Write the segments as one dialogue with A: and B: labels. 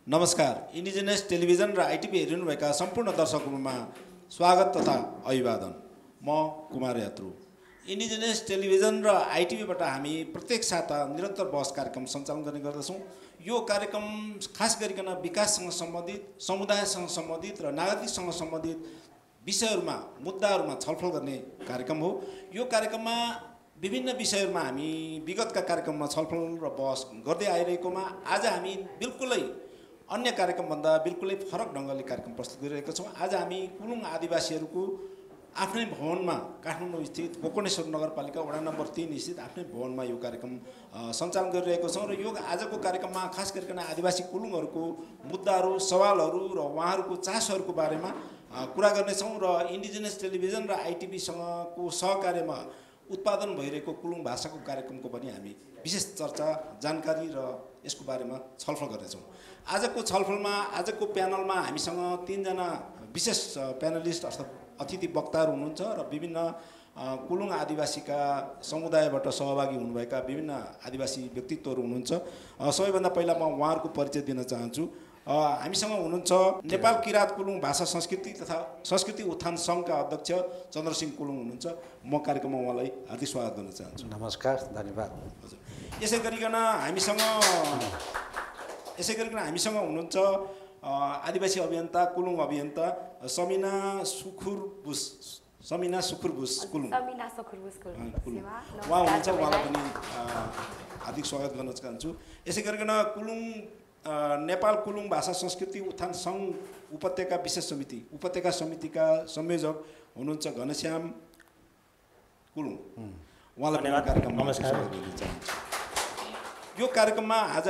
A: नमस्कार। Indigenous television र आइटिभी हेरिनुभएका सम्पूर्ण दर्शकहरूमा स्वागत तथा अभिवादन। म कुमार यात्रु। इन्डिजिनियस टेलिभिजन र आइटिभीबाट हामी प्रत्येक साता निरन्तर बहस कार्यक्रम सञ्चालन गर्ने गर्दछौँ। यो कार्यक्रम खास गरिकन विकाससँग सम्बन्धित, समुदायसँग सम्बन्धित र नागरिकसँग सम्बन्धित विषयहरूमा, मुद्दाहरूमा छलफल गर्ने कार्यक्रम हो। यो कार्यक्रममा विभिन्न विषयहरूमा हामी विगतका कार्यक्रममा छलफल र बहस गर्दै आइरहेकोमा आज हामी बिल्कुलै अन्य कार्यक्रमभन्दा बिल्कुलै फरक ढङ्गले कार्यक्रम प्रस्तुत गरिरहेका छौँ। आज हामी कुलुङ आदिवासीहरूको आफ्नै भवनमा काठमाडौँ स्थित गोकर्णेश्वर नगरपालिका वडा नम्बर 3 स्थित आफ्नै भवनमा यो कार्यक्रम सञ्चालन गरिरहेको छौँ। र यो आजको कार्यक्रममा खास गरिकन आदिवासी कुलुङहरूको मुद्दाहरू, सवालहरू र उहाँहरूको चासोहरूको बारेमा कुरा गर्नेछौँ। र इन्डिजिनियस टेलिभिजन र आइटिभीसँगको सहकार्यमा उत्पादन भइरहेको कुलुङ भाषाको कार्यक्रमको पनि हामी विशेष चर्चा, जानकारी र यसको बारेमा छलफल गर्नेछौँ। आजको छलफलमा, आजको प्यानलमा हामीसँग 3 जना विशेष प्यानलिस्ट अर्थात् अतिथि वक्ताहरू हुनुहुन्छ र विभिन्न कुलुङ आदिवासीका समुदायबाट सहभागी हुनुभएका विभिन्न आदिवासी व्यक्तित्वहरू हुनुहुन्छ। सबैभन्दा पहिला म उहाँहरूको परिचय दिन चाहन्छु। हामीसँग हुनुहुन्छ नेपाल किराँत कुलुङ भाषा संस्कृति उत्थान सङ्घका अध्यक्ष चन्द्रसिंह कुलुङ हुनुहुन्छ। म कार्यक्रममा उहाँलाई हार्दिक स्वागत गर्न चाहन्छु।
B: नमस्कार, धन्यवाद।
A: हजुर, यसै गरिकन हामीसँग हुनुहुन्छ आदिवासी अभियन्ता, कुलुङ अभियन्ता समिना सुखुरबुस कुलुङ। उहाँ हुनुहुन्छ, उहाँलाई पनि हार्दिक स्वागत गर्न चाहन्छु। यसै गरिकन नेपाल कुलुङ भाषा संस्कृति उत्थान सङ्घ उपत्यका विशेष उपत्यका समितिका संयोजक हुनुहुन्छ घनश्याम कुलुङ। उहाँलाई पनि कार्यक्रममा
B: नमस्कार
A: स्वागत गर्न चाहन्छु। यो कार्यक्रममा आज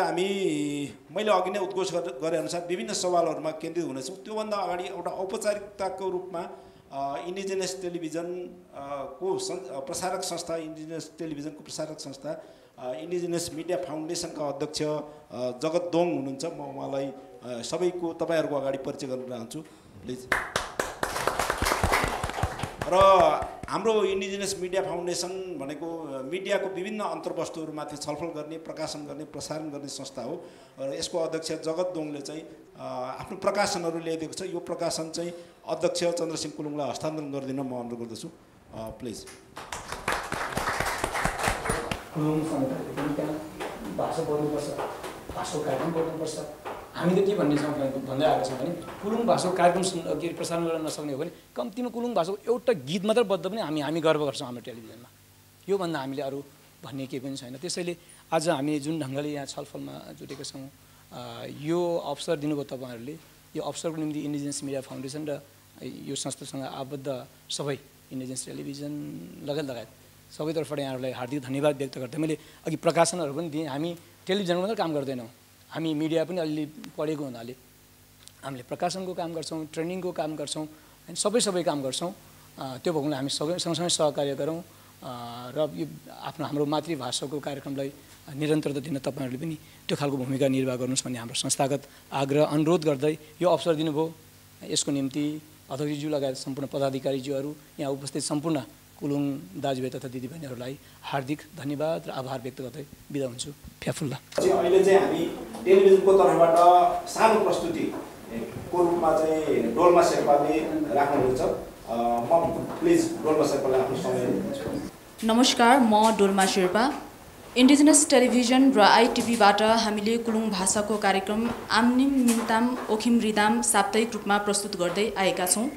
A: मैले अघि नै उद्घोष गरेअनुसार विभिन्न सवालहरूमा केन्द्रित हुनेछौँ। त्योभन्दा अगाडि एउटा औपचारिकताको रूपमा इन्डिजिनियस टेलिभिजनको प्रसारक संस्था, इन्डिजिनियस टेलिभिजनको प्रसारक संस्था इन्डिजिनियस मिडिया फाउन्डेसनका अध्यक्ष जगत दोङ हुनुहुन्छ। म उहाँलाई तपाईँहरूको अगाडि परिचय गर्न चाहन्छु, प्लिज। र हाम्रो इन्डिजिनियस मिडिया फाउन्डेसन भनेको मिडियाको विभिन्न अन्तर्वस्तुहरूमाथि छलफल गर्ने, प्रकाशन गर्ने, प्रसारण गर्ने संस्था हो। र यसको अध्यक्ष जगत दोङले चाहिँ आफ्नो प्रकाशनहरू ल्याइदिएको छ। यो प्रकाशन चाहिँ अध्यक्ष चन्द्रसिंह कुलुङलाई हस्तान्तरण गरिदिन म अनुरोध गर्दछु, प्लिज।
C: कुलुङ समुदायले पनि त्यहाँ भाषा बोल्नुपर्छ, भाषाको कार्यक्रम गर्नुपर्छ। हामीले के भन्ने छौँ भन्दै आएको छौँ भने कुलुङ भाषाको कार्यक्रम प्रसारण गर्न नसक्ने हो भने कम्तीमा कुलुङ भाषाको एउटा गीत मात्र बद्ध पनि हामी गर्व गर्छौँ हाम्रो टेलिभिजनमा। योभन्दा हामीले अरू भन्ने केही पनि छैन। त्यसैले आज हामी जुन ढङ्गले यहाँ छलफलमा जुटेका छौँ, यो अवसर दिनुभयो तपाईँहरूले। यो अवसरको निम्ति इन्डिजिनियस मिडिया फाउन्डेसन र यो संस्थासँग आबद्ध सबै इन्डिजिनियस टेलिभिजन लगायत सबैतर्फबाट यहाँहरूलाई हार्दिक धन्यवाद व्यक्त गर्दै मैले अघि प्रकाशनहरू पनि दिएँ। हामी टेलिभिजनमा मात्रै काम गर्दैनौँ, हामी मिडिया पनि अलिअलि पढेको हुनाले हामीले प्रकाशनको काम गर्छौँ, ट्रेनिङको काम गर्छौँ, अनि सबै काम गर्छौँ। त्यो भएकोले हामी सँगसँगै सहकार्य गरौँ र यो हाम्रो मातृभाषाको कार्यक्रमलाई निरन्तरता दिन तपाईँहरूले पनि त्यो खालको भूमिका निर्वाह गर्नुहोस् भन्ने हाम्रो संस्थागत आग्रह अनुरोध गर्दै यो अवसर दिनुभयो। यसको निम्ति अध्यक्षज्यू लगायत सम्पूर्ण पदाधिकारीज्यूहरू, यहाँ उपस्थित सम्पूर्ण कुलुङ दाजुभाइ तथा दिदीबहिनीहरूलाई हार्दिक धन्यवाद र आभार व्यक्त गर्दै बिदा हुन्छु। फ्याफुल्ला।
A: अहिले चाहिँ हामी टेलिभिजनको तर्फबाट सानो प्रस्तुतिको रूपमा चाहिँ डोल्मा शेर्पाले राख्नुहुन्छ। म प्लिज डोल्मा शेर्पालाई आफ्नो समय दिन्छु।
D: नमस्कार, म डोल्मा शेर्पा। इन्डिजिनियस टेलिभिजन र आइटिभीबाट हामीले कुलुङ भाषाको कार्यक्रम आम्निम मिन्ताम ओखिम रिदाम साप्ताहिक रूपमा प्रस्तुत गर्दै आएका छौँ।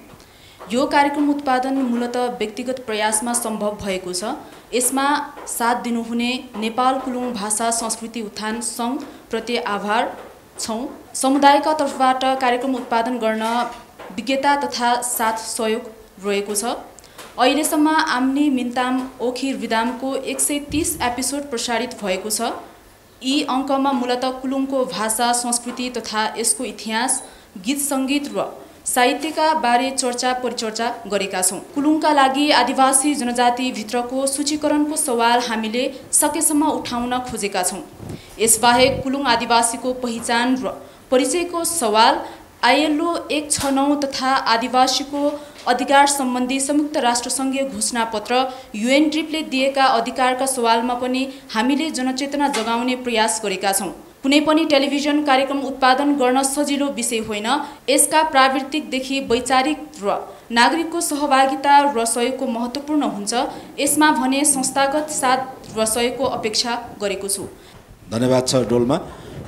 D: यो कार्यक्रम उत्पादन मूलतः व्यक्तिगत प्रयासमा सम्भव भएको छ। यसमा साथ दिनुहुने नेपाल कुलुङ भाषा संस्कृति उत्थान सङ्घ प्रति आभार छौँ। समुदायका तर्फबाट कार्यक्रम उत्पादन गर्न विज्ञता तथा साथ सहयोग रहेको छ। अहिलेसम्म आम्नी मिन्ताम ओखिर विदामको 130 एपिसोड प्रसारित भएको छ। यी अङ्कमा मूलतः कुलुङको भाषा, संस्कृति तथा यसको इतिहास, गीत सङ्गीत र साहित्यका बारे चर्चा परिचर्चा गरेका छौँ। कुलुङका लागि आदिवासी जनजातिभित्रको सूचीकरणको सवाल हामीले सकेसम्म उठाउन खोजेका छौँ। यसबाहेक कुलुङ आदिवासीको पहिचान र परिचयको सवाल, ILO 169 तथा आदिवासीको अधिकार सम्बन्धी संयुक्त राष्ट्रसङ्घीय घोषणापत्र, UNDRIP ले दिएका अधिकारका सवालमा पनि हामीले जनचेतना जगाउने प्रयास गरेका छौँ। कुनै पनि टेलिभिजन कार्यक्रम उत्पादन गर्न सजिलो विषय होइन। यसका प्राविधिकदेखि वैचारिक र नागरिकको सहभागिता र सहयोगको महत्त्वपूर्ण हुन्छ। यसमा भने संस्थागत साथ र सहयोगको अपेक्षा गरेको छु।
A: धन्यवाद छ डोल्मा।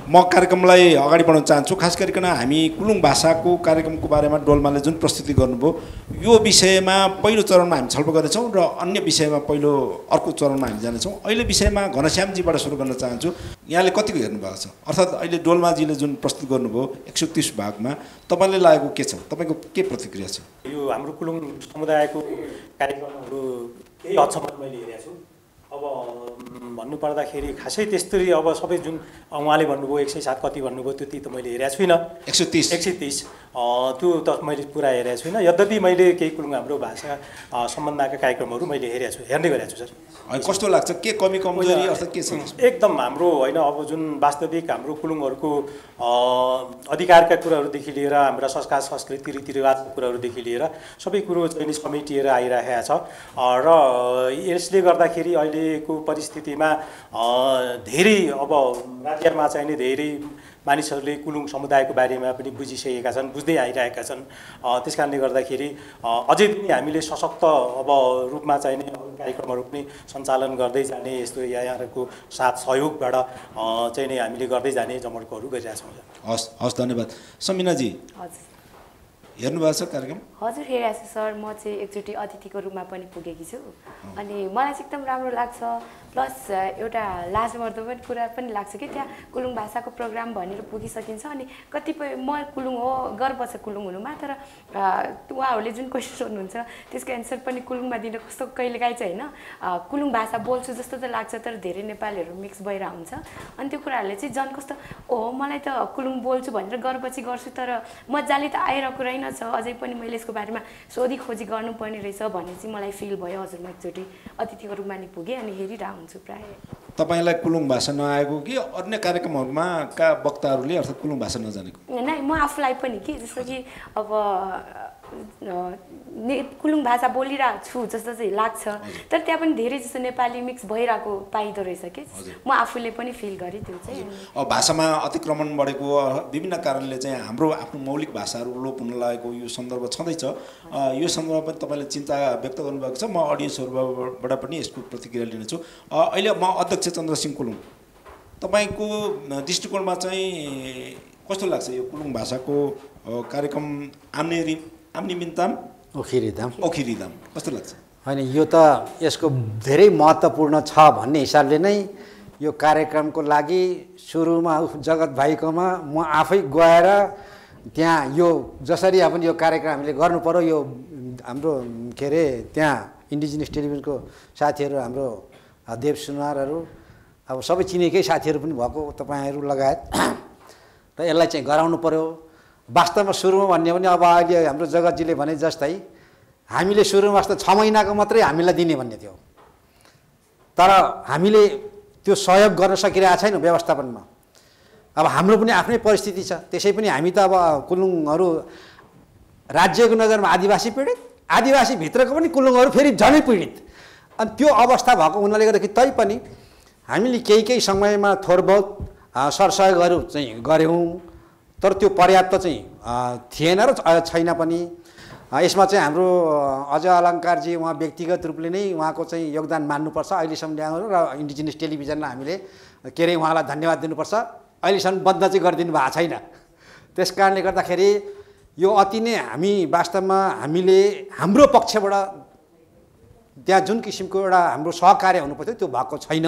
A: म कार्यक्रमलाई अगाडि बढाउन चाहन्छु। खास गरिकन हामी कुलुङ भाषाको कार्यक्रमको बारेमा डोल्माले जुन प्रस्तुति गर्नुभयो यो विषयमा पहिलो चरणमा हामी छलफल गर्नेछौँ र अन्य विषयमा पहिलो अर्को चरणमा हामी जानेछौँ। अहिले विषयमा घनश्यामजीबाट सुरु गर्न चाहन्छु। यहाँले कतिको हेर्नुभएको छ, अर्थात् अहिले डोल्माजीले जुन प्रस्तुत गर्नुभयो 130 भागमा तपाईँले लागेको के छ, तपाईँको के प्रतिक्रिया छ?
B: यो हाम्रो कुलुङ समुदायको कार्यक्रमहरू केही हदसम्म मैले हेरेको छु। अब भन्नुपर्दाखेरि खासै त्यस्तरी अब सबै जुन उहाँले भन्नुभयो 107 कति भन्नुभयो त्यति त मैले हेरेको छुइनँ। 130 त्यो त मैले पुरा हेरेको छुइनँ। यद्यपि मैले केही कुलुङ हाम्रो भाषा सम्बन्धका कार्यक्रमहरू मैले हेर्ने गरेको छु सर।
A: कस्तो लाग्छ, के कमी कमजोरी अर्थात् के छ?
B: एकदम हाम्रो होइन, अब जुन वास्तविक हाम्रो कुलुङहरूको अधिकारका कुराहरूदेखि लिएर हाम्रा संस्कार संस्कृति रीतिरिवाजका कुराहरूदेखि लिएर सबै कुरो चाहिँ समेटिएर आइरहेको छ र यसले गर्दाखेरि अहिलेको परिस्थितिमा धेरै अब राज्यमा चाहिँ नि धेरै मानिसहरूले कुलुङ समुदायको बारेमा पनि बुझिसकेका छन्, बुझ्दै आइरहेका छन्। त्यस कारणले गर्दाखेरि अझै पनि हामीले सशक्त अब रूपमा चाहिँ नि कार्यक्रमहरू पनि सञ्चालन गर्दै जाने, यस्तो यहाँहरूको साथ सहयोगबाट चाहिँ नि हामीले गर्दै जाने जमर्कोहरू गरिरहेका छौँ।
A: हस् हस्, धन्यवाद। समिनाजी हेर्नुभएको छ कार्यक्रम?
E: हजुर हेरेको छु सर। म चाहिँ एकचोटि अतिथिको रूपमा पनि पुगेकी छु अनि मलाई चाहिँ एकदम राम्रो लाग्छ। प्लस एउटा लाजमर्दो पनि कुरा पनि लाग्छ कि त्यहाँ कुलुङ भाषाको प्रोग्राम भनेर पुगिसकिन्छ अनि कतिपय म कुलुङ हो, गर्व छ कुलुङ हुनुमा, तर उहाँहरूले जुन क्वेसन सोध्नुहुन्छ त्यसको एन्सर पनि कुलुङमा दिन कस्तो कहिलेकाहीँ चाहिँ होइन कुलुङ भाषा बोल्छु जस्तो त लाग्छ, तर धेरै नेपालीहरू मिक्स भएर हुन्छ अनि त्यो कुराहरूले चाहिँ झन् कस्तो ओहो मलाई त कुलुङ बोल्छु भनेर गर्व चाहिँ गर्छु, तर मजाले त आइरहेको रहेनछ, अझै पनि मैले यसको बारेमा सोधी खोजी गर्नुपर्ने रहेछ भन्ने चाहिँ मलाई फिल भयो। हजुर म एकचोटि अतिथिको रूपमा नि पुगेँ अनि हेरिरहेको हुन्छु प्रायः।
A: तपाईँलाई कुलुङ भाषा नआएको कि अन्य कार्यक्रमहरूमा का वक्ताहरूले अर्थात् कुलुङ भाषा नजानेको?
E: नै म आफूलाई पनि कि जस्तो कि अब कुलुङ भाषा बोलिरहेको छु जस्तो चाहिँ लाग्छ, तर त्यहाँ पनि धेरै जस्तो नेपाली मिक्स भइरहेको पाइँदो रहेछ कि म आफूले पनि फिल गरेँ त्यो चाहिँ।
A: अब भाषामा अतिक्रमण बढेको विभिन्न कारणले चाहिँ हाम्रो आफ्नो मौलिक भाषाहरू लोप हुन लागेको यो सन्दर्भ छँदैछ। यो सन्दर्भमा पनि तपाईँले चिन्ता व्यक्त गर्नुभएको छ। म अडियन्सहरूबाट पनि यसको प्रतिक्रिया लिनेछु। अहिले म अध्यक्ष चन्द्रसिंह कुलुङ, तपाईँको दृष्टिकोणमा चाहिँ कस्तो लाग्छ यो कुलुङ भाषाको कार्यक्रम आम्निमिन्ताम ओखिरिदाम कस्तो लाग्छ?
F: होइन, यो त यसको धेरै महत्त्वपूर्ण छ भन्ने हिसाबले नै यो कार्यक्रमको लागि सुरुमा जगत भाइकोमा म आफै गएर त्यहाँ यो जसरी अब यो कार्यक्रम हामीले गर्नु पर्यो, यो हाम्रो के अरे त्यहाँ इन्डिजिनियस टेलिभिजनको साथीहरू हाम्रो देव सुनारहरू अब सबै चिनेकै साथीहरू पनि भएको तपाईँहरू लगायत र यसलाई चाहिँ गराउनु पर्यो। वास्तवमा सुरुमा भन्ने पनि अब अहिले हाम्रो जगतजीले भने जस्तै हामीले सुरुमा वास्तव 6 महिनाको मात्रै हामीलाई दिने भन्ने थियो, तर हामीले त्यो सहयोग गर्न सकिरहेको छैन व्यवस्थापनमा। अब हाम्रो पनि आफ्नै परिस्थिति छ, त्यसै पनि हामी त अब कुलुङहरू राज्यको नजरमा आदिवासी पीडित, आदिवासीभित्रको पनि कुलुङहरू फेरि झनै पीडित। अनि त्यो अवस्था भएको हुनाले गर्दाखेरि तैपनि हामीले केही समयमा थोर बहुत सरसहयोगहरू चाहिँ गऱ्यौँ, तर त्यो पर्याप्त चाहिँ थिएन र छैन पनि। यसमा चाहिँ हाम्रो अजय अलङ्कारजी उहाँ व्यक्तिगत रूपले नै उहाँको चाहिँ योगदान मान्नुपर्छ। अहिलेसम्म ल्याउनु र इन्डिजिनियस टेलिभिजनलाई हामीले के अरे उहाँलाई धन्यवाद दिनुपर्छ। अहिलेसम्म बन्द चाहिँ गरिदिनु भएको छैन। त्यस कारणले गर्दाखेरि यो अति नै हामी वास्तवमा हामीले हाम्रो पक्षबाट त्यहाँ जुन किसिमको एउटा हाम्रो सहकार्य हुनुपर्थ्यो त्यो भएको छैन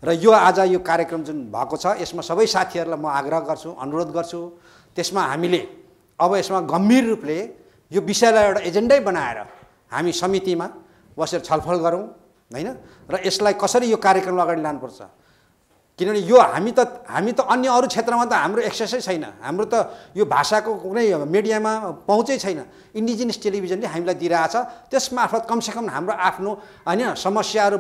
F: र यो आज यो कार्यक्रम जुन भएको छ यसमा सबै साथीहरूलाई म आग्रह गर्छु, अनुरोध गर्छु, त्यसमा हामीले अब यसमा गम्भीर रूपले यो विषयलाई एउटा एजेन्डै बनाएर हामी समितिमा बसेर छलफल गरौँ हैन, र यसलाई कसरी यो कार्यक्रमलाई अगाडि लानुपर्छ। किनभने यो हामी त अन्य अरू क्षेत्रमा त हाम्रो एक्सेसै छैन, हाम्रो त यो भाषाको कुनै मिडियामा पहुँचै छैन। इन्डिजिनियस टेलिभिजनले हामीलाई दिइरहेछ, त्यसमार्फत कमसेकम हाम्रो आफ्नो हैन समस्याहरू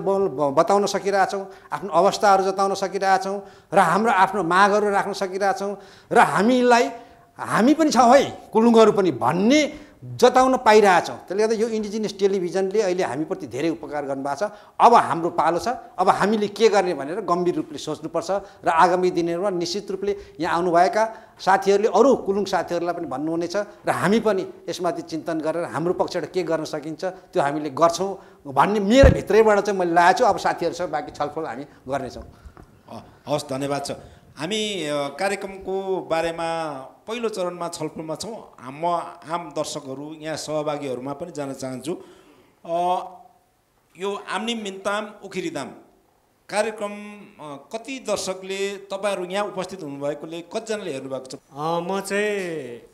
F: बताउन सकिरहेछौँ, आफ्नो अवस्थाहरू जताउन सकिरहेछौँ र हाम्रो आफ्नो मागहरू राख्न सकिरहेछौँ र हामी पनि छौँ है कुलुङहरू पनि भन्ने जताउन पाइरहेछौँ। त्यसले गर्दा यो इन्डिजिनियस टेलिभिजनले अहिले हामीप्रति धेरै उपकार गर्नुभएको छ। अब हाम्रो पालो छ, अब हामीले के गर्ने भनेर गम्भीर रूपले सोच्नुपर्छ र आगामी दिनहरूमा निश्चित रूपले यहाँ आउनुभएका साथीहरूले अरू कुलुङ साथीहरूलाई पनि भन्नुहुनेछ र हामी पनि यसमाथि चिन्तन गरेर हाम्रो पक्षबाट के गर्न सकिन्छ त्यो हामीले गर्छौँ भन्ने मेरो भित्रैबाट चाहिँ मैले लागेको छु। अब साथीहरूसँग बाँकी छलफल हामी गर्नेछौँ।
A: हवस्, धन्यवाद छ। हामी कार्यक्रमको बारेमा पहिलो चरणमा छलफलमा छौँ। म आम दर्शकहरू यहाँ सहभागीहरूमा पनि जान चाहन्छु। यो आम्निम मिन्ताम उखिरिदाम कार्यक्रम कति दर्शकले तपाईँहरू यहाँ उपस्थित हुनुभएकोले कतिजनाले हेर्नुभएको छ?
G: म चाहिँ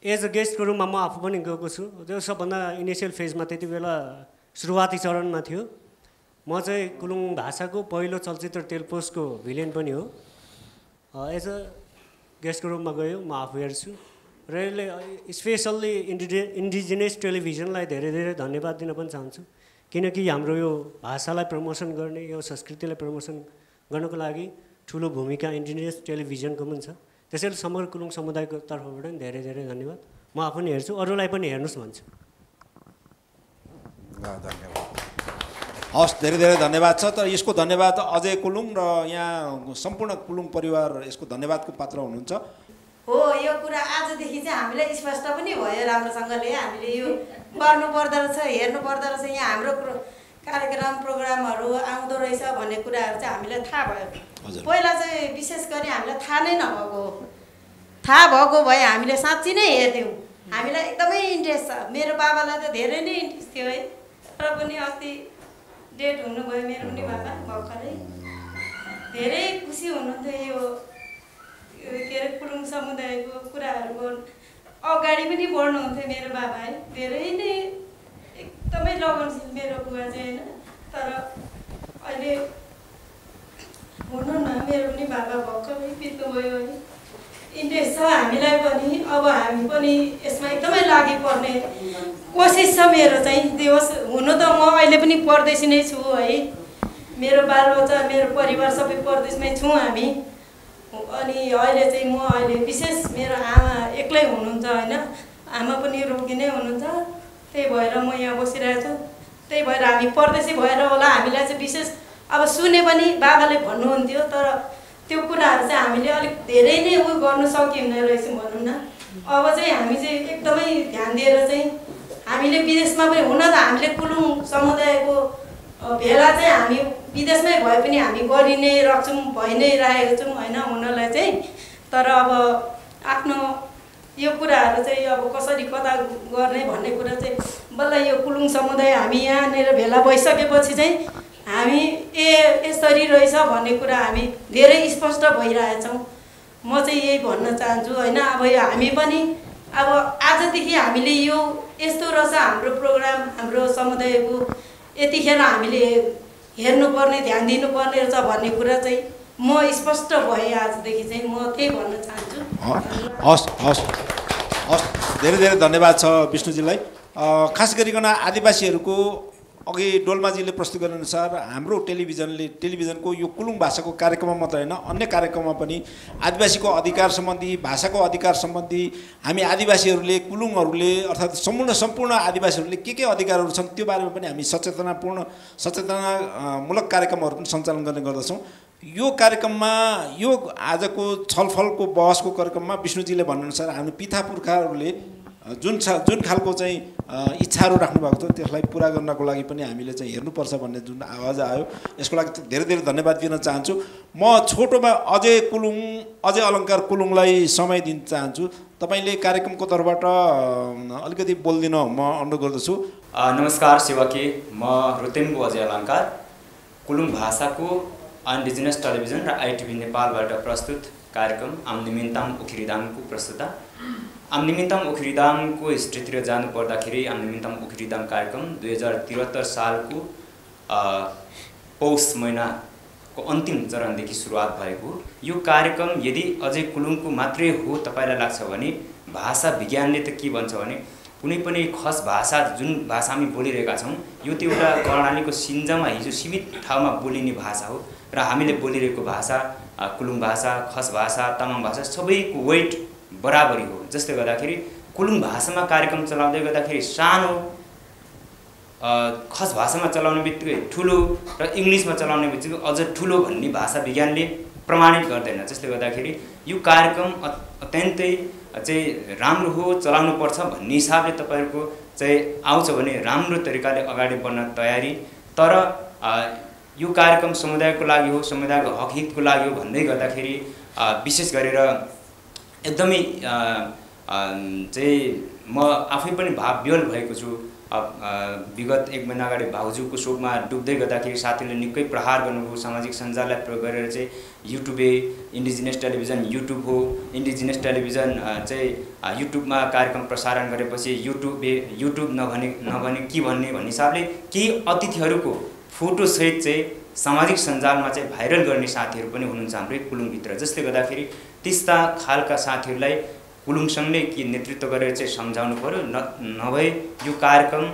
G: एज अ गेस्टको रूपमा म आफू पनि गएको छु। त्यो सबभन्दा इनिसियल फेजमा त्यति बेला सुरुवाती चरणमा थियो। म चाहिँ कुलुङ भाषाको पहिलो चलचित्र तेलपोसको भिलेन पनि हो। एज अ गेस्टको रूपमा गयो, म आफू हेर्छु र यसले स्पेसल्ली इन्डिजिनियस टेलिभिजनलाई धेरै धेरै धन्यवाद दिन पनि चाहन्छु, किनकि हाम्रो यो भाषालाई प्रमोसन गर्ने, यो संस्कृतिलाई प्रमोसन गर्नको लागि ठुलो भूमिका इन्डिजिनियस टेलिभिजनको पनि छ। त्यसैले समग्र कुलुङ समुदायको तर्फबाट पनि धेरै धेरै धन्यवाद। म आफू पनि हेर्छु, अरूलाई पनि हेर्नुहोस् भन्छु।
A: हवस्, धेरै धेरै धन्यवाद छ। तर यसको धन्यवाद अजय कुलुङ र यहाँ सम्पूर्ण कुलुङ परिवार यसको धन्यवादको पात्र हुनुहुन्छ।
H: हो, यो कुरा आजदेखि चाहिँ हामीलाई स्पष्ट पनि भयो राम्रोसँगले। हामीले यो गर्नु पर्दो रहेछ, हेर्नु पर्दो रहेछ, यहाँ हाम्रो कार्यक्रम प्रोग्रामहरू आउँदो रहेछ भन्ने कुराहरू चाहिँ हामीलाई थाहा भयो। पहिला चाहिँ विशेष गरी हामीलाई थाहा नै नभएको हो। थाहा भएको भए हामीले साँच्ची नै हेर्थ्यौँ। हामीलाई एकदमै इन्ट्रेस्ट छ। मेरो बाबालाई त धेरै नै इन्ट्रेस्ट थियो है, तर पनि अस्ति डेट हुनुभयो मेरो पनि बाबा भर्खरै। धेरै खुसी हुनुहुन्थ्यो यो के अरे कुलुङ समुदायको कुराहरूको अगाडि पनि बढ्नुहुन्थ्यो मेरो बाबा है। धेरै नै एकदमै लगनशील मेरो बुवा चाहिँ होइन। तर अहिले हुनु न मेरो पनि बाबा भर्खरै बित्नुभयो है। इन्ट्रेस्ट छ हामीलाई पनि। अब हामी पनि यसमा एकदमै लागिपर्ने कोसिस छ मेरो चाहिँ। त्यो हुनु त म अहिले पनि परदेशी नै छु है। मेरो बालबच्चा मेरो परिवार सबै परदेशमै छौँ हामी। अनि अहिले चाहिँ म अहिले विशेष मेरो आमा एक्लै हुनुहुन्छ होइन। आमा पनि रोगी नै हुनुहुन्छ। त्यही भएर म यहाँ बसिरहेको छु। त्यही भएर हामी परदेशी भएर होला हामीलाई चाहिँ विशेष अब सुने पनि बाबाले भन्नुहुन्थ्यो, तर त्यो कुराहरू चाहिँ हामीले अलिक धेरै नै उयो गर्नु सकिँदैन रहेछौँ भनौँ न। अब चाहिँ हामी चाहिँ एकदमै ध्यान दिएर चाहिँ हामीले विदेशमा पनि हुन त हामीले कुलुङ समुदायको भेला चाहिँ हामी विदेशमै भए पनि हामी गरि नै राख्छौँ, भइ नै राखेको छौँ होइन हुनलाई चाहिँ। तर अब आफ्नो यो कुराहरू चाहिँ अब कसरी कता गर्ने भन्ने कुरा चाहिँ बल्ल यो कुलुङ समुदाय हामी यहाँनिर भेला भइसकेपछि चाहिँ हामी यसरी रहेछ भन्ने कुरा हामी धेरै स्पष्ट भइरहेछौँ। म चाहिँ यही भन्न चाहन्छु होइन। अब यो हामी पनि अब आजदेखि हामीले यो यस्तो रहेछ हाम्रो प्रोग्राम, हाम्रो समुदायको यतिखेर हामीले हेर्नुपर्ने, ध्यान दिनुपर्ने रहेछ भन्ने कुरा चाहिँ म स्पष्ट भएँ आजदेखि चाहिँ। म त्यही भन्न चाहन्छु।
A: हस् हस् हस्, धेरै धेरै धन्यवाद छ विष्णुजीलाई। खास गरिकन आदिवासीहरूको अघि डोल्माजीले प्रस्तुत गरेअनुसार हाम्रो टेलिभिजनको यो कुलुङ भाषाको कार्यक्रममा मात्र होइन अन्य कार्यक्रममा पनि आदिवासीको अधिकार सम्बन्धी, भाषाको अधिकार सम्बन्धी हामी आदिवासीहरूले, कुलुङहरूले अर्थात् सम्पूर्ण आदिवासीहरूले के अधिकारहरू छन् त्यो बारेमा पनि हामी सचेतनामूलक कार्यक्रमहरू पनि सञ्चालन गर्ने गर्दछौँ। यो कार्यक्रममा यो आजको छलफलको बहसको कार्यक्रममा विष्णुजीले भन्नुअनुसार हामी पिता पुर्खाहरूले जुन खालको चाहिँ इच्छाहरू राख्नुभएको थियो त्यसलाई पुरा गर्नको लागि पनि हामीले चाहिँ हेर्नुपर्छ भन्ने जुन आवाज आयो, यसको लागि धेरै धेरै धन्यवाद दिन चाहन्छु। म छोटोमा अजय अलङ्कार कुलुङलाई समय दिन चाहन्छु। तपाईँले कार्यक्रमको तर्फबाट अलिकति बोलिदिन म अनुरोध गर्दछु।
I: नमस्कार सेवाकी, म रुतेम्बु अजय अलङ्कार कुलुङ भाषाको इन्डिजिनियस टेलिभिजन र आइटिभी नेपालबाट प्रस्तुत कार्यक्रम आम्निमिन्ताम उखिरिदामको प्रस्तुता। आम्निमिन्ताम उखिरिदामको हिस्ट्रीतिर जानुपर्दाखेरि आम्निमिन्ताम उखिरिदाम कार्यक्रम 2073 सालको पौष महिनाको अन्तिम चरणदेखि सुरुवात भएको। यो कार्यक्रम यदि अझै कुलुङको मात्रै हो तपाईँलाई लाग्छ भने भाषा विज्ञानले त के भन्छ भने कुनै पनि खस भाषा जुन भाषा हामी बोलिरहेका छौँ यो त एउटा कर्णालीको सिन्जामा हिजो सीमित ठाउँमा बोलिने भाषा हो र हामीले बोलिरहेको भाषा कुलुङ भाषा, खस भाषा, तामाङ भाषा सबैको वेट बराबरी हो। जसले गर्दाखेरि कुलुङ भाषामा कार्यक्रम चलाउँदै गर्दाखेरि सानो खस भाषामा चलाउने बित्तिकै ठुलो र इङ्ग्लिसमा चलाउने बित्तिकै अझ ठुलो भन्ने भाषा विज्ञानले प्रमाणित गर्दैन। जसले गर्दाखेरि यो कार्यक्रम अत्यन्तै चाहिँ राम्रो हो, चलाउनुपर्छ भन्ने हिसाबले तपाईँहरूको चाहिँ आउँछ भने राम्रो तरिकाले अगाडि बढ्न तयारी। तर यो कार्यक्रम समुदायको लागि हो, समुदायको हक हितको लागि हो भन्दै गर्दाखेरि विशेष गरेर एकदमै चाहिँ म आफै पनि भावविह्वल भएको छु। विगत 1 महिना अगाडि भाउजूको शोकमा डुब्दै गर्दाखेरि साथीले निकै प्रहार गर्नुभयो। सामाजिक सञ्जाललाई प्रयोग गरेर चाहिँ युट्युबे इन्डिजिनियस टेलिभिजन युट्युब हो, इन्डिजिनियस टेलिभिजन चाहिँ युट्युबमा कार्यक्रम प्रसारण गरेपछि युट्युब नभने के भन्ने हिसाबले केही अतिथिहरूको फोटोसहित चाहिँ सामाजिक सञ्जालमा चाहिँ भाइरल गर्ने साथीहरू पनि हुनुहुन्छ हाम्रै कुलुङभित्र। जसले गर्दाखेरि त्यस्ता खालका साथीहरूलाई कुलुङसँगै के नेतृत्व गरेर चाहिँ सम्झाउनु पर्यो, नभए यो कार्यक्रम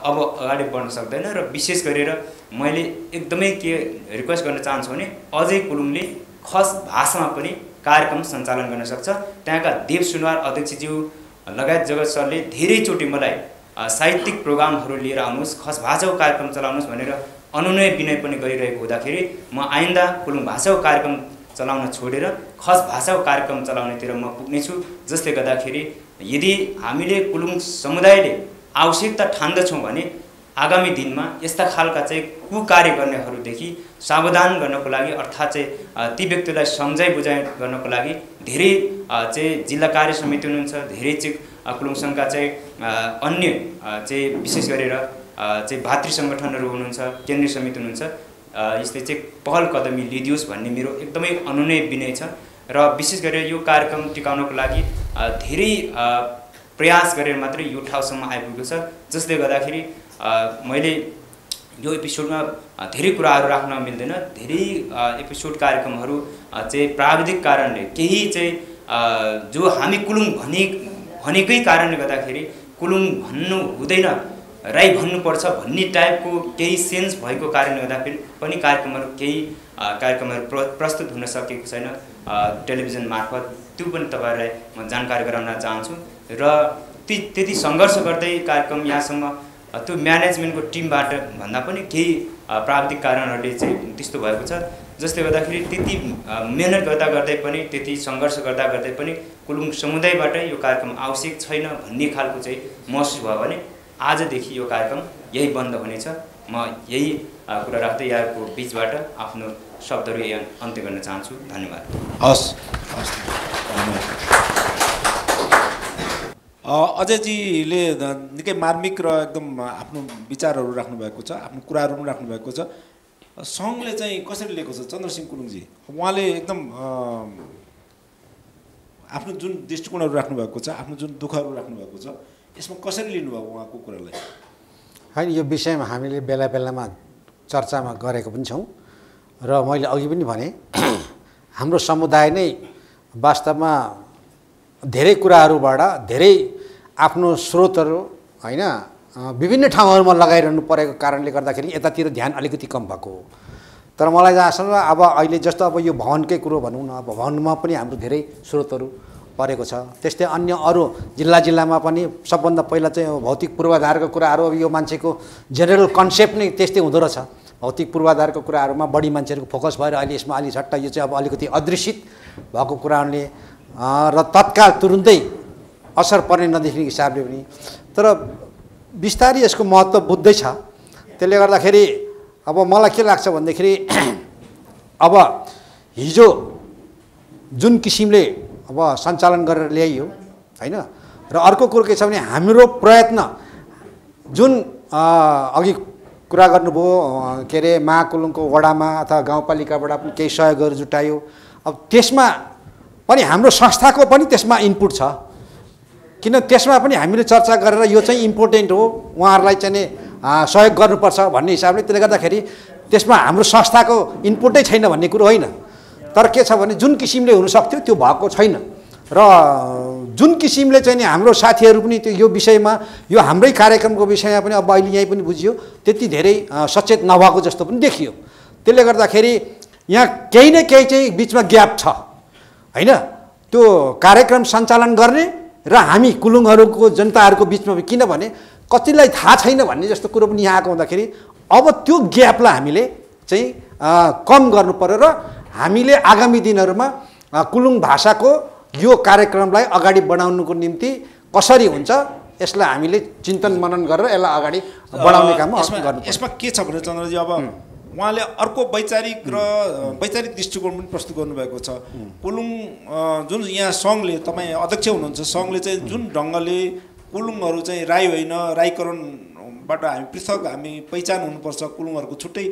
I: अब अगाडि बढ्न सक्दैन। र विशेष गरेर मैले एकदमै के रिक्वेस्ट गर्न चाहन्छु भने अझै कुलुङले खस भाषामा पनि कार्यक्रम सञ्चालन गर्न सक्छ। त्यहाँका देव सुनवार अध्यक्षज्यू लगायत जगत सरले धेरैचोटि मलाई साहित्यिक प्रोग्रामहरू लिएर आउनुहोस्, खस भाषाको कार्यक्रम चलाउनुहोस् भनेर अनुनय विनय पनि गरिरहेको हुँदाखेरि म आइन्दा कुलुङ भाषाको कार्यक्रम चलाउन छोडेर खस भाषाको कार्यक्रम चलाउनेतिर म पुग्नेछु। जसले गर्दाखेरि यदि हामीले कुलुङ समुदायले आवश्यकता ठान्दछौँ भने आगामी दिनमा यस्ता खालका चाहिँ कुकार्य गर्नेहरूदेखि सावधान गर्नको लागि अर्थात् चाहिँ ती व्यक्तिलाई सम्झाइ बुझाइ गर्नको लागि धेरै चाहिँ जिल्ला कार्य समिति हुनुहुन्छ, धेरै चाहिँ कुलुङ सङ्घका चाहिँ अन्य चाहिँ विशेष गरेर चाहिँ भातृ सङ्गठनहरू हुनुहुन्छ, केन्द्रीय समिति हुनुहुन्छ, यसले चाहिँ पहल कदमी लिदियोस् भन्ने मेरो एकदमै अनुनय विनय छ। र विशेष गरेर यो कार्यक्रम टिकाउनको लागि धेरै प्रयास गरेर मात्रै यो ठाउँसम्म आइपुगेको छ। जसले गर्दाखेरि मैले यो एपिसोडमा धेरै कुराहरू राख्न मिल्दैन। धेरै एपिसोड कार्यक्रमहरू चाहिँ प्राविधिक कारणले केही चाहिँ जो हामी कुलुङ भनेकै कारणले गर्दाखेरि कुलुङ भन्नु हुँदैन, राई भन्नुपर्छ भन्ने टाइपको केही सेन्स भएको कारणले गर्दा पनि कार्यक्रमहरू प्रस्तुत हुन सकेको छैन टेलिभिजन मार्फत। त्यो पनि तपाईँहरूलाई म जानकारी गराउन चाहन्छु। र त्यति सङ्घर्ष गर्दै कार्यक्रम यहाँसम्म त्यो म्यानेजमेन्टको टिमबाट भन्दा पनि केही प्राविधिक कारणहरूले चाहिँ त्यस्तो भएको छ। जसले गर्दाखेरि त्यति मेहनत गर्दा गर्दै पनि, त्यति सङ्घर्ष गर्दा गर्दै पनि कुलुङ समुदायबाट यो कार्यक्रम आवश्यक छैन भन्ने खालको चाहिँ महसुस भयो भने आजदेखि यो कार्यक्रम यही बन्द हुनेछ। म यही कुरा राख्दै यहाँको बिचबाट आफ्नो शब्दहरू यही अन्त्य गर्न चाहन्छु। धन्यवाद।
A: हस्। अजयजीले निकै मार्मिक र एकदम आफ्नो विचारहरू राख्नुभएको छ, आफ्नो कुराहरू पनि राख्नुभएको छ। सङ्घले चाहिँ कसरी लिएको छ चन्द्रसिंह कुलुङजी? उहाँले एकदम आफ्नो जुन दृष्टिकोणहरू राख्नुभएको छ, आफ्नो जुन दुःखहरू राख्नुभएको छ, यसमा कसरी लिनुभयो उहाँको कुरालाई?
F: होइन, यो विषयमा हामीले बेला बेलामा चर्चामा गरेको पनि छौँ र मैले अघि पनि भने हाम्रो समुदाय नै वास्तवमा धेरै कुराहरूबाट धेरै आफ्नो स्रोतहरू होइन विभिन्न ठाउँहरूमा लगाइरहनु परेको कारणले गर्दाखेरि यतातिर ध्यान अलिकति कम भएको हो। तर मलाई जहाँसम्म अब अहिले जस्तो अब यो भवनकै कुरो भनौँ न, अब भवनमा पनि हाम्रो धेरै स्रोतहरू परेको छ। त्यस्तै अन्य अरू जिल्लामा पनि सबभन्दा पहिला चाहिँ भौतिक पूर्वाधारको कुराहरू, अब यो मान्छेको जेनरल कन्सेप्ट नै त्यस्तै हुँदो रहेछ। भौतिक पूर्वाधारको कुराहरूमा बढी मान्छेहरूको फोकस भएर अहिले यसमा अलि झट्ट यो चाहिँ अब अलिकति अदृश्यित भएको कुराहरूले र तत्काल तुरुन्तै असर पर्ने नदेखिने हिसाबले पनि, तर बिस्तारै यसको महत्त्व बुझ्दैछ। त्यसले गर्दाखेरि अब मलाई के लाग्छ भन्दाखेरि अब हिजो जुन किसिमले अब सञ्चालन गरेर ल्याइयो होइन, र अर्को कुरो के छ भने हाम्रो प्रयत्न जुन अघि कुरा गर्नुभयो के अरे महाकुलुङको वडामा अथवा गाउँपालिकाबाट पनि केही सहयोगहरू जुटायो। अब त्यसमा पनि हाम्रो संस्थाको पनि त्यसमा इनपुट छ, किन त्यसमा पनि हामीले चर्चा गरेर यो चाहिँ इम्पोर्टेन्ट हो, उहाँहरूलाई चाहिँ सहयोग गर्नुपर्छ भन्ने हिसाबले। त्यसले गर्दाखेरि त्यसमा हाम्रो संस्थाको इनपुटै छैन भन्ने कुरो होइन, तर के छ भने जुन किसिमले हुनसक्थ्यो त्यो भएको छैन। र जुन किसिमले चाहिँ नि हाम्रो साथीहरू पनि त्यो यो विषयमा, यो हाम्रै कार्यक्रमको विषयमा पनि अब अहिले यहीँ पनि बुझियो त्यति धेरै सचेत नभएको जस्तो पनि देखियो। त्यसले गर्दाखेरि यहाँ केही न केही चाहिँ बिचमा ग्याप छ होइन। त्यो कार्यक्रम सञ्चालन गर्ने र हामी कुलुङहरूको जनताहरूको बिचमा किनभने कतिलाई थाहा छैन भन्ने जस्तो कुरो पनि यहाँ आएको हुँदाखेरि अब त्यो ग्यापलाई हामीले चाहिँ कम गर्नु पर्यो र हामीले आगामी दिनहरूमा कुलुङ भाषाको यो कार्यक्रमलाई अगाडि बढाउनुको निम्ति कसरी हुन्छ यसलाई हामीले चिन्तन मनन गरेर यसलाई अगाडि बढाउने काम गर्नु।
A: यसमा के छ भने चन्द्रजी अब उहाँले अर्को वैचारिक दृष्टिकोण पनि प्रस्तुत गर्नुभएको छ। कुलुङ जुन यहाँ सङ्घले तपाईँ अध्यक्ष हुनुहुन्छ, सङ्घले चाहिँ जुन ढङ्गले कुलुङहरू चाहिँ राई होइन राईकरणबाट हामी पृथक हामी पहिचान हुनुपर्छ, कुलुङहरूको छुट्टै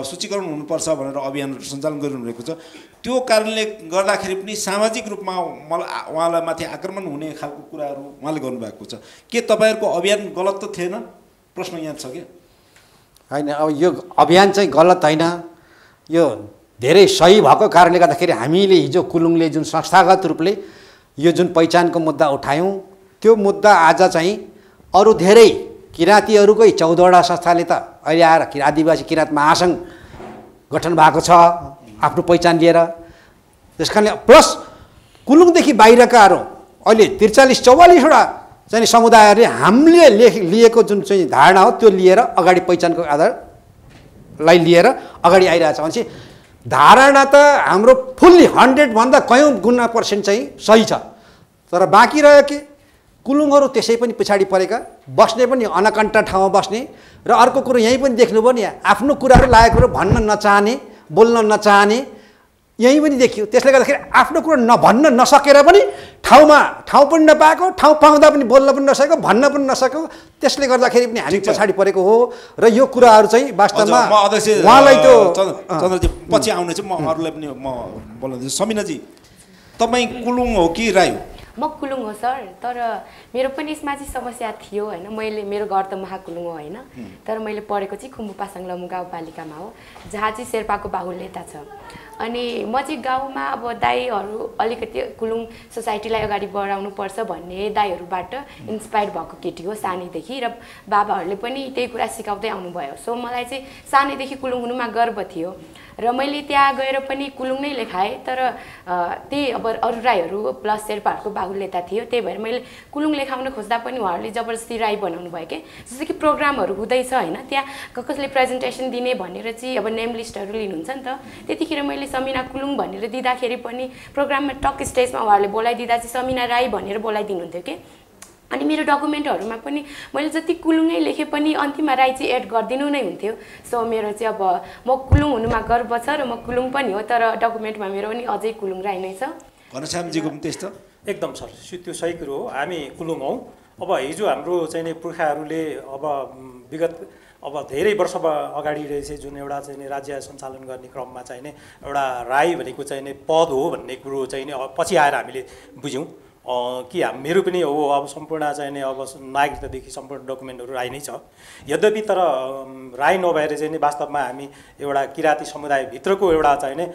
A: सूचीकरण हुनुपर्छ भनेर अभियानहरू सञ्चालन गरिरहेको छ। त्यो कारणले गर्दाखेरि पनि सामाजिक रूपमा उहाँलाई माथि आक्रमण हुने खालको कुराहरू उहाँले गर्नुभएको छ। के तपाईँहरूको अभियान गलत त थिएन? प्रश्न यहाँ छ क्या।
F: होइन, अब यो अभियान चाहिँ गलत होइन, यो धेरै सही भएको कारणले गर्दाखेरि हामीले हिजो कुलुङले जुन संस्थागत रूपले यो जुन पहिचानको मुद्दा उठायौँ त्यो मुद्दा आज चाहिँ अरू धेरै किराँतीहरूकै 14वटा संस्थाले त अहिले आएर आदिवासी किराँत महासङ्घ गठन भएको छ आफ्नो पहिचान लिएर। त्यस कारणले प्लस कुलुङदेखि बाहिरकाहरू अहिले 43-44वटा चाहिँ समुदायहरूले हामीले लिएको जुन चाहिँ धारणा हो त्यो लिएर अगाडि पहिचानको आधारलाई लिएर अगाडि आइरहेछ भनेपछि धारणा त हाम्रो फुल्ली 100 भन्दा कयौँ गुणा % चाहिँ सही छ। तर बाँकी रह्यो के कुलुङहरू त्यसै पनि पछाडि परेका, बस्ने पनि अनकन्टा ठाउँमा बस्ने र अर्को कुरो यहीँ पनि देख्नुभयो नि, आफ्नो कुराहरू लागेको कुरो भन्न नचाहने, बोल्न नचाहने यहीँ पनि देखियो। त्यसले गर्दाखेरि आफ्नो कुरो भन्न नसकेर पनि ठाउँ पनि नपाएको, ठाउँ पाउँदा पनि बोल्न पनि नसकेको, भन्न पनि नसकेको, त्यसले गर्दाखेरि पनि हामी पछाडि परेको हो। र यो कुराहरू चाहिँ वास्तवमा उहाँलाई त्यो
A: चन्द्रजी पछि आउने चाहिँ म अरूलाई पनि म बोल्न दिन्छु। समिनाजी, तपाईँ कुलुङ हो कि राई हो?
E: म कुलुङ हो सर, तर मेरो पनि यसमा चाहिँ समस्या थियो होइन। मेरो घर त महाकुलुङ हो होइन, तर मैले पढेको चाहिँ खुम्बु पासाङ लमु गाउँपालिकामा हो जहाँ चाहिँ शेर्पाको बाहुल्यता छ। अनि म चाहिँ गाउँमा अब दाईहरू अलिकति कुलुङ सोसाइटीलाई अगाडि बढाउनुपर्छ भन्ने दाईहरूबाट इन्सपायर भएको केटी हो सानैदेखि, र बाबाहरूले पनि त्यही कुरा सिकाउँदै आउनुभयो। सो मलाई चाहिँ सानैदेखि कुलुङ हुनुमा गर्व थियो र मैले त्यहाँ गएर पनि कुलुङ नै लेखाएँ। तर त्यही अब अरू राईहरू प्लस शेर्पाहरूको बाहुल्यता थियो, त्यही भएर मैले कुलुङ लेखाउन खोज्दा पनि उहाँहरूले जबरजस्ती राई बनाउनु भयो कि। जस्तो कि प्रोग्रामहरू हुँदैछ होइन, त्यहाँ कसले प्रेजेन्टेसन दिने भनेर चाहिँ अब नेम लिस्टहरू लिनुहुन्छ नि त, त्यतिखेर मैले समिना कुलुङ भनेर दिँदाखेरि पनि प्रोग्राममा टक स्टेजमा उहाँहरूले बोलाइदिँदा चाहिँ समिना राई भनेर बोलाइदिनुहुन्थ्यो कि। अनि मेरो डकुमेन्टहरूमा पनि मैले जति कुलुङै लेखे पनि अन्तिममा राई चाहिँ एड गरिदिनु नै हुन्थ्यो। सो मेरो चाहिँ अब म कुलुङ हुनुमा गर्व छ र म कुलुङ पनि हो, तर डकुमेन्टमा मेरो पनि अझै कुलुङ राई नै छ।
A: घनश्यामजीको पनि त्यस्तो?
B: एकदम सर, त्यो सही कुरो हो। हामी कुलुङ हौँ। अब हिजो हाम्रो चाहिँ नि पुर्खाहरूले अब विगत अब धेरै वर्ष अगाडि रहेछ जुन एउटा चाहिँ नि राज्य सञ्चालन गर्ने क्रममा चाहिँ नि एउटा राई भनेको चाहिँ नि पद हो भन्ने कुरो चाहिँ नि पछि आएर हामीले बुझ्यौँ कि मेरो पनि हो अब सम्पूर्ण चाहिँ नि अब नागरिकतादेखि सम्पूर्ण डकुमेन्टहरू राई नै छ। यद्यपि तर राई नभएर चाहिँ नि वास्तवमा हामी एउटा किराँती समुदायभित्रको एउटा चाहिँ नि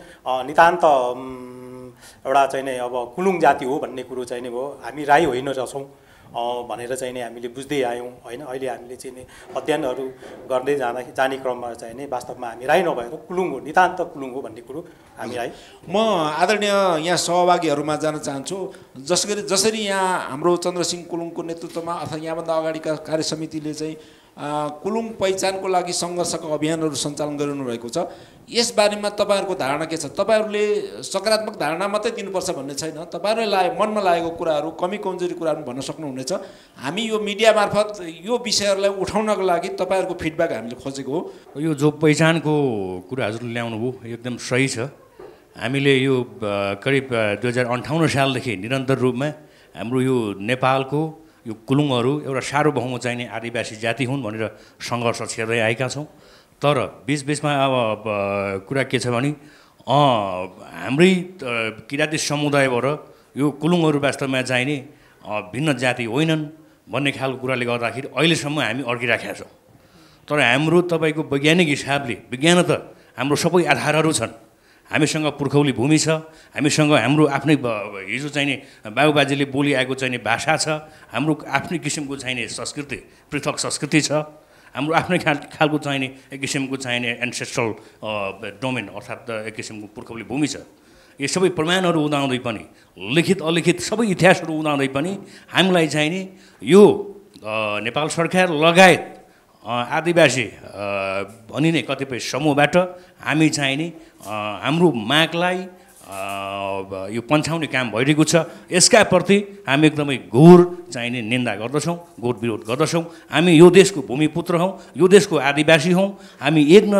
B: नितान्त एउटा चाहिँ नि अब कुलुङ जाति हो भन्ने कुरो चाहिँ नि भयो। हामी राई होइन रहेछौँ भनेर चाहिँ नि हामीले बुझ्दै आयौँ होइन। अहिले हामीले चाहिँ नि अध्ययनहरू गर्दै जाने क्रममा चाहिँ नि वास्तवमा हामी राई नभएर कुलुङ हो, नितान्त कुलुङ हो भन्ने कुरो हामी राई।
A: म आदरणीय यहाँ सहभागीहरूमा जान चाहन्छु। जसरी यहाँ हाम्रो चन्द्रसिंह कुलुङको नेतृत्वमा अथवा यहाँभन्दा अगाडिका कार्य समितिले चाहिँ कुलुङ पहिचानको लागि सङ्घर्षको अभियानहरू सञ्चालन गरिनु भएको छ, यसबारेमा तपाईँहरूको धारणा के छ? तपाईँहरूले सकारात्मक धारणा मात्रै दिनुपर्छ भन्ने छैन, तपाईँहरूले मनमा लागेको कुराहरू कमी कमजोरी कुराहरू भन्न सक्नुहुनेछ। हामी यो मिडिया मार्फत यो विषयहरूलाई उठाउनको लागि तपाईँहरूको फिडब्याक हामीले खोजेको हो।
J: यो जो पहिचानको कुरा हजुरले ल्याउनु भयो एकदम सही छ। हामीले यो करिब 2058 सालदेखि निरन्तर रूपमा हाम्रो यो नेपालको यो कुलुङहरू एउटा सार्वभौम चाहिने आदिवासी जाति हुन् भनेर सङ्घर्ष छेर्दै आएका छौँ। तर बिचबिचमा अब कुरा के छ भने हाम्रै किराँती समुदायबाट यो कुलुङहरू वास्तवमा चाहिने भिन्न जाति होइनन् भन्ने खालको कुराले गर्दाखेरि अहिलेसम्म हामी अड्किराखेका छौँ। तर हाम्रो तपाईँको वैज्ञानिक हिसाबले विज्ञान त हाम्रो सबै आधारहरू छन्। हामीसँग पुर्खौली भूमि छ, हामीसँग हाम्रो आफ्नै हिजो चाहिने बाबुबाजेले बोलिआएको चाहिने भाषा छ, हाम्रो आफ्नै किसिमको चाहिने संस्कृति पृथक संस्कृति छ, हाम्रो आफ्नै खालको चाहिने एक किसिमको चाहिने एन्सेस्ट्रल डोमेन अर्थात् एक किसिमको पुर्खौली भूमि छ। यो सबै प्रमाणहरू हुँदाहुँदै पनि लिखित अलिखित सबै इतिहासहरू हुँदाहुँदै पनि हामीलाई चाहिँ नि यो नेपाल सरकार लगायत आदिवासी भनिने कतिपय समूहबाट हामी चाहिँ नि हाम्रो मागलाई यो पन्छाउने काम भइरहेको छ। यसका प्रति हामी एकदमै घोर चाहिँ नि निन्दा गर्दछौँ, घोर विरोध गर्दछौँ। हामी यो देशको भूमिपुत्र हौँ, यो देशको आदिवासी हौँ। हामी एक न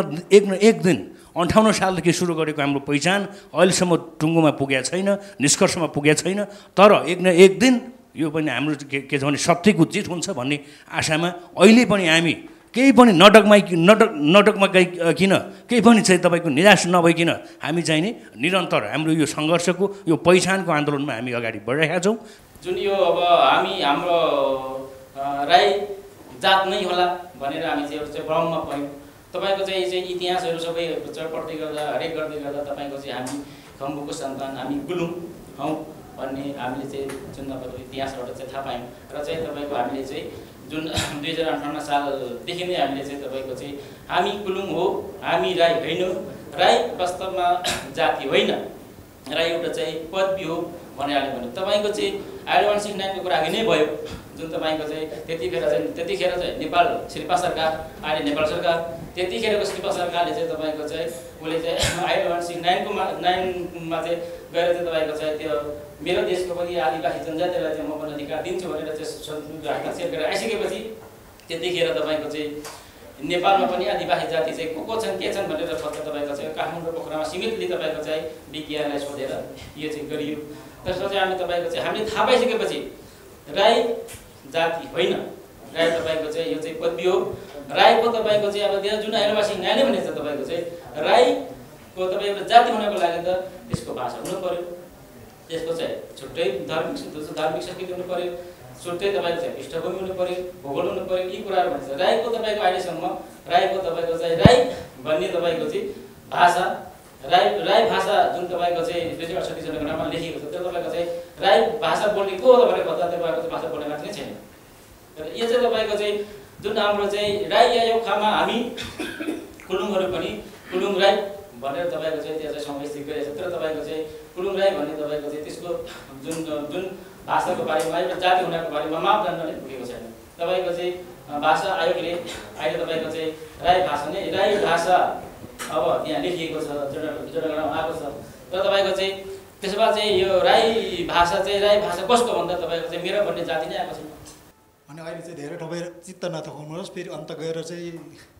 J: एक दिन 58 सालदेखि सुरु गरेको हाम्रो पहिचान अहिलेसम्म टुङ्गोमा पुगेको छैन, निष्कर्षमा पुगेको छैन। तर एक न एक दिन यो पनि हाम्रो के छ भने सत्यको जित हुन्छ भन्ने आशामा अहिले पनि हामी केही पनि नटकमा किन केही पनि चाहिँ तपाईँको निराश नभइकन हामी चाहिँ नि निरन्तर हाम्रो यो सङ्घर्षको यो पहिचानको आन्दोलनमा हामी अगाडि बढिरहेका छौँ।
K: जुन यो अब हाम्रो राई जात नै होला भनेर हामी चाहिँ भ्रममा पऱ्यौँ। तपाईँको चाहिँ इतिहासहरू सबै पढ्दै गर्दा हरेक गर्दै गर्दा तपाईँको चाहिँ हामी खम्बुको सन्तान, हामी गुलुङ हौँ भन्ने हामीले चाहिँ जुन अब इतिहासबाट चाहिँ थाहा पायौँ। र चाहिँ तपाईँको हामीले चाहिँ जुन 2058 सालदेखि नै हामीले चाहिँ तपाईँको चाहिँ हामी कुलुङ हो, हामी राई होइन, राई वास्तवमा जाति होइन, राई एउटा चाहिँ पदवी हो भनेर भन्यो। तपाईँको चाहिँ आइड 169 को कुरा अघि नै भयो, जुन तपाईँको चाहिँ त्यतिखेर चाहिँ नेपाल शेर्पा सरकार, अहिले नेपाल सरकार, त्यतिखेरको शेर्पा सरकारले चाहिँ तपाईँको चाहिँ उसले चाहिँ आइड 169 मा चाहिँ गएर चाहिँ तपाईँको चाहिँ त्यो मेरो देशको पनि आदिवासी जनजातिलाई चाहिँ म पनि अधिकार दिन्छु भनेर चाहिँ हस्ताक्षर गरेर आइसकेपछि त्यतिखेर तपाईँको चाहिँ नेपालमा पनि आदिवासी जाति चाहिँ को छन् के छन् भनेर फक्त तपाईँको चाहिँ काठमाडौँ पोखरामा सीमितले तपाईँको चाहिँ विज्ञानलाई सोधेर यो चाहिँ गरियो। त्यसपछि हामी तपाईँको चाहिँ हामीले थाहा पाइसकेपछि राई जाति होइन, राई तपाईँको चाहिँ यो चाहिँ पदवी हो। राईको तपाईँको चाहिँ अब त्यहाँ जुन आदिवासी न्यायले भनेको छ तपाईँको चाहिँ राईको तपाईँको जाति हुनको लागि त त्यसको भाषा हुनु पऱ्यो, त्यसको चाहिँ छुट्टै धार्मिक संस्कृति हुनु पऱ्यो, छुट्टै तपाईँको चाहिँ पृष्ठभूमि हुनु पऱ्यो, भूगोल हुनु पऱ्यो। यी कुराहरू भन्छ। राईको तपाईँको अहिलेसम्म राईको तपाईँको चाहिँ राई भन्ने तपाईँको चाहिँ भाषा, राई भाषा जुन तपाईँको चाहिँ 2068 जनगणनामा लेखिएको छ त्यो तपाईँको चाहिँ राई भाषा बोल्ने को हो भनेर भन्दा तपाईँको चाहिँ भाषा बोल्ने मान्छे छैन। र यो चाहिँ तपाईँको चाहिँ जुन हाम्रो चाहिँ राई या एउखामा हामी कुलुङहरू पनि कुलुङ राई भनेर तपाईँको चाहिँ त्यो चाहिँ समावेशित गरिएको छ। तर तपाईँको चाहिँ कुलुङ राई भन्ने तपाईँको चाहिँ त्यसको जुन भाषाको बारेमा एउटा जाति हुनको बारेमा मापदण्ड नै पुगेको छैन। तपाईँको चाहिँ भाषा आयोगले अहिले तपाईँको चाहिँ राई भाषा नै राई भाषा अब त्यहाँ लेखिएको छ, जनगणनामा आएको छ। र तपाईँको चाहिँ त्यसो भए चाहिँ यो राई भाषा कसको भन्दा तपाईँको चाहिँ मेरो भन्ने जाति नै आएको छ।
L: अनि अहिले चाहिँ धेरै तपाईँ चित्त नथकाउनुहोस्, फेरि अन्त गएर चाहिँ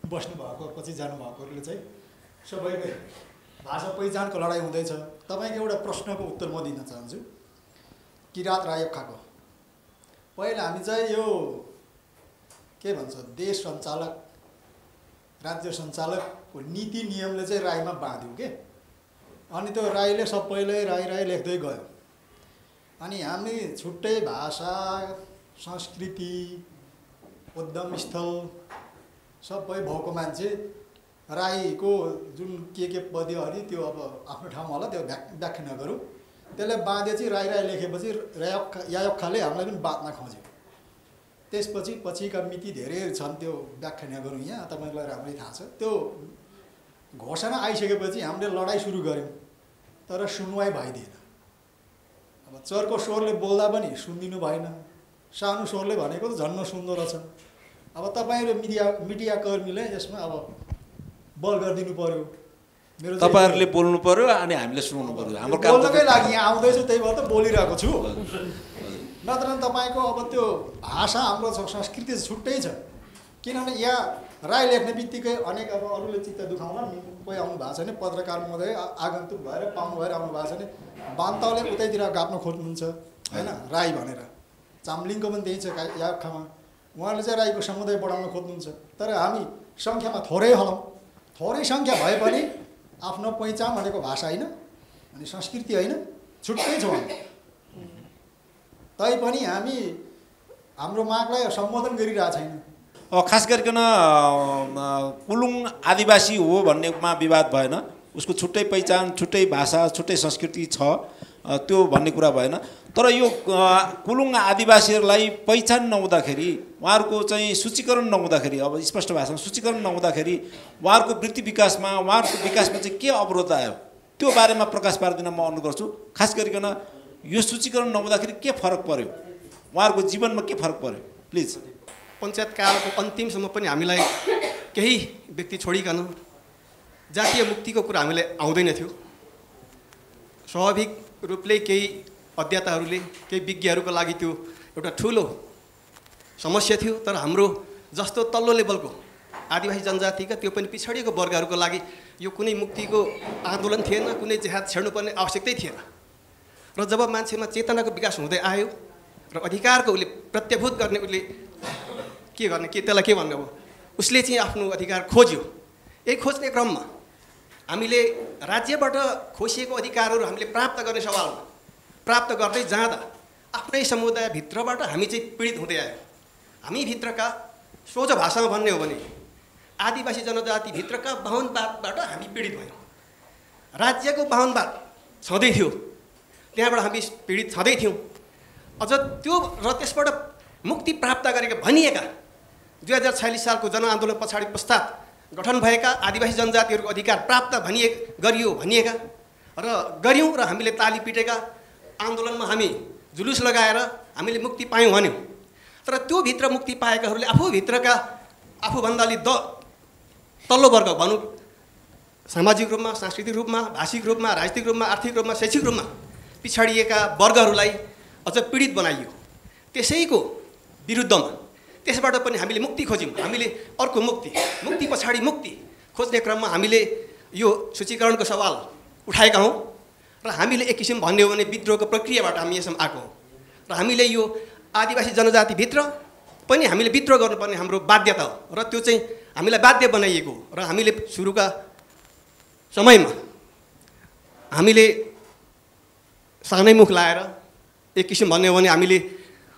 L: बस्नुभएको पछि जानुभएकोहरूले चाहिँ सबैको भाषा पहिचानको लडाइँ हुँदैछ। तपाईँको एउटा प्रश्नको उत्तर म दिन चाहन्छु। किराँत रायखाको पहिला हामी चाहिँ यो के भन्छ देश सञ्चालक राज्य सञ्चालकको नीति नियमले चाहिँ राईमा बाँध्यो के। अनि त्यो राईले सबैले राई लेख्दै गयो। अनि हामी छुट्टै भाषा, संस्कृति, उद्यम स्थल सबै भएको मान्छे राईको जुन के पद्यहरू त्यो अब आफ्नो ठाउँमा होला, त्यो व्याख्या नगरौँ। त्यसले बाँधेपछि राई लेखेपछि यायक्खाले हामीलाई पनि बाँध्न खोज्यो। त्यसपछि पछिका मिति धेरै छन्, त्यो व्याख्या नगरौँ, यहाँ तपाईँलाई राम्रै थाहा छ। त्यो घोषणा आइसकेपछि हामीले लडाइँ सुरु गऱ्यौँ, तर सुनवाई भइदिएन। अब चर्को स्वरले बोल्दा पनि सुनिदिनु भएन, सानो स्वरले भनेको त झन् नसुन्दो रहेछ। अब तपाईँहरू मिडियाकर्मीले यसमा अब बल गरिदिनु पर्यो। मेरो
A: तपाईँहरूले बोल्नु पर्यो अनि हामीले सुनाउनु पर्यो। हाम्रो काम
L: बोल्नकै लागि यहाँ आउँदैछु, त्यही भएर त बोलिरहेको छु। नत्र तपाईँको अब त्यो भाषा हाम्रो संस्कृति छुट्टै छ। किनभने यहाँ राई लेख्ने बित्तिकै अनेक अब अरूले चित्त दुखाउला, कोही आउनु भएको छैन, पत्रकार महोदय आगन्तुक भएर पाउनु भएर आउनु भएको छैन, बान्तौले उतैतिर गाप्न खोज्नुहुन्छ होइन राई भनेर। चाम्लिङको पनि त्यही छ याखामा, उहाँले चाहिँ राईको समुदाय बढाउन खोज्नुहुन्छ। तर हामी सङ्ख्यामा थोरै हलौँ, थोरै सङ्ख्या भए पनि आफ्नो पहिचान भनेको भाषा होइन, अनि संस्कृति होइन, छुट्टै छौँ हामी। तैपनि हामी हाम्रो मागलाई सम्बोधन गरिरहेको छैन।
A: खास गरिकन कुलुङ आदिवासी हो भन्नेमा विवाद भएन, उसको छुट्टै पहिचान, छुट्टै भाषा, छुट्टै संस्कृति छ, त्यो भन्ने कुरा भएन। तर यो कुलुङ आदिवासीहरूलाई पहिचान नहुँदाखेरि, उहाँहरूको चाहिँ सूचीकरण नहुँदाखेरि, अब स्पष्ट भाषामा सूचीकरण नहुँदाखेरि उहाँहरूको वृत्ति विकासमा, उहाँहरूको विकासमा चाहिँ के अवरोध आयो? त्यो बारेमा प्रकाश पारिदिन म अनुरोध गर्छु। खास गरिकन यो सूचीकरण नहुँदाखेरि के फरक पर्यो, उहाँहरूको जीवनमा के फरक पर्यो, प्लिज।
M: पञ्चायत कालको अन्तिमसम्म पनि हामीलाई केही व्यक्ति छोडिकन जातीय मुक्तिको कुरा हामीलाई आउँदैन थियो। स्वाभाविक रूपले केही अध्येताहरूले केही विज्ञहरूको लागि त्यो एउटा ठुलो समस्या थियो। तर हाम्रो जस्तो तल्लो लेभलको आदिवासी जनजातिका त्यो पनि पिछडिएको वर्गहरूको लागि यो कुनै मुक्तिको आन्दोलन थिएन, कुनै जेहाद छेड्नुपर्ने आवश्यकतै थिएन। र जब मान्छेमा चेतनाको विकास हुँदै आयो र अधिकारको उसले प्रत्याभूत गर्ने उसले के गर्ने, के त्यसलाई के भन्ने अब उसले चाहिँ आफ्नो अधिकार खोज्यो। यही खोज्ने क्रममा हामीले राज्यबाट खोसिएको अधिकारहरू हामीले प्राप्त गर्ने सवालमा प्राप्त गर्दै जाँदा आफ्नै समुदायभित्रबाट हामी चाहिँ पीडित हुँदै आयौँ। हामीभित्रका सोझो भाषामा भन्ने हो भने आदिवासी जनजातिभित्रका बाहुनवादबाट हामी पीडित भयौँ। राज्यको बाहुनवाद छँदै थियो, त्यहाँबाट हामी पीडित छँदै थियौँ। अझ त्यो र त्यसबाट मुक्ति प्राप्त गरेका भनिएका 2046 सालको जनआन्दोलन पछाडि पश्चात गठन भएका आदिवासी जनजातिहरूको अधिकार प्राप्त गरियो भनिएका र गऱ्यौँ र हामीले ताली पिटेका आन्दोलनमा हामी जुलुस लगाएर हामीले मुक्ति पायौँ भन्यौँ। तर त्यो भित्र मुक्ति पाएकाहरूले आफूभित्रका आफूभन्दा अलि तल्लो वर्ग भनौँ, सामाजिक रूपमा, सांस्कृतिक रूपमा, भाषिक रूपमा, राजनीतिक रूपमा, आर्थिक रूपमा, शैक्षिक रूपमा पिछडिएका वर्गहरूलाई अझ पीडित बनाइयो। त्यसैको विरुद्धमा त्यसबाट पनि हामीले मुक्ति खोज्यौँ। हामीले अर्को मुक्ति पछाडि मुक्ति खोज्ने क्रममा हामीले यो सूचीकरणको सवाल उठाएका हौँ र हामीले एक किसिम भन्ने हो भने विद्रोहको प्रक्रियाबाट हामी यसमा आएको हौँ। र हामीले यो आदिवासी जनजातिभित्र पनि हामीले विद्रोह गर्नुपर्ने हाम्रो बाध्यता हो र त्यो चाहिँ हामीलाई बाध्य बनाइएको हो। र हामीले सुरुका समयमा हामीले सानै मुख लाएर एक किसिम भन्ने हो भने हामीले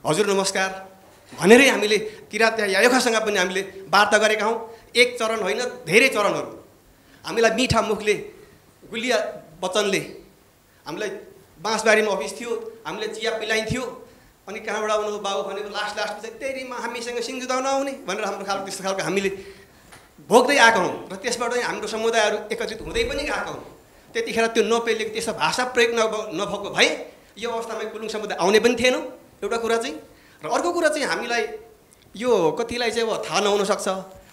M: हजुर नमस्कार भनेरै हामीले किराँत यायोखासँग पनि हामीले वार्ता गरेका हौँ। एक चरण होइन, धेरै चरणहरू। हामीलाई मिठा मुखले गुलिया वचनले हामीलाई बाँसबारीमा अफिस थियो, हामीले चिया पिलाइन्थ्यो। अनि कहाँबाट आउनु बाबु भनेको लास्टमा चाहिँ तेरीमा हामीसँग सिङ्गुदाउन आउने भनेर हाम्रो खालको त्यस्तो खालको हामीले भोग्दै आएको हौँ। र त्यसबाट हाम्रो समुदायहरू एकत्रित हुँदै पनि गएको हौँ। त्यतिखेर त्यो नपेलेको त्यस्तो भाषा प्रयोग नभएको भए यो अवस्थामा कुलुङ समुदाय आउने पनि थिएन, एउटा कुरा चाहिँ। र अर्को कुरा चाहिँ हामीलाई यो कतिलाई चाहिँ अब थाहा नहुन सक्छ,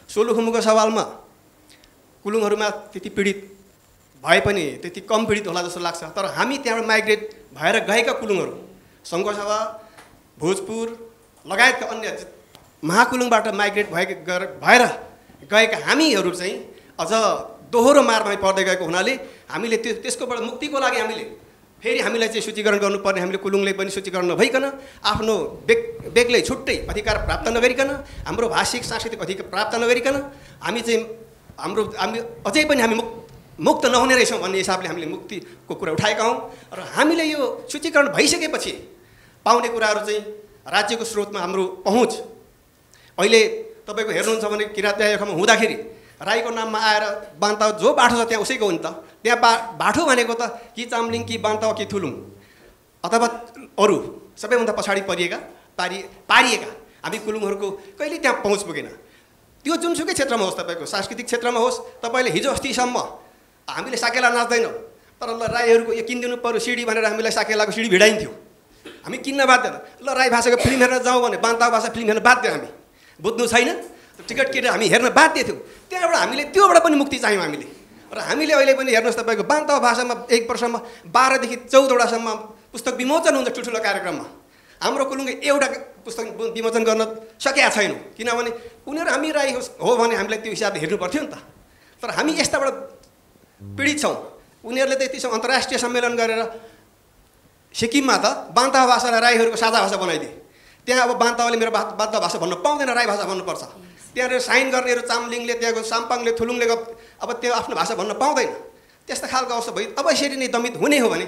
M: सोलुखुम्बुको सवालमा कुलुङहरूमा त्यति पीडित भए पनि त्यति कम पीडित होला जस्तो लाग्छ। तर हामी त्यहाँबाट माइग्रेट भएर गएका कुलुङहरू सङ्घसभा, भोजपुर लगायतका अन्य महाकुलुङबाट माइग्रेट भएर गएका हामीहरू चाहिँ अझ दोहोरो मारमा पर्दै गएको हुनाले हामीले त्यसकोबाट मुक्तिको लागि हामीले फेरि हामीलाई चाहिँ सूचीकरण गर्नुपर्ने, हामीले कुलुङले पनि सूचीकरण नभइकन आफ्नो बेग्लै छुट्टै अधिकार प्राप्त नगरिकन, हाम्रो भाषिक सांस्कृतिक अधिकार प्राप्त नगरिकन हामी चाहिँ हामी अझै पनि हामी मुक्त नहुने रहेछौँ भन्ने हिसाबले हामीले मुक्तिको कुरा उठाएका हौँ। र हामीले यो सूचीकरण भइसकेपछि पाउने कुराहरू चाहिँ राज्यको स्रोतमा हाम्रो पहुँच अहिले तपाईँको हेर्नुहुन्छ भने किराँत यायोखामा हुँदाखेरि राईको नाममा आएर बान्तावा जो बाठो छ त्यहाँ उसैको हो नि त। त्यहाँ बाठो भनेको त कि चाम्लिङ कि बान्तावा कि थुलुङ अथवा अरू सबैभन्दा पछाडि पारिएका हामी कुलुङहरूको कहिले त्यहाँ पहुँच पुगेन। त्यो जुनसुकै क्षेत्रमा होस्, तपाईँको सांस्कृतिक क्षेत्रमा होस्, तपाईँले हिजो अस्तिसम्म हामीले साकेला नाच्दैनौँ, तर ल राईहरूको यो किनिदिनु पऱ्यो सिडी भनेर हामीलाई साकेलाको सिडी भिडाइन्थ्यो। हामी किन्न बाध्य, ल राई भाषाको फिल्म हेर्न जाउँ भने बान्तावा भाषा फिल्म हेर्न बाध्य, हामी बुझ्नु छैन, टिकट किनेर हामी हेर्न बाध्य थियौँ। त्यहाँबाट हामीले त्योबाट पनि मुक्ति चाह्यौँ हामीले। र हामीले अहिले पनि हेर्नुहोस् तपाईँको बान्तावा भाषामा एक वर्षमा 12 देखि 14वटासम्म पुस्तक विमोचन हुन्छ ठुल्ठुलो कार्यक्रममा। हाम्रो कुलुङले एउटा पुस्तक विमोचन गर्न सकेका छैनौँ, किनभने उनीहरू हामी राई हो भने हामीलाई त्यो हिसाबले हेर्नु पर्थ्यो नि त। तर हामी यस्ताबाट पीडित छौँ। उनीहरूले त यतिसम्म अन्तर्राष्ट्रिय सम्मेलन गरेर सिक्किममा त बान्तावा भाषालाई राईहरूको साझा भाषा बनाइदिए। त्यहाँ अब बान्तावाले मेरो बान्तावा भाषा भन्नु पाउँदैन, राई भाषा भन्नुपर्छ। त्यहाँनिर साइन गर्नेहरू चाम्लिङले, त्यहाँको साम्पाङले, थुलुङले अब त्यो आफ्नो भाषा भन्न पाउँदैन। त्यस्ता खालको अवस्था भयो। अब यसरी नै दमित हुने हो भने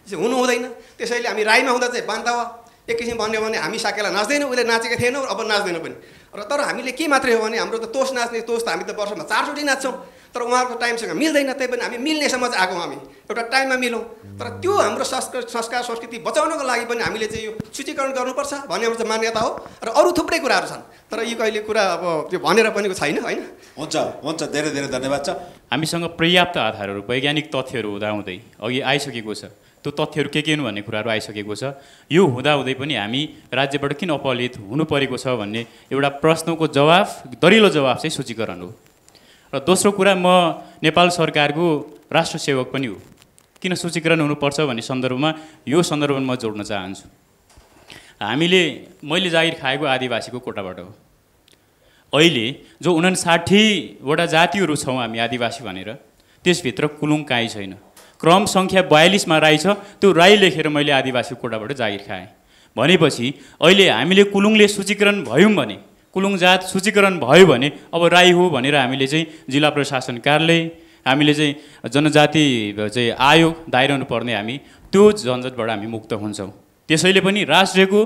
M: हुनु हुँदैन। त्यसैले हामी राईमा हुँदा चाहिँ बान्तावा एक किसिम भन्यो भने हामी साकेला नाच्दैनौँ, उसले नाचेका थिएनौँ, अब नाच्दैनौँ पनि। र तर हामीले के मात्रै हो भने हाम्रो त तोस नाच्ने, तोस त हामी त वर्षमा 4 चोटि नाच्छौँ। तर उहाँहरूको टाइमसँग मिल्दैन। त्यही पनि हामी मिल्नेसम्म चाहिँ आएको हामी एउटा टाइममा मिलौँ। तर त्यो हाम्रो संस्कार संस्कृति बचाउनको लागि पनि हामीले चाहिँ यो सूचीकरण गर्नुपर्छ भन्ने हाम्रो चाहिँ मान्यता हो। र अरू थुप्रै कुराहरू छन् तर यी कहिले कुरा अब त्यो भनेर पनि छैन होइन।
A: हुन्छ धेरै धेरै धन्यवाद छ।
N: हामीसँग पर्याप्त आधारहरू वैज्ञानिक तथ्यहरू हुँदाहुँदै अघि आइसकेको छ। त्यो तथ्यहरू के हुन् भन्ने कुराहरू आइसकेको छ। यो हुँदाहुँदै पनि हामी राज्यबाट किन अपहरित हुनु परेको छ भन्ने एउटा प्रश्नको जवाफ, दरिलो जवाफ चाहिँ सूचीकरण हो। र दोस्रो कुरा, म नेपाल सरकारको राष्ट्र सेवक पनि हो। किन सूचीकरण हुनुपर्छ भन्ने सन्दर्भमा यो सन्दर्भमा म जोड्न चाहन्छु। मैले जागिर खाएको आदिवासीको कोटाबाट हो। अहिले जो 59वटा जातिहरू छौँ हामी आदिवासी भनेर, त्यसभित्र कुलुङ काहीँ छैन। क्रम सङ्ख्या 42मा राई छ। त्यो राई लेखेर मैले आदिवासी कोटाबाट जागिर खाएँ भनेपछि अहिले हामीले कुलुङले सूचीकरण भयौँ भने, कुलुङ जात सूचीकरण भयो भने अब राई हो भनेर हामीले चाहिँ जिल्ला प्रशासन कार्यालय, हामीले चाहिँ जनजाति चाहिँ आयोग दाइरहनु पर्ने, हामी त्यो झन्झटबाट हामी मुक्त हुन्छौँ। त्यसैले पनि राष्ट्रको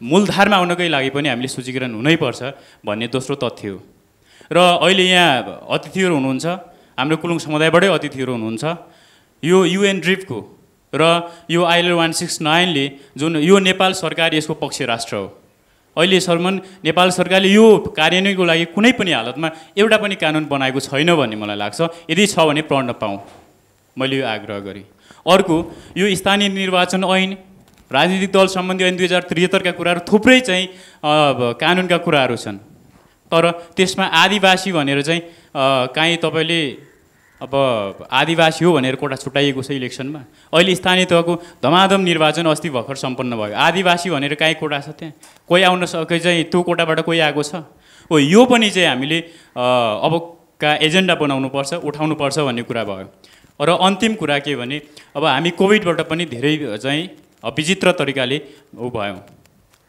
N: मूलधारमा आउनकै लागि पनि हामीले सूचीकरण हुनैपर्छ भन्ने दोस्रो तथ्य हो। र अहिले यहाँ अतिथिहरू हुनुहुन्छ, हाम्रो कुलुङ समुदायबाटै अतिथिहरू हुनुहुन्छ। यो UN ड्रिफ्टको र यो ILO 169ले जुन यो नेपाल सरकार यसको पक्ष राष्ट्र हो। अहिलेसम्म नेपाल सरकारले यो कार्यान्वयनको लागि कुनै पनि हालतमा एउटा पनि कानुन बनाएको छैन भन्ने मलाई लाग्छ। यदि छ भने पढ्न पाऊँ, मैले यो आग्रह गरेँ। अर्को, यो स्थानीय निर्वाचन ऐन, राजनीतिक दल सम्बन्धी ऐन 2073 का कुराहरू थुप्रै चाहिँ कानुनका कुराहरू छन्। तर त्यसमा आदिवासी भनेर चाहिँ काहीँ तपाईँले अब आदिवासी हो भनेर कोटा छुट्याइएको छ इलेक्सनमा। अहिले स्थानीय तहको धमाधम निर्वाचन अस्ति भर्खर सम्पन्न भयो। आदिवासी भनेर काहीँ कोटा छ त्यहाँ? कोही आउन सके चाहिँ त्यो कोटाबाट कोही आएको छ? हो, यो पनि चाहिँ हामीले अबका एजेन्डा बनाउनुपर्छ, उठाउनुपर्छ भन्ने कुरा भयो। र अन्तिम कुरा के भने, अब हामी कोभिडबाट पनि धेरै चाहिँ विचित्र तरिकाले भयौँ।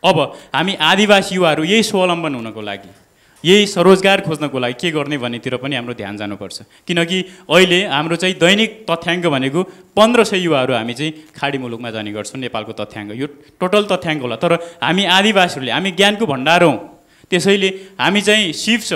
N: अब हामी आदिवासी युवाहरू यही स्वावलम्बन हुनको लागि, यही स्वरोजगार खोज्नको लागि के गर्ने भन्नेतिर पनि हाम्रो ध्यान जानुपर्छ। किनकि अहिले हाम्रो चाहिँ दैनिक तथ्याङ्क भनेको 1500 युवाहरू हामी चाहिँ खाडी मुलुकमा जाने गर्छौँ। नेपालको तथ्याङ्क यो टोटल तथ्याङ्क होला। तर हामी आदिवासीहरूले, हामी ज्ञानको भण्डार हौँ। त्यसैले हामी चाहिँ सिप छ,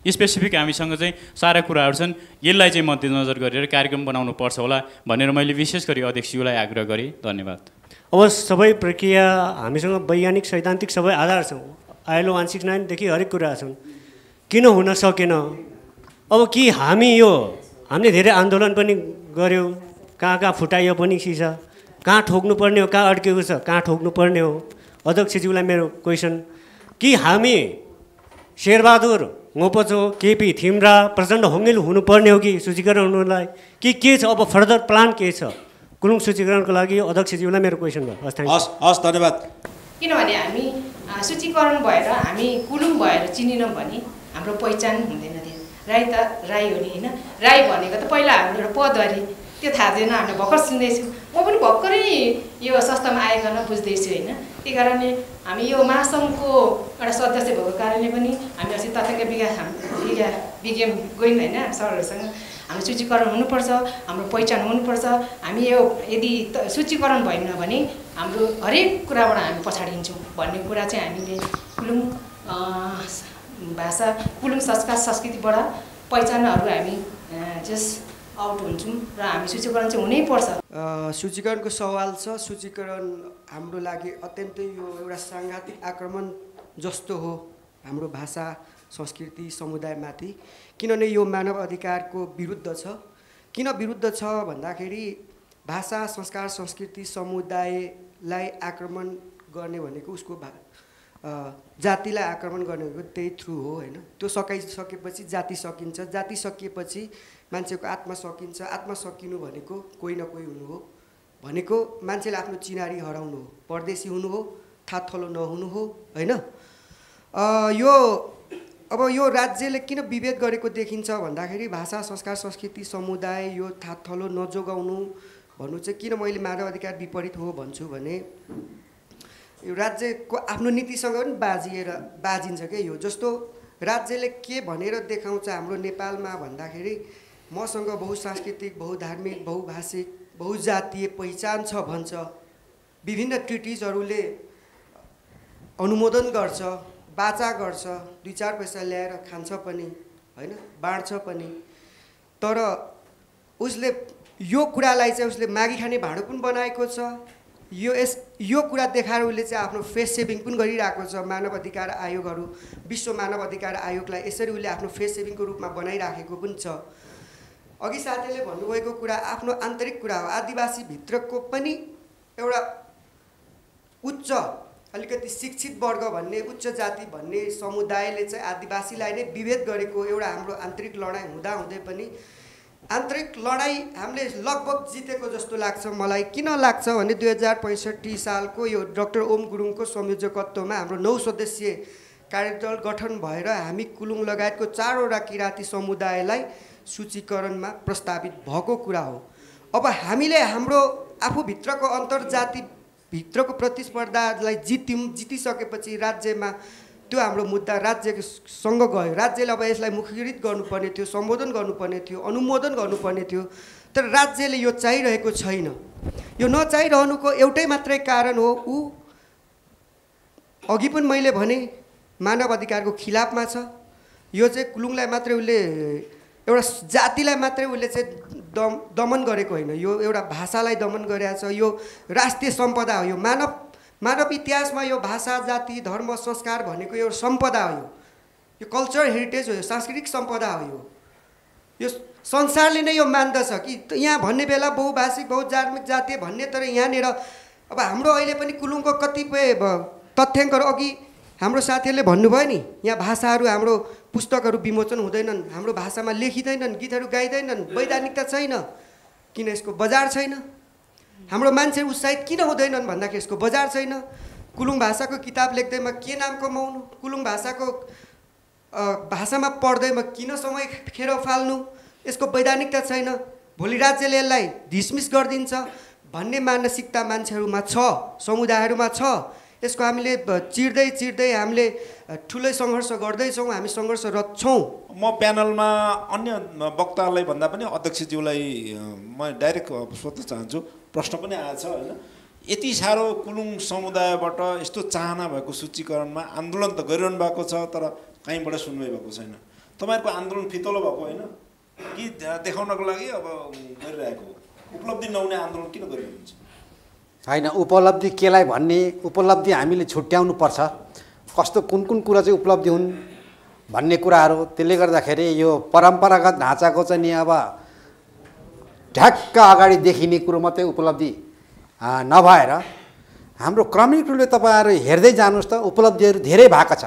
N: स्पेसिफिक हामीसँग चाहिँ सारा कुराहरू छन्। यसलाई चाहिँ मध्यनजर गरेर कार्यक्रम बनाउनु पर्छ होला भनेर मैले विशेष गरी अध्यक्षज्यूलाई आग्रह गरेँ। धन्यवाद।
G: अब सबै प्रक्रिया हामीसँग वैज्ञानिक सैद्धान्तिक सबै आधार छौँ। ILO 169देखि हरेक कुरा छन्। किन हुन सकेन? अब कि हामीले धेरै आन्दोलन पनि गऱ्यौँ, कहाँ फुटाइयो पनि सिसा, कहाँ ठोक्नुपर्ने हो, कहाँ अड्केको छ, कहाँ ठोक्नुपर्ने हो। अध्यक्षज्यूलाई मेरो क्वेसन, कि हामी शेरबहादुर मोपचो, केपी थिम्रा, प्रचण्ड होङ्गेल हुनुपर्ने हो कि सूचीकरण हुनुलाई, कि के छ? अब फर्दर प्लान के छ कुलुङ सूचीकरणको लागि? अध्यक्षज्यूलाई मेरो क्वेसन भयो।
A: हस्, धन्यवाद।
O: किनभने हामी सूचीकरण भएर हामी कुलुङ भएर चिनिनौँ भने हाम्रो पहिचान हुँदैन थियो। राई त राई हो नि होइन? राई भनेको त पहिला हाम्रो एउटा पदहरी, त्यो थाहा छैन। हामीले भर्खर सुन्दैछु, म पनि भर्खरै यो संस्थामा आइकन बुझ्दैछु होइन। त्यही कारणले हामी यो महासङ्घको एउटा सदस्य भएको कारणले पनि हामी अस्ति तथ्याङ्क विज्ञान गयौँ होइन सरहरूसँग। हाम्रो सूचीकरण हुनुपर्छ, हाम्रो पहिचान हुनुपर्छ। हामी यो यदि सूचीकरण भएन भने हाम्रो हरेक कुराबाट हामी पछाडिन्छौँ भन्ने कुरा चाहिँ हामीले कुलुङ भाषा, कुलुङ संस्कार संस्कृतिबाट पहिचानहरू हामी जस्ट आउट हुन्छौँ र हामी सूचीकरण चाहिँ हुनैपर्छ।
P: सूचीकरणको सवाल छ। सूचीकरण हाम्रो लागि अत्यन्तै यो एउटा साङ्घातिक आक्रमण जस्तो हो हाम्रो भाषा संस्कृति समुदायमाथि। किनभने यो मानव अधिकारको विरुद्ध छ। किन विरुद्ध छ भन्दाखेरि भाषा संस्कार संस्कृति समुदायलाई आक्रमण गर्ने भनेको उसको जातिलाई आक्रमण गर्ने भनेको त्यही थ्रु हो होइन? त्यो सकिसकेपछि जाति सकिन्छ, जाति सकिएपछि मान्छेको आत्मा सकिन्छ, आत्मा सकिनु भनेको कोही न कोही हुनु हो, भनेको मान्छेले आफ्नो चिनारी हराउनु हो, परदेशी हुनु हो, थाहा थलो नहुनु हो होइन? अब यो राज्यले किन विभेद गरेको देखिन्छ भन्दाखेरि भाषा संस्कार संस्कृति समुदाय यो थाहा थलो नजोगाउनु भन्नु चाहिँ किन मैले मानव अधिकार विपरीत हो भन्छु भने यो राज्यको आफ्नो नीतिसँग पनि बाजिन्छ क्या यो। जस्तो राज्यले के भनेर देखाउँछ हाम्रो नेपालमा भन्दाखेरि मसँग बहुसांस्कृतिक बहुधार्मिक बहुभाषिक बहुजातीय पहिचान छ भन्छ। विभिन्न ट्रिटिजहरूले अनुमोदन गर्छ, वाचा गर्छ, 2-4 पैसा ल्याएर खान्छ पनि होइन, बाँड्छ पनि। तर उसले यो कुरालाई चाहिँ उसले मागी खाने भाँडो पनि बनाएको छ। यो कुरा देखाएर उसले चाहिँ आफ्नो फेस सेभिङ पनि गरिरहेको छ। मानव अधिकार आयोगहरू, विश्व मानव अधिकार आयोगलाई यसरी उसले आफ्नो फेस सेभिङको रूपमा बनाइराखेको पनि छ। अघि साथीले भन्नुभएको कुरा आफ्नो आन्तरिक कुरा हो। आदिवासीभित्रको पनि एउटा उच्च अलिकति शिक्षित वर्ग भन्ने, उच्च जाति भन्ने समुदायले चाहिँ आदिवासीलाई नै विभेद गरेको एउटा हाम्रो आन्तरिक लडाइँ हुँदाहुँदै पनि आन्तरिक लडाइँ हामीले लगभग जितेको जस्तो लाग्छ मलाई। किन लाग्छ भने 2065 सालको यो डाक्टर ओम गुरुङको संयोजकत्वमा हाम्रो 9 सदस्यीय कार्यदल गठन भएर हामी कुलुङ लगायतको 4वटा किराँती समुदायलाई सूचीकरणमा प्रस्तावित भएको कुरा हो। अब हामीले हाम्रो आफूभित्रको अन्तर्जाति भित्रको प्रतिस्पर्धालाई जितिसकेपछि राज्यमा त्यो हाम्रो मुद्दा राज्यसँग गयो। राज्यले अब यसलाई मुखरित गर्नुपर्ने थियो, सम्बोधन गर्नुपर्ने थियो, अनुमोदन गर्नुपर्ने थियो। तर राज्यले यो चाहिरहेको छैन। यो नचाहिरहनुको एउटै मात्रै कारण हो, ऊ अघि पनि मैले भने मानव अधिकारको खिलाफमा छ। यो चाहिँ कुलुङलाई मात्रै उसले एउटा जातिलाई मात्रै उसले चाहिँ दमन गरेको होइन, यो एउटा भाषालाई दमन गरेको छ। यो राष्ट्रिय सम्पदा हो। यो मानव इतिहासमा यो भाषा, जाति, धर्म, संस्कार भनेको यो सम्पदा हो। यो कल्चर हेरिटेज हो, यो सांस्कृतिक सम्पदा हो। यो संसारले नै यो मान्दछ कि यहाँ भन्ने बेला बहुभाषिक बहुधार्मिक जातीय भन्ने, तर यहाँनिर अब हाम्रो अहिले पनि कुलुङको कतिपय तथ्याङ्कहरू अघि हाम्रो साथीहरूले भन्नुभयो नि, यहाँ भाषाहरू हाम्रो पुस्तकहरू विमोचन हुँदैनन्, हाम्रो भाषामा लेखिँदैनन्, गीतहरू गाइँदैनन्, वैधानिकता छैन। किन यसको बजार छैन? हाम्रो मान्छे उत्साहित किन हुँदैनन् भन्दाखेरि यसको बजार छैन। कुलुङ भाषाको किताब लेख्दैमा के नाम कमाउनु, कुलुङ भाषाको भाषामा पढ्दैमा किन समय खेर फाल्नु, यसको वैधानिकता छैन। भोलि राज्यले यसलाई डिसमिस गरिदिन्छ भन्ने मानसिकता मान्छेहरूमा छ, समुदायहरूमा छ। यसको हामीले चिर्दै हामीले ठुलै सङ्घर्ष गर्दैछौँ, हामी सङ्घर्षरत छौँ।
A: म प्यानलमा अन्य वक्तालाई भन्दा पनि अध्यक्षज्यूलाई म डाइरेक्ट सोध्न चाहन्छु। प्रश्न पनि आएछ होइन, यति साह्रो कुलुङ समुदायबाट यस्तो चाहना भएको सूचीकरणमा आन्दोलन त गरिरहनु भएको छ, तर कहीँबाट सुनवाई भएको छैन। तपाईँहरूको आन्दोलन फितलो भएको होइन कि देखाउनको लागि अब गरिरहेको उपलब्धि नहुने आन्दोलन किन गरिरहनुहुन्छ?
F: होइन, उपलब्धि केलाई भन्ने, उपलब्धि हामीले छुट्याउनु पर्छ। कस्तो कुन कुरा चाहिँ उपलब्धि हुन् भन्ने कुराहरू। त्यसले गर्दाखेरि यो परम्परागत ढाँचाको चाहिँ नि अब ढ्याक्क अगाडि देखिने कुरो मात्रै उपलब्धि नभएर हाम्रो क्रमिक रूपले तपाईँहरू हेर्दै जानुहोस् त, उपलब्धिहरू धेरै भएको छ।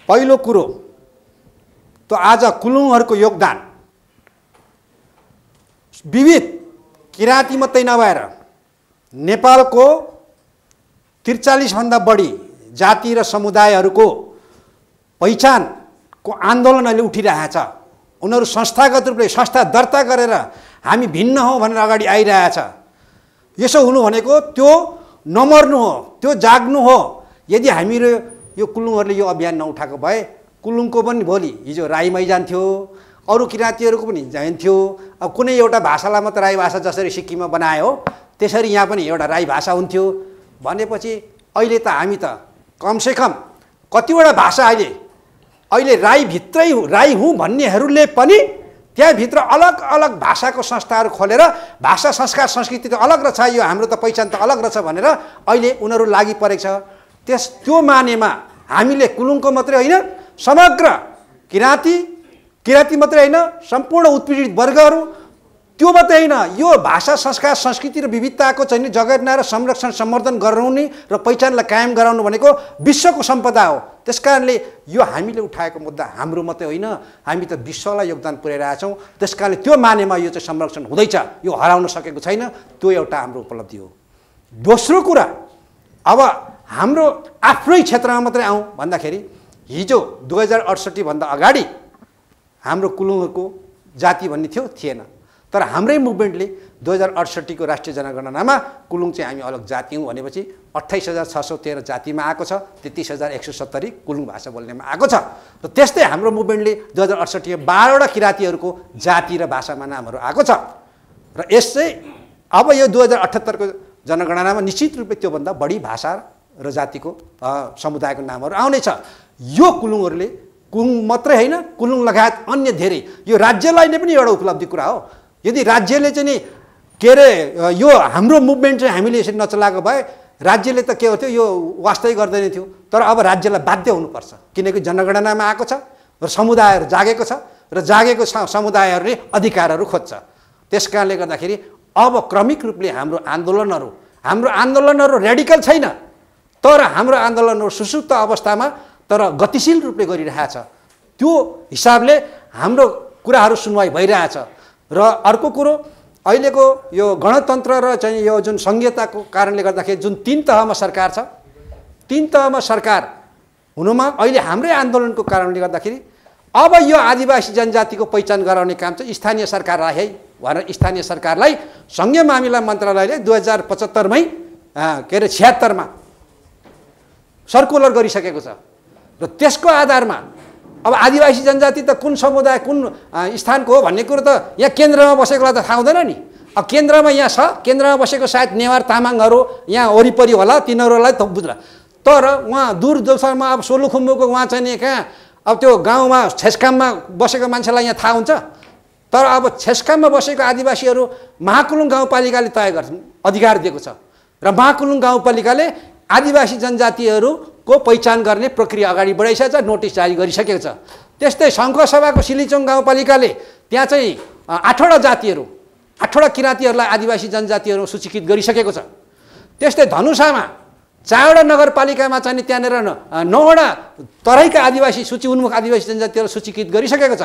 F: पहिलो कुरो त आज कुलुङहरूको योगदान विविध किराँती मात्रै नभएर नेपालको 43 भन्दा बढी जाति र समुदायहरूको पहिचानको आन्दोलन अहिले उठिरहेछ। उनीहरू संस्थागत रूपले संस्था दर्ता गरेर हामी भिन्न हौँ भनेर अगाडि आइरहेछ। यसो हुनु भनेको त्यो नमर्नु हो, त्यो जाग्नु हो। यदि हामीहरू यो कुलुङहरूले यो अभियान नउठाएको भए कुलुङको पनि भोलि हिजो राई मैदान थियो, अरू किराँतीहरूको पनि जान्थ्यो। अब कुनै एउटा भाषालाई मात्र राई भाषा जसरी सिक्किममा बनायो त्यसरी यहाँ पनि एउटा राई भाषा हुन्थ्यो भनेपछि अहिले त हामी त कमसेकम कतिवटा भाषा अहिले राईभित्रै राई हुँ भन्नेहरूले पनि त्यहाँभित्र अलग अलग भाषाको संस्थाहरू खोलेर भाषा, संस्कार, संस्कृति त अलग रहेछ, यो हाम्रो त पहिचान त अलग रहेछ भनेर अहिले उनीहरू लागि परेको छ। त्यो मानेमा हामीले कुलुङको मात्रै होइन, समग्र किराँती मात्रै होइन, सम्पूर्ण उत्पीडित वर्गहरू त्यो मात्रै होइन, यो भाषा, संस्कार, संस्कृति र विविधताको चाहिँ जगेर्ना र संरक्षण सम्वर्धन गराउने र पहिचानलाई कायम गराउनु भनेको विश्वको सम्पदा हो। त्यसकारणले यो हामीले उठाएको मुद्दा हाम्रो मात्रै होइन, हामी त विश्वलाई योगदान पुर्याइरहेछौँ। त्यसकारणले त्यो मानेमा यो चाहिँ संरक्षण हुँदैछ, यो हराउन सकेको छैन। त्यो एउटा हाम्रो उपलब्धि हो। दोस्रो कुरा, अब हाम्रो आफ्नै क्षेत्रमा मात्रै आउँ भन्दाखेरि हिजो 2068 भन्दा अगाडि हाम्रो कुलुङहरूको जाति भन्ने थिएन। तर हाम्रै मुभमेन्टले 2068 को राष्ट्रिय जनगणनामा कुलुङ चाहिँ हामी अलग जाति हौँ भनेपछि 28,613 जातिमा आएको छ, 33,170 कुलुङ भाषा बोल्नेमा आएको छ। र त्यस्तै हाम्रो मुभमेन्टले 2068 मा 12वटा किराँतीहरूको जाति र भाषामा नामहरू आएको छ। र यस चाहिँ अब यो 2078 को जनगणनामा निश्चित रूपले त्योभन्दा बढी भाषा र जातिको समुदायको नामहरू आउनेछ। यो कुलुङहरूले कुलुङ मात्रै होइन, कुलुङ लगायत अन्य धेरै यो राज्यलाई नै पनि एउटा उपलब्धि कुरा हो। यदि राज्यले चाहिँ नि के अरे यो हाम्रो मुभमेन्ट चाहिँ हामीले यसरी नचलाएको भए राज्यले त के हो थियो यो वास्तै गर्दैन थियो। तर अब राज्यलाई बाध्य हुनुपर्छ, किनकि जनगणनामा आएको छ र समुदायहरू जागेको छ र जागेको समुदायहरूले अधिकारहरू खोज्छ। त्यस कारणले गर्दाखेरि अब क्रमिक रूपले हाम्रो आन्दोलनहरू रेडिकल छैन, तर हाम्रो आन्दोलनहरू सुसुप्त अवस्थामा तर गतिशील रूपले गरिरहेछ। त्यो हिसाबले हाम्रो कुराहरू सुनवाई भइरहेछ। र अर्को कुरो अहिलेको यो गणतन्त्र र चाहिँ यो जुन संघीयताको कारणले गर्दाखेरि जुन 3 तहमा सरकार छ, 3 तहमा सरकार हुनुमा अहिले हाम्रै आन्दोलनको कारणले गर्दाखेरि अब यो आदिवासी जनजातिको पहिचान गराउने काम चाहिँ स्थानीय सरकारलाई है भनेर स्थानीय सरकारलाई संघीय मामिला मन्त्रालयले 2075मै के अरे 76मा सर्कुलर गरिसकेको छ। र त्यसको आधारमा अब आदिवासी जनजाति त कुन समुदाय कुन स्थानको हो भन्ने कुरो त यहाँ केन्द्रमा बसेकोलाई त थाहा हुँदैन नि। अब केन्द्रमा यहाँ छ, केन्द्रमा बसेको सायद नेवार तामाङहरू यहाँ वरिपरि होला, तिनीहरूलाई त बुझ्ला। तर उहाँ दूर दोसरमा अब सोलुखुम्बुको उहाँ चाहिँ नि कहाँ अब त्यो गाउँमा छेस्काममा बसेको मान्छेलाई यहाँ थाहा हुन्छ। तर अब छेस्काममा बसेको आदिवासीहरू महाकुलुङ गाउँपालिकाले तय गर्छन्, अधिकार दिएको छ र महाकुलुङ गाउँपालिकाले आदिवासी जनजातिहरूको पहिचान गर्ने प्रक्रिया अगाडि बढाइसकेको छ, नोटिस जारी गरिसकेको छ। त्यस्तै शङ्खसभाको सिलिचोङ गाउँपालिकाले त्यहाँ चाहिँ 8वटा जातिहरू 8वटा किराँतीहरूलाई आदिवासी जनजातिहरू सूचीकृत गरिसकेको छ। त्यस्तै धनुषामा 4वटा नगरपालिकामा चाहिँ त्यहाँनिर 9वटा तराईका आदिवासी सूची उन्मुख आदिवासी जनजातिहरू सूचीकृत गरिसकेको छ।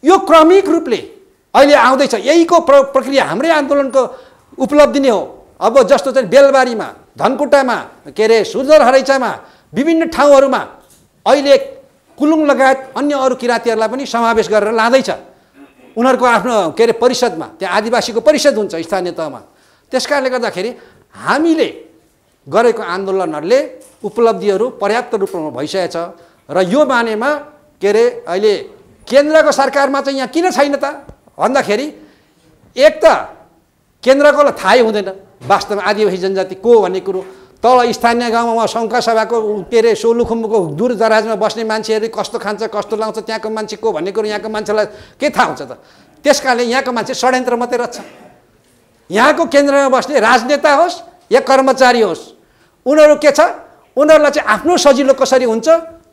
F: यो क्रमिक रूपले अहिले आउँदैछ। यहीको प्रक्रिया हाम्रै आन्दोलनको उपलब्धि नै हो। अब जस्तो चाहिँ बेलबारीमा, धनकुटामा, के अरे सुर्जर हरैचामा, विभिन्न ठाउँहरूमा अहिले कुलुङ लगायत अन्य अरू किराँतीहरूलाई पनि समावेश गरेर लाँदैछ। उनीहरूको आफ्नो के अरे परिषदमा, त्यहाँ आदिवासीको परिषद हुन्छ स्थानीय तहमा। त्यस कारणले गर्दाखेरि हामीले गरेको आन्दोलनहरूले उपलब्धिहरू पर्याप्त रूपमा भइसकेको छ। र यो मानेमा के अरे अहिले केन्द्रको सरकारमा चाहिँ यहाँ किन छैन त भन्दाखेरि एक त केन्द्रकोलाई थाहै हुँदैन वास्तवमा आदिवासी जनजाति को भन्ने कुरो। तल स्थानीय गाउँमा उहाँ शङ्खसभाको के अरे सोलुखुम्बुको दूर दराजमा बस्ने मान्छेहरू कस्तो खान्छ कस्तो लाउँछ त्यहाँको मान्छे को भन्ने कुरो यहाँको मान्छेलाई के थाहा हुन्छ त। त्यस कारणले यहाँको मान्छे षड्यन्त्र मात्रै रच्छ। यहाँको केन्द्रमा बस्ने राजनेता होस् या कर्मचारी होस्, उनीहरू के छ, उनीहरूलाई चाहिँ आफ्नो सजिलो कसरी हुन्छ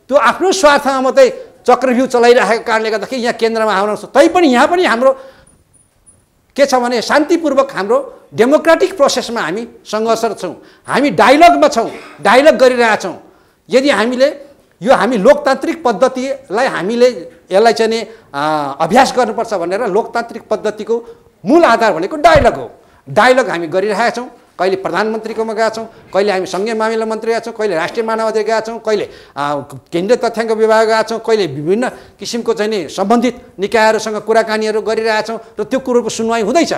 F: त्यो आफ्नो स्वार्थमा मात्रै चक्रव्यूह चलाइरहेको कारणले गर्दाखेरि यहाँ केन्द्रमा आउन तैपनि यहाँ पनि हाम्रो के छ भने शान्तिपूर्वक हाम्रो डेमोक्रेटिक प्रोसेसमा हामी सङ्घर्षरत छौँ, हामी डायलगमा छौँ, डायलग गरिरहेछौँ। यदि हामीले यो हामी लोकतान्त्रिक पद्धतिलाई हामीले यसलाई चाहिँ अभ्यास गर्नुपर्छ भनेर लोकतान्त्रिक पद्धतिको मूल आधार भनेको डायलग हो। डायलग हामी गरिरहेका छौँ। कहिले प्रधानमन्त्रीकोमा गएका छौँ, कहिले हामी संघीय मामिला मन्त्री गएका छौँ, कहिले राष्ट्रिय मानव अधिकार गएका छौँ, कहिले केन्द्रीय तथ्याङ्क विभाग गएका छौँ, कहिले विभिन्न किसिमको चाहिँ नि सम्बन्धित निकायहरूसँग कुराकानीहरू गरिरहेछौँ र त्यो कुरोको सुनवाई हुँदैछ।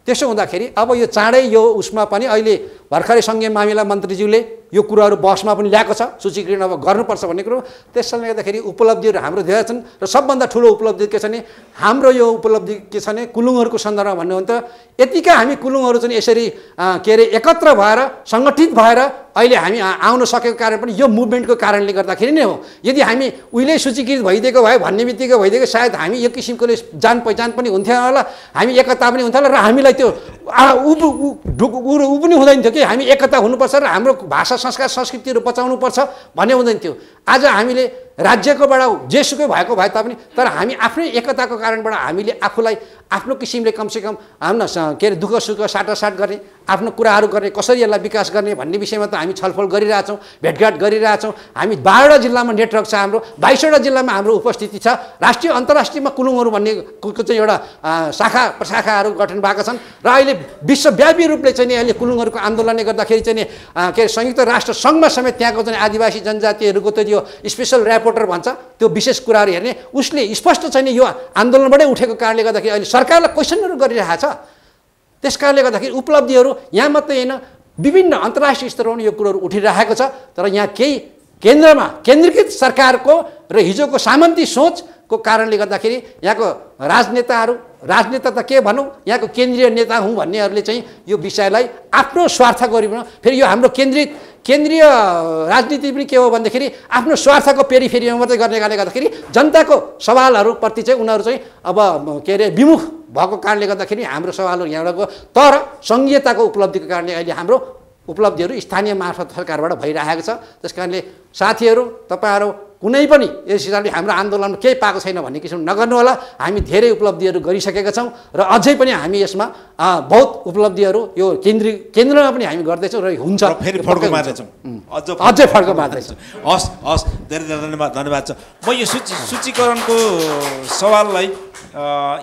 F: त्यसो हुँदाखेरि अब यो चाँडै यो उसमा पनि अहिले भर्खरै संघीय मामिला मन्त्रीज्यूले यो कुराहरू बहसमा पनि ल्याएको छ, सूचीकरण अब गर्नुपर्छ भन्ने कुरो। त्यसले गर्दाखेरि उपलब्धिहरू हाम्रो धेरै छन् र सबभन्दा ठुलो उपलब्धि के छ भने हाम्रो यो उपलब्धि के छ भने कुलुङहरूको सन्दर्भमा भन्नु हो भने त यतिका हामी कुलुङहरू चाहिँ यसरी के अरे एकत्र भएर सङ्गठित भएर अहिले हामी आउन सकेको कारण पनि यो मुभमेन्टको कारणले गर्दाखेरि नै हो। यदि हामी उहिले सूचीकृत भइदिएको भए भन्ने बित्तिकै भइदिएको सायद हामी यो किसिमकोले जान पहिचान पनि हुन्थ्यो होला, हामी एकता पनि हुन्थ्यो होला र हामीलाई त्यो ऊ पनि हुँदैन थियो कि हामी एकता हुनुपर्छ र हाम्रो भाषा संस्कार संस्कृतिहरू बचाउनुपर्छ भन्ने हुँदैन थियो। आज हामीले राज्यकोबाट जेसुकै भएको भए तापनि तर हामी आफ्नै एकताको कारणबाट हामीले आफूलाई आफ्नो किसिमले कमसेकम आफ्नो के अरे दुःख सुख साटासाट गर्ने, आफ्नो कुराहरू गर्ने, कसरी यसलाई विकास गर्ने भन्ने विषयमा त हामी छलफल गरिरहेछौँ, भेटघाट गरिरहेछौँ। हामी 12वटा जिल्लामा नेटवर्क छ हाम्रो, 22वटा जिल्लामा हाम्रो उपस्थिति छ। राष्ट्रिय अन्तर्राष्ट्रियमा कुलुङहरू भन्ने चाहिँ एउटा शाखा प्रशाखाहरू गठन भएका छन् र अहिले विश्वव्यापी रूपले चाहिँ नि अहिले कुलुङहरूको आन्दोलनले गर्दाखेरि चाहिँ नि के अरे संयुक्त राष्ट्र सङ्घमा समेत त्यहाँको चाहिँ आदिवासी जनजातिहरूको त यो स्पेसल रिपोर्टर भन्छ त्यो विशेष कुराहरू हेर्ने उसले स्पष्ट चाहिँ नि यो आन्दोलनबाटै उठेको कारणले गर्दाखेरि अहिले सरकारलाई क्वेसनहरू गरिरहेको छ। त्यस कारणले गर्दाखेरि उपलब्धिहरू यहाँ मात्रै होइन विभिन्न अन्तर्राष्ट्रिय स्तरमा पनि यो कुरोहरू उठिरहेको छ। तर यहाँ केही केन्द्रमा केन्द्रीकृत सरकारको र हिजोको सामन्ती सोचको कारणले गर्दाखेरि यहाँको राजनेताहरू राजनेता त के भनौँ, यहाँको केन्द्रीय नेता हुँ भन्नेहरूले चाहिँ यो विषयलाई आफ्नो स्वार्थ गरिबन, फेरि यो हाम्रो केन्द्रीय राजनीति पनि के हो भन्दाखेरि आफ्नो स्वार्थको पेरिफेरीमा मात्रै गर्ने कारणले गर्दाखेरि जनताको सवालहरूप्रति चाहिँ उनीहरू चाहिँ अब के अरे विमुख भएको कारणले गर्दाखेरि हाम्रो सवालहरू यहाँबाट गयो। तर सङ्घीयताको उपलब्धिको कारणले अहिले हाम्रो उपलब्धिहरू स्थानीय मार्फत सरकारबाट भइरहेको छ। त्यस कारणले साथीहरू, तपाईँहरू कुनै पनि यस हिसाबले हाम्रो आन्दोलनमा केही पाएको छैन भन्ने किसिम नगर्नु होला। हामी धेरै उपलब्धिहरू गरिसकेका छौँ र अझै पनि हामी यसमा बहुत उपलब्धिहरू यो केन्द्रमा पनि हामी गर्दैछौँ र हुन्छ,
A: फेरि फड्को मार्दैछौँ,
F: अझै फड्को मार्दैछौँ।
A: हस् हस्, धेरै धेरै धन्यवाद छ। म यो सूचीकरणको सवाललाई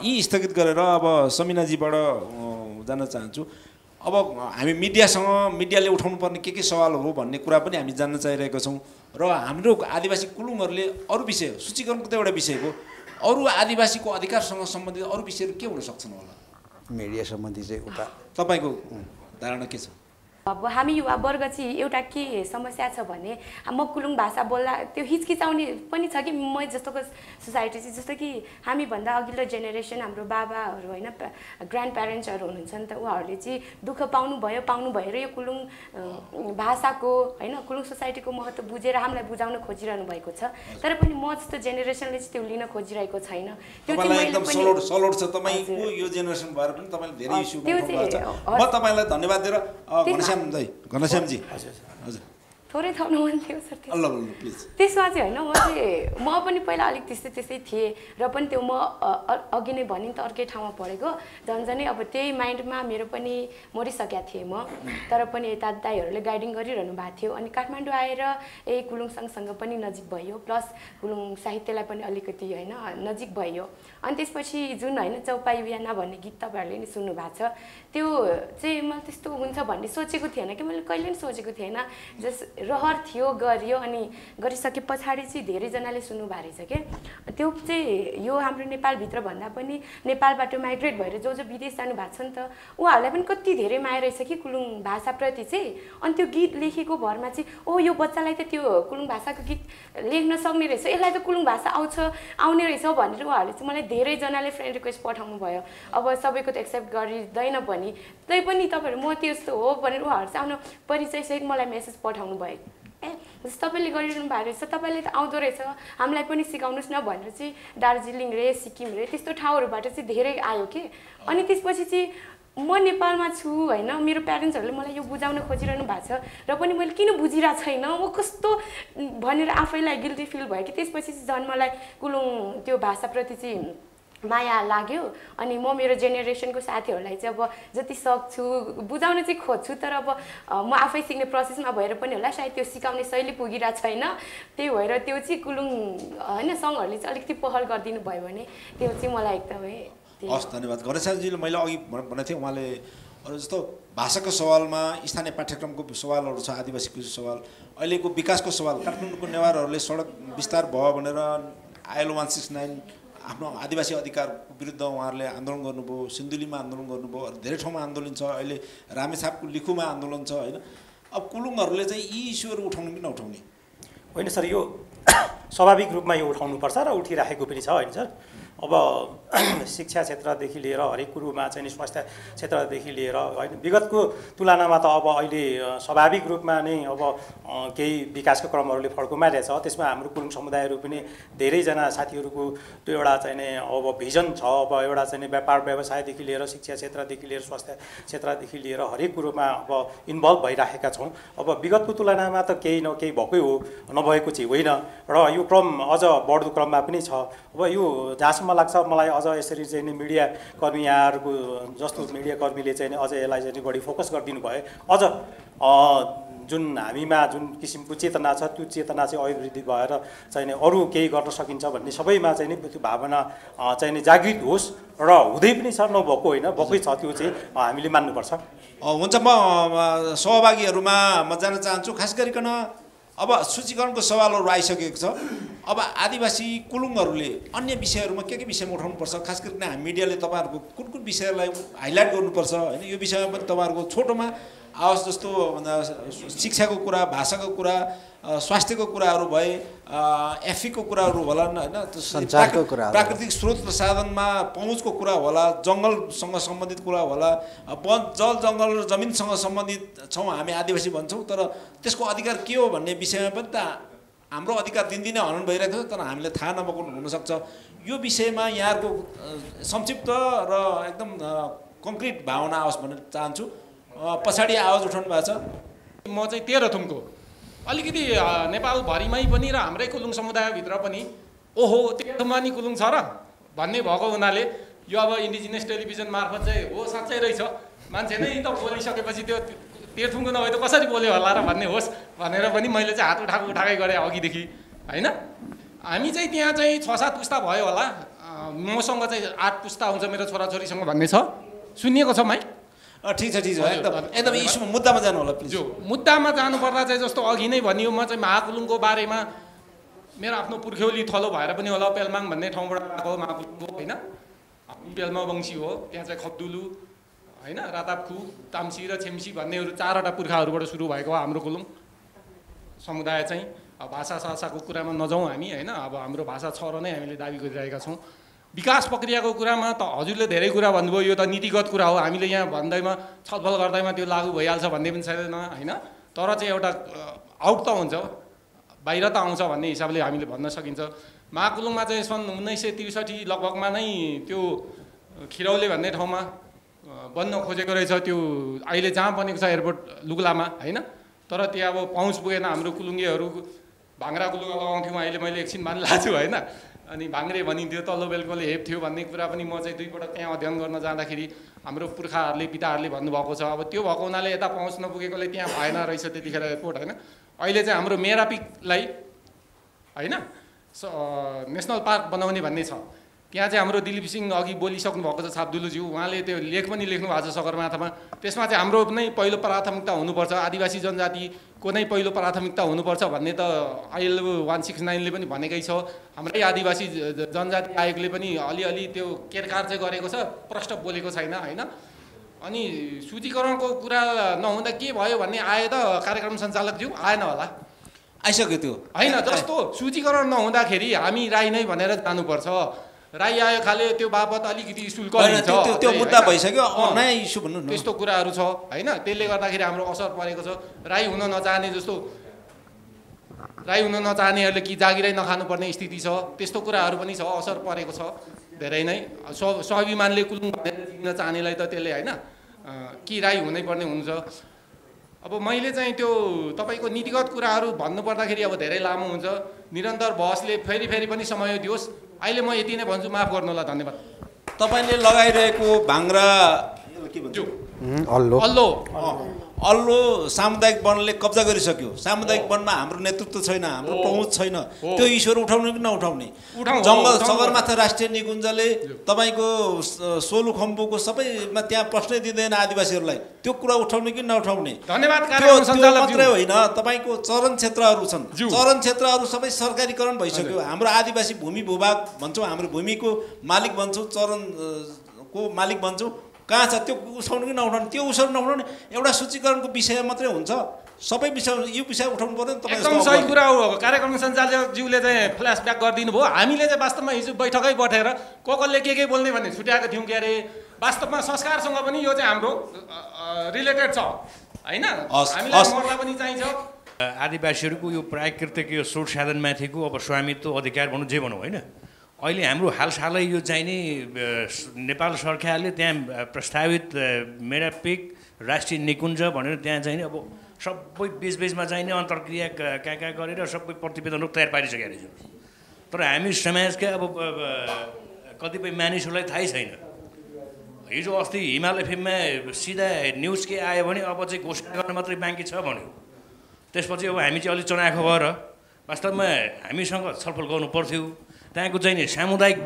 A: यी स्थगित गरेर अब समिनाजीबाट जान चाहन्छु। अब हामी मिडियाले उठाउनु पर्ने के सवालहरू भन्ने कुरा पनि हामी जान्न चाहिरहेका छौँ र हाम्रो आदिवासी कुलुङहरूले अरू विषय, सूचीकरणको त एउटा विषय हो, अरू आदिवासीको अधिकारसँग सम्बन्धित अरू विषयहरू के हुन सक्छन् होला?
F: मिडिया सम्बन्धी चाहिँ उता
A: तपाईँको धारणा के छ?
E: अब हामी युवा वर्ग चाहिँ एउटा के समस्या छ भने म कुलुङ भाषा बोल्दा त्यो हिचकिचाउने पनि छ कि म जस्तोको सोसाइटी चाहिँ, जस्तो कि हामीभन्दा अघिल्लो जेनेरेसन हाम्रो बाबाहरू होइन, ग्रान्ड प्यारेन्ट्सहरू हुनुहुन्छ नि त, उहाँहरूले चाहिँ दुःख पाउनु भयो र यो कुलुङ भाषाको होइन कुलुङ सोसाइटीको महत्त्व बुझेर हामीलाई बुझाउन खोजिरहनु भएको छ। तर पनि म जस्तो जेनेरेसनले चाहिँ त्यो लिन खोजिरहेको छैन। त्यो
A: चाहिँ एकदम सलोट छ। तपाईँको यो जेनेरेसन भएर पनि तपाईँले धेरै इस्यु उठाउनु भएको छ। म तपाईँलाई धन्यवाद दिएर घनश्यामजी हजुर
E: थोरै थप्नु मन थियो सर।
A: प्लिज।
E: त्यसमा चाहिँ होइन, म पनि पहिला अलिक त्यस्तै थिएँ र पनि त्यो म अघि नै भने त अर्कै ठाउँमा पढेको झन्झनै अब त्यही माइन्डमा मेरो पनि मरिसकेका थिएँ म। तर पनि यता दाइहरूले गाइडिङ गरिरहनु भएको थियो। अनि काठमाडौँ आएर कुलुङ सङ्घसँग पनि नजिक भयो, प्लस कुलुङ साहित्यलाई पनि अलिकति होइन नजिक भयो। अनि त्यसपछि जुन होइन चौपाई बिहाना भन्ने गीत तपाईँहरूले नि सुन्नु भएको छ, त्यो चाहिँ मैले त्यस्तो हुन्छ भन्ने सोचेको थिएन कि, मैले कहिले पनि सोचेको थिएन। जस रहर थियो, गरियो, अनि गरिसके पछाडि चाहिँ धेरैजनाले सुन्नुभएको रहेछ क्या। त्यो चाहिँ यो हाम्रो नेपालभित्र भन्दा पनि नेपालबाट माइग्रेट भएर जो विदेश जानु भएको छ नि त, उहाँहरूलाई पनि कति धेरै माया रहेछ कि कुलुङ भाषाप्रति चाहिँ। अनि त्यो गीत लेखेको भरमा चाहिँ यो बच्चालाई त त्यो कुलुङ भाषाको गीत लेख्न सक्ने रहेछ, यसलाई त कुलुङ भाषा आउने रहेछ भनेर उहाँहरूले चाहिँ मलाई धेरैजनाले फ्रेन्ड रिक्वेस्ट पठाउनु भयो। अब सबैको त एक्सेप्ट गरिँदैन पनि, तैपनि तपाईँहरू म त्यस्तो हो भनेर उहाँहरू चाहिँ आफ्नो परिचयसहित मलाई मेसेज पठाउनु भयो। जस्तो तपाईँले गरिरहनु भएको रहेछ, तपाईँले त आउँदो रहेछ, हामीलाई पनि सिकाउनुहोस् न भनेर चाहिँ दार्जिलिङ रे सिक्किम रे त्यस्तो ठाउँहरूबाट चाहिँ धेरै आयो कि। अनि त्यसपछि चाहिँ म नेपालमा छु होइन, मेरो प्यारेन्ट्सहरूले मलाई यो बुझाउन खोजिरहनु भएको छ र पनि मैले किन बुझिरहेको छैन, म कस्तो भनेर आफैलाई गिल्टी फिल भयो कि। त्यसपछि चाहिँ झन् मलाई कुलुङ त्यो भाषाप्रति चाहिँ माया लाग्यो। अनि म मेरो जेनेरेसनको साथीहरूलाई चाहिँ अब जति सक्छु बुझाउन चाहिँ खोज्छु, तर अब म आफै सिक्ने प्रोसेसमा भएर पनि होला सायद त्यो सिकाउने शैली पुगिरहेको छैन। त्यही भएर त्यो चाहिँ कुलुङ होइन सङ्घहरूले चाहिँ अलिकति पहल गरिदिनु भयो भने त्यो चाहिँ मलाई एकदमै।
A: हस् धन्यवाद। घनश्यामजीले मैले अघि भनेको थिएँ, उहाँले अरू जस्तो भाषाको सवालमा स्थानीय पाठ्यक्रमको सवालहरू छ, आदिवासीको सवाल, अहिलेको विकासको सवाल, काठमाडौँको नेवारहरूले सडक विस्तार भयो भनेर ILO 169 आफ्नो आदिवासी अधिकारको विरुद्ध उहाँहरूले आन्दोलन गर्नुभयो, सिन्धुलीमा आन्दोलन गर्नुभयो, धेरै ठाउँमा आन्दोलन छ, अहिले रामेछापको लिखुमा आन्दोलन छ होइन। अब कुलुङहरूले चाहिँ यी इस्युहरू उठाउनु कि नउठाउने?
B: होइन सर, यो स्वाभाविक रूपमा यो उठाउनुपर्छ र उठिराखेको पनि छ होइन सर। अब शिक्षा क्षेत्रदेखि लिएर हरेक कुरोमा चाहिँ नि स्वास्थ्य क्षेत्रदेखि लिएर होइन विगतको तुलनामा त अब अहिले स्वाभाविक रूपमा नै अब केही विकासको क्रमहरूले फड्को मारिरहेछ। त्यसमा हाम्रो कुलुङ समुदायहरू पनि धेरैजना साथीहरूको त्यो एउटा चाहिँ नि अब भिजन छ। अब एउटा चाहिँ नि व्यापार व्यवसायदेखि लिएर शिक्षा क्षेत्रदेखि लिएर स्वास्थ्य क्षेत्रदेखि लिएर हरेक कुरोमा अब इन्भल्भ भइराखेका छौँ। अब विगतको तुलनामा त केही न केही भएकै हो, नभएको चाहिँ होइन र यो क्रम अझ बढ्दो क्रममा पनि छ। अब यो जहाँसम्म लाग्छ मलाई अझ यसरी चाहिँ नि मिडिया कर्मी यहाँहरूको जस्तो मिडिया कर्मीले चाहिँ अझ यसलाई चाहिँ बढी फोकस गरिदिनु भयो, अझ जुन हामीमा जुन किसिमको चेतना छ त्यो चेतना चाहिँ अभिवृद्धि भएर चाहिँ नि अरू केही गर्न सकिन्छ भन्ने सबैमा चाहिँ नि त्यो भावना चाहिँ नि जागृत होस् र हुँदै पनि छ, नभएको होइन, भएकै छ, त्यो चाहिँ हामीले मान्नुपर्छ।
A: हुन्छ, म सहभागीहरूमा म जान चाहन्छु। खास गरिकन अब सूचीकरणको सवालहरू आइसकेको छ। अब आदिवासी कुलुङहरूले अन्य विषयहरूमा के विषयमा उठाउनुपर्छ? खास गरिकन हामी मिडियाले तपाईँहरूको कुन कुन विषयलाई हाइलाइट गर्नुपर्छ होइन, यो विषयमा पनि तपाईँहरूको छोटोमा आओस् जस्तो शिक्षाको कुरा, भाषाको कुरा, स्वास्थ्यको कुराहरू भए, एफीको कुराहरू होला होइन,
F: सञ्चारको कुरा,
A: प्राकृतिक स्रोत र साधनमा पहुँचको कुरा होला, जङ्गलसँग सम्बन्धित कुरा होला, वन जल जङ्गल र जमिनसँग सम्बन्धित छौँ हामी आदिवासी भन्छौँ, तर त्यसको अधिकार के हो भन्ने विषयमा पनि त हाम्रो अधिकार दिनदिनै हनन भइरहेको छ, तर हामीले थाहा नभएको हुनसक्छ। यो विषयमा यहाँहरूको संक्षिप्त र एकदम कङ्क्रिट भावना आओस् भन्न चाहन्छु। पछाडि आवाज उठाउनु भएको छ।
Q: म चाहिँ तेह्रथुमको अलिकति नेपालभरिमै पनि र हाम्रै कुलुङ समुदायभित्र पनि ओहो तेह्रथुममा नि कुलुङ छ र भन्ने भएको हुनाले यो अब इन्डिजिनियस टेलिभिजन मार्फत चाहिँ हो साँच्चै रहेछ, मान्छे नै त बोलिसकेपछि त्यो तेह्रथुमको नभए त कसरी बोल्यो होला र भन्ने होस् भनेर पनि मैले चाहिँ हात उठाएकै गरेँ अघिदेखि होइन। हामी चाहिँ त्यहाँ चाहिँ 6-7 पुस्ता भयो होला, मसँग चाहिँ 8 पुस्ता हुन्छ मेरो छोराछोरीसँग भन्ने छ। सुनिएको छ माइक?
A: ठिक छ एकदम इस्युमा मुद्दामा जानु होला प्लिज।
Q: मुद्दामा जानुपर्दा चाहिँ जस्तो अघि नै भनियो, म चाहिँ महाकुलुङको बारेमा मेरो आफ्नो पुर्ख्यौली थलो भएर पनि होला, पेलमाङ भन्ने ठाउँबाट आएको महाकुलुङको होइन, पेल्मा वंशी हो। त्यहाँ चाहिँ खब्दुलु होइन, रातापखु, ताम्सी र छेम्सी भन्नेहरू 4वटा पुर्खाहरूबाट सुरु भएको हो हाम्रो कुलुङ समुदाय चाहिँ। भाषा सासाको कुरामा नजाउँ हामी होइन, अब हाम्रो भाषा छ र नै हामीले दाबी गरिरहेका छौँ। विकास प्रक्रियाको कुरामा त हजुरले धेरै कुरा भन्नुभयो, यो त नीतिगत कुरा हो, हामीले यहाँ भन्दैमा छलफल गर्दैमा त्यो लागू भइहाल्छ भन्ने पनि छैन होइन, तर चाहिँ एउटा आउट त हुन्छ, बाहिर त आउँछ भन्ने हिसाबले हामीले भन्न सकिन्छ। महाकुलुङमा चाहिँ सन् 1963 लगभगमा नै त्यो खिरौले भन्ने ठाउँमा बन्न खोजेको रहेछ, त्यो अहिले जहाँ बनेको छ एयरपोर्ट लुग्लामा होइन, तर त्यहाँ अब पहुँच पुगेन। हाम्रो कुलुङ्गेहरू भाङ्रा कुलुङ्गा लगाउँथ्यौँ, अहिले मैले एकछिन मान्लाएको छु होइन, अनि भाङ्रे भनिन्थ्यो, तल्लो बेलकोले हेप थियो भन्ने कुरा पनि म चाहिँ 2 पटक त्यहाँ अध्ययन गर्न जाँदाखेरि हाम्रो पुर्खाहरूले पिताहरूले भन्नुभएको छ। अब त्यो भएको हुनाले यता पहुँच नपुगेकोले त्यहाँ भएन रहेछ त्यतिखेर एयरपोर्ट होइन। अहिले चाहिँ हाम्रो मेरापिकलाई होइन नेसनल पार्क बनाउने भन्ने छ। त्यहाँ चाहिँ हाम्रो दिलीप सिंह अघि बोलिसक्नु भएको छ छाप्दुलुज्यू, उहाँले त्यो लेख पनि लेख्नु भएको छ सगरमाथामा। त्यसमा चाहिँ हाम्रो नै पहिलो प्राथमिकता हुनुपर्छ, आदिवासी जनजातिको नै पहिलो प्राथमिकता हुनुपर्छ भन्ने त ILO 169ले पनि भनेकै छ। हाम्रै आदिवासी जनजाति आयोगले पनि अलिअलि त्यो केरकार चाहिँ गरेको छ, प्रष्ट बोलेको छैन होइन। अनि सूचीकरणको कुरा नहुँदा के भयो भन्ने आयो त कार्यक्रम सञ्चालकज्यू? आएन होला,
A: आइसक्यो त्यो
Q: होइन। जस्तो सूचीकरण नहुँदाखेरि हामी राई नै भनेर जानुपर्छ, राई आयो खाले त्यो बाबत अलिकति शुल्क लिन्छ,
A: त्यो मुद्दा भइसक्यो, नयाँ इस्यु भन्नु न।
Q: त्यस्तो कुराहरू छ होइन, त्यसले गर्दाखेरि हाम्रो असर परेको छ। राई हुन नचाहने जस्तो राई हुन नचाहनेहरूले कि जागिरै नखानुपर्ने स्थिति छ, त्यस्तो कुराहरू पनि छ, असर परेको छ धेरै नै। स्वाभिमानले कुलुङ भनेर जित्न चाहनेलाई त त्यसले होइन कि राई हुनैपर्ने हुन्छ। अब मैले चाहिँ त्यो तपाईँको नीतिगत कुराहरू भन्नुपर्दाखेरि अब धेरै लामो हुन्छ, निरन्तर बहसले फेरि पनि समय दियोस्। अहिले म यति नै भन्छु, माफ गर्नु होला, धन्यवाद।
A: तपाईँले लगाइरहेको भाङ्रा के भन्छ अल्लो सामुदायिक वनले कब्जा गरिसक्यो। सामुदायिक वनमा हाम्रो नेतृत्व छैन, हाम्रो पहुँच छैन, त्यो इस्युहरू उठाउने कि नउठाउने? जङ्गल सगरमाथा राष्ट्रिय निकुञ्जले तपाईँको सोलुखम्बुको सबैमा त्यहाँ प्रश्नै दिँदैन आदिवासीहरूलाई, त्यो कुरा उठाउने कि नउठाउने?
Q: धन्यवाद।
A: त्यो मात्रै होइन, तपाईँको चरण क्षेत्रहरू छन्, चरण क्षेत्रहरू सबै सरकारीकरण भइसक्यो। हाम्रो आदिवासी भूमि भूभाग भन्छौँ, हाम्रो भूमिको मालिक भन्छौँ, चरणको मालिक भन्छौँ, कहाँ छ? त्यो उठाउनु कि नउठाउने? त्यो उसरी नउठाउने एउटा सूचीकरणको विषय मात्रै हुन्छ, सबै विषय यो विषय उठाउनु पर्यो नि।
Q: एकदम सही कुरा हो। कार्यक्रम सञ्चालकज्यूले चाहिँ फ्ल्यासब्याक गरिदिनु भयो। हामीले चाहिँ वास्तवमा हिजो बैठकै बैठेर कसले के बोल्ने भन्ने छुट्याएको थियौँ के अरे। वास्तवमा संस्कारसँग पनि यो चाहिँ हाम्रो रिलेटेड छ होइन, हामीलाई मर्दा पनि चाहिन्छ।
J: आदिवासीहरूको यो प्राकृतिक यो स्रोत साधनमाथिको अब स्वामित्व अधिकार भनौँ जे भनौँ होइन, अहिले हाम्रो हालसालै यो चाहिने नेपाल सरकारले त्यहाँ प्रस्तावित मेरापिक राष्ट्रिय निकुञ्ज भनेर त्यहाँ चाहिने अब सबै बिचबिचमा चाहिने अन्तर्क्रिया कहाँ गरेर सबै प्रतिवेदनहरू तयार पारिसकेको रहेछ। तर हामी समाजका अब कतिपय मानिसहरूलाई थाहै छैन। हिजो अस्ति हिमाल एफएममा सिधा न्युज के आयो भने अब चाहिँ घोषणा गर्न मात्रै बाँकी छ भन्यो। त्यसपछि अब हामी चाहिँ अलिक चनाखो भएर वास्तवमा हामीसँग छलफल गर्नु पर्थ्यो, त्यहाँको चाहिँ नि सामुदायिक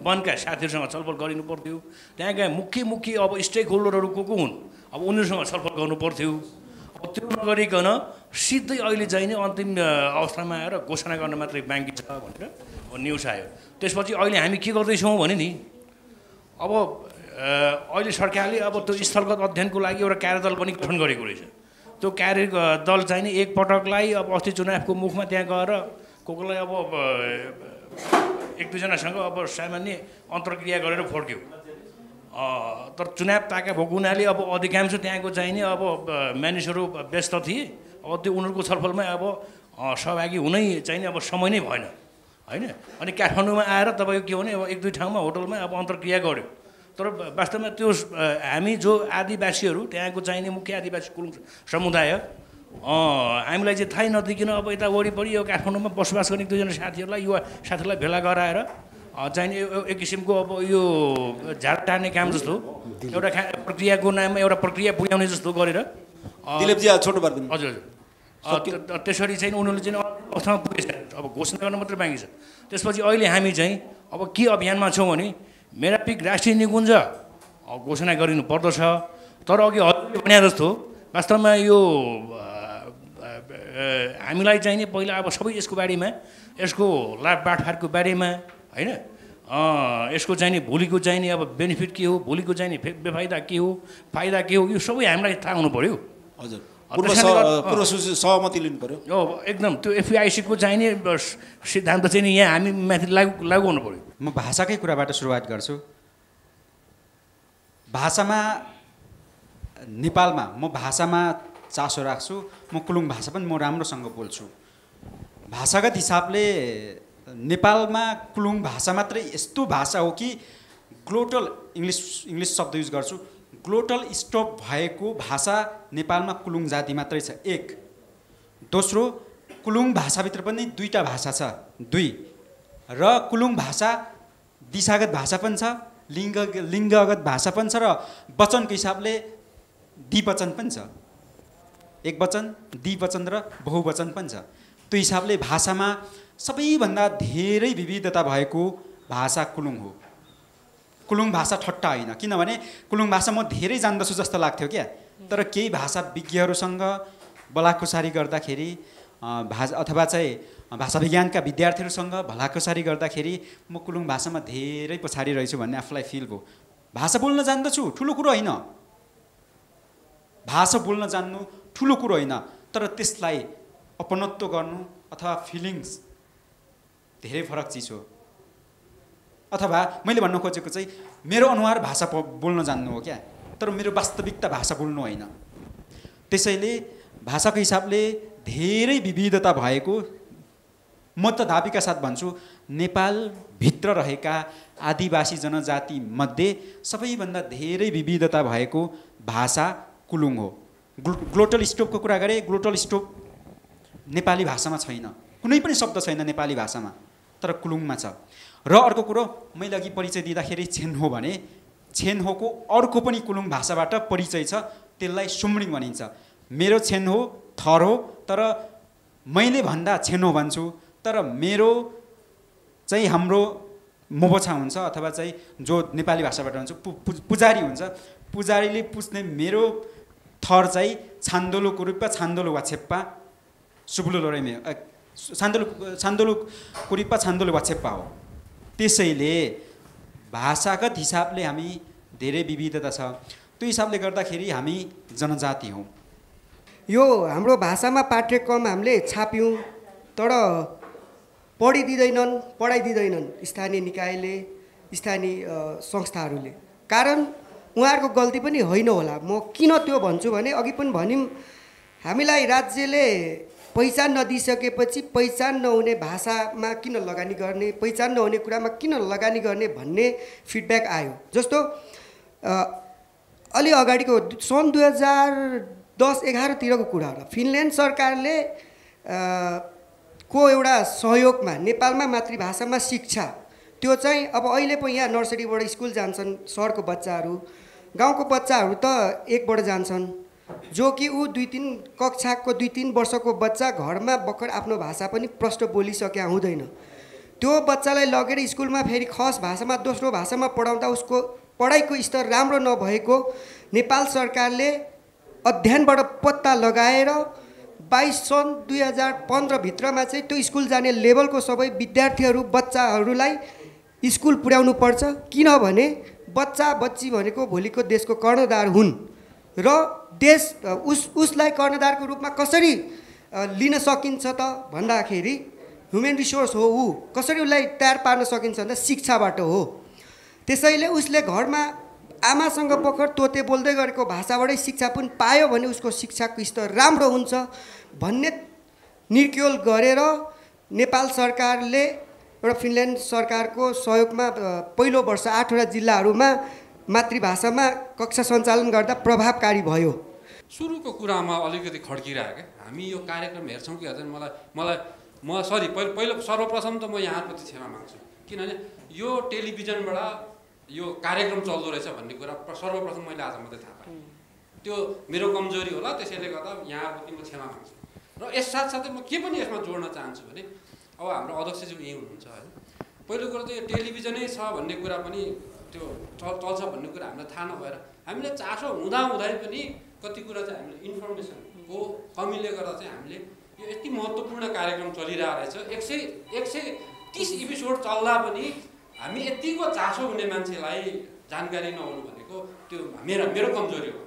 J: वनका साथीहरूसँग छलफल गरिनु पर्थ्यो, त्यहाँका मुख्य अब स्टेक होल्डरहरू को हुन् अब उनीहरूसँग छलफल गर्नु पर्थ्यो। अब त्यो नगरिकन सिधै अहिले चाहिँ नि अन्तिम अवस्थामा आएर घोषणा गर्न मात्रै बाँकी छ भनेर न्युज आयो। त्यसपछि अहिले हामी के गर्दैछौँ भने नि अब अहिले सरकारले अब त्यो स्थलगत अध्ययनको लागि एउटा कार्यदल पनि गठन गरेको रहेछ। त्यो कार्यदल चाहिँ नि एकपटकलाई अब अस्ति चुनावको मुखमा त्यहाँ गएर कोलाई अब एक दुईजनासँग अब सामान्य अन्तर्क्रिया गरेर फर्क्यो। तर चुनाव ताका भएको हुनाले अब अधिकांश त्यहाँको चाहिँ नि अब मानिसहरू व्यस्त थिए। अब त्यो उनीहरूको छलफलमै अब सहभागी हुनै चाहिँ नि अब समय नै भएन होइन। अनि काठमाडौँमा आएर तपाईँको के भने अब एक दुई ठाउँमा होटलमा अब अन्तर्क्रिया गर्यो। तर वास्तवमा त्यो हामी जो आदिवासीहरू त्यहाँको चाहिने मुख्य आदिवासी कुलुङ समुदाय हामीलाई चाहिँ थाहै नदिकन अब यता वरिपरि यो काठमाडौँमा बसोबास गर्ने एक दुईजना साथीहरूलाई युवा साथीहरूलाई भेला गराएर चाहिने एक किसिमको अब यो झाड टार्ने काम जस्तो एउटा प्रक्रियाको नाममा एउटा प्रक्रिया पुर्याउने जस्तो गरेर
A: दिलीपजी छोटो पारिदिनु।
J: हजुर हजुर त्यसरी चाहिँ उनीहरूले चाहिँ अवस्थामा पुगेछ। अब घोषणा गर्न मात्रै बाँकी छ। त्यसपछि अहिले हामी चाहिँ अब के अभियानमा छौँ भने मेरा पिक राष्ट्रिय निकुञ्ज घोषणा गरिनु पर्दछ। तर अघि हजुरले भने जस्तो वास्तवमा यो हामीलाई चाहिँ नि पहिला अब सबै यसको बारेमा यसको लाभ बाँडफाँडको बारेमा होइन यसको चाहिँ नि भोलिको चाहिँ नि अब बेनिफिट के हो, भोलिको चाहिँ नि बेफाइदा के हो, फाइदा के हो, यो सबै हामीलाई थाहा हुनु पऱ्यो।
A: हजुर पूर्व सहमति लिनु पऱ्यो।
J: एकदम त्यो एफआइसीको चाहिँ नि सिद्धान्त चाहिँ नि यहाँ हामी माथि लागू हुनु पऱ्यो।
R: म भाषाकै कुराबाट सुरुवात गर्छु। भाषामा नेपालमा म भाषामा चासो राख्छु। म कुलुङ भाषा पनि म राम्रोसँग बोल्छु। भाषागत हिसाबले नेपालमा कुलुङ भाषा मात्रै यस्तो भाषा हो कि ग्लोटल इङ्ग्लिस शब्द युज गर्छु, ग्लोटल स्टप भएको भाषा नेपालमा कुलुङ जाति मात्रै छ। एक दोस्रो कुलुङ भाषाभित्र पनि दुईवटा भाषा छ, दुई र कुलुङ भाषा दिशागत भाषा पनि छ, लिङ्गगत भाषा पनि छ र वचनको हिसाबले द्विवचन पनि छ। एक वचन, द्विवचन र बहुवचन पनि छ। त्यो हिसाबले भाषामा सबैभन्दा धेरै विविधता भएको भाषा कुलुङ हो। कुलुङ भाषा ठट्टा होइन, किनभने कुलुङ भाषा म धेरै जान्दछु जस्तो लाग्थ्यो क्या। तर केही भाषा विज्ञहरूसँग बलाकुसारी गर्दाखेरि अथवा चाहिँ भाषा विज्ञानका विद्यार्थीहरूसँग भलाकुसारी गर्दाखेरि म कुलुङ भाषामा धेरै पछाडि रहेछु भन्ने आफूलाई फिल भयो। भाषा बोल्न जान्दछु ठुलो कुरो होइन, भाषा बोल्न जान्नु ठुलो कुरो होइन, तर त्यसलाई अपनत्व गर्नु अथवा फिलिङ्स धेरै फरक चिज हो। अथवा मैले भन्न खोजेको चाहिँ मेरो अनुहार भाषा बोल्न जान्नु हो क्या, तर मेरो वास्तविकता भाषा बोल्नु होइन। त्यसैले भाषाको हिसाबले धेरै विविधता भएको म त दाबीका साथ भन्छु नेपालभित्र रहेका आदिवासी जनजातिमध्ये सबैभन्दा धेरै विविधता भएको भाषा कुलुङ हो। ग्लोटल स्टोपको कुरा गरेँ, ग्लोटल स्टोप नेपाली भाषामा छैन, कुनै पनि शब्द छैन नेपाली भाषामा, तर कुलुङमा छ। र अर्को कुरो मैले अघि परिचय दिँदाखेरि छेन्हो भने छेन्होको अर्को पनि कुलुङ भाषाबाट परिचय छ, त्यसलाई सुम्रिङ भनिन्छ। मेरो छेन्हो थर हो, तर मैले भन्दा छेन्हो भन्छु, तर मेरो चाहिँ हाम्रो मोबोछा हुन्छ अथवा चाहिँ जो नेपाली भाषाबाट हुन्छ पुजारी हुन्छ, पुजारीले पुज्ने मेरो थर चाहिँ छान्दोलुको रूपमा छान्दोलु वा छेप्पा सुबुलु लोरेमे छान्दोलुको रूपमा छान्दोलु वा छेप्पा हो। त्यसैले भाषागत हिसाबले हामी धेरै विविधता छ। त्यो हिसाबले गर्दाखेरि हामी जनजाति हौँ।
P: यो हाम्रो भाषामा पाठ्यक्रम हामीले छाप्यौँ, तर पढाइदिँदैनन् स्थानीय निकायले, स्थानीय संस्थाहरूले। कारण उहाँहरूको गल्ती पनि होइन होला। म किन त्यो भन्छु भने अघि पनि भन्यौँ, हामीलाई राज्यले पहिचान नदिइसकेपछि पहिचान नहुने भाषामा किन लगानी गर्ने, पहिचान नहुने कुरामा किन लगानी गर्ने भन्ने फिडब्याक आयो। जस्तो अलि अगाडिको सन् 2010-11 कुरा हो। फिनल्यान्ड सरकारले को एउटा सहयोगमा नेपालमा मातृभाषामा शिक्षा, त्यो चाहिँ अब अहिले पो यहाँ नर्सरीबाट स्कुल जान्छन् सहरको बच्चाहरू, गाउँको बच्चाहरू त 1बाट जान्छन्, जो कि ऊ 2-3 कक्षाको 2-3 वर्षको बच्चा घरमा भर्खर आफ्नो भाषा पनि प्रष्ट बोलिसक्या हुँदैन। त्यो बच्चालाई लगेर स्कुलमा फेरि खस भाषामा दोस्रो भाषामा पढाउँदा उसको पढाइको स्तर राम्रो नभएको नेपाल सरकारले अध्ययनबाट पत्ता लगाएर 22 सन् 2015 भित्रमा चाहिँ त्यो स्कुल जाने लेभलको सबै विद्यार्थीहरू बच्चाहरूलाई स्कुल पुर्याउनु पर्छ। किनभने बच्चा बच्ची भनेको भोलिको देशको कर्णधार हुन् र देश उसलाई कर्णधारको रूपमा कसरी लिन सकिन्छ त भन्दाखेरि ह्युमन रिसोर्स हो ऊ कसरी उसलाई तयार पार्न सकिन्छ भन्दा शिक्षाबाट हो। त्यसैले उसले घरमा आमासँग भर्खर तोते बोल्दै गरेको भाषाबाटै शिक्षा पनि पायो भने उसको शिक्षाको स्तर राम्रो हुन्छ भन्ने निर्क्योल गरेर नेपाल सरकारले एउटा फिनल्यान्ड सरकारको सहयोगमा पहिलो वर्ष 8वटा जिल्लाहरूमा मातृभाषामा कक्षा सञ्चालन गर्दा प्रभावकारी भयो।
S: सुरुको कुरामा अलिकति खड्किरहेको क्या हामी यो कार्यक्रम हेर्छौँ कि हजुर म सरी पहिलो सर्वप्रथम त म यहाँप्रति क्षमा माग्छु किनभने यो टेलिभिजनबाट यो कार्यक्रम चल्दो रहेछ भन्ने कुरा सर्वप्रथम मैले आज मात्रै थाहा पाएँ। त्यो मेरो कमजोरी होला त्यसैले गर्दा यहाँप्रति म क्षमा माग्छु र यस साथसाथै म के पनि यसमा जोड्न चाहन्छु भने अब हाम्रो अध्यक्षज्यू यहीँ हुनुहुन्छ होइन पहिलो कुरो त यो टेलिभिजनै छ भन्ने कुरा पनि त्यो चल्छ भन्ने कुरा हामीलाई थाहा नभएर हामीले चासो हुँदाहुँदै पनि कति कुरा चाहिँ हामीले इन्फर्मेसनको कमीले गर्दा चाहिँ हामीले यो यति महत्त्वपूर्ण कार्यक्रम चलिरहेको रहेछ 130 एपिसोड चल्दा पनि हामी यतिको चासो हुने मान्छेलाई जानकारी नहुनु भनेको त्यो मेरो कमजोरी हो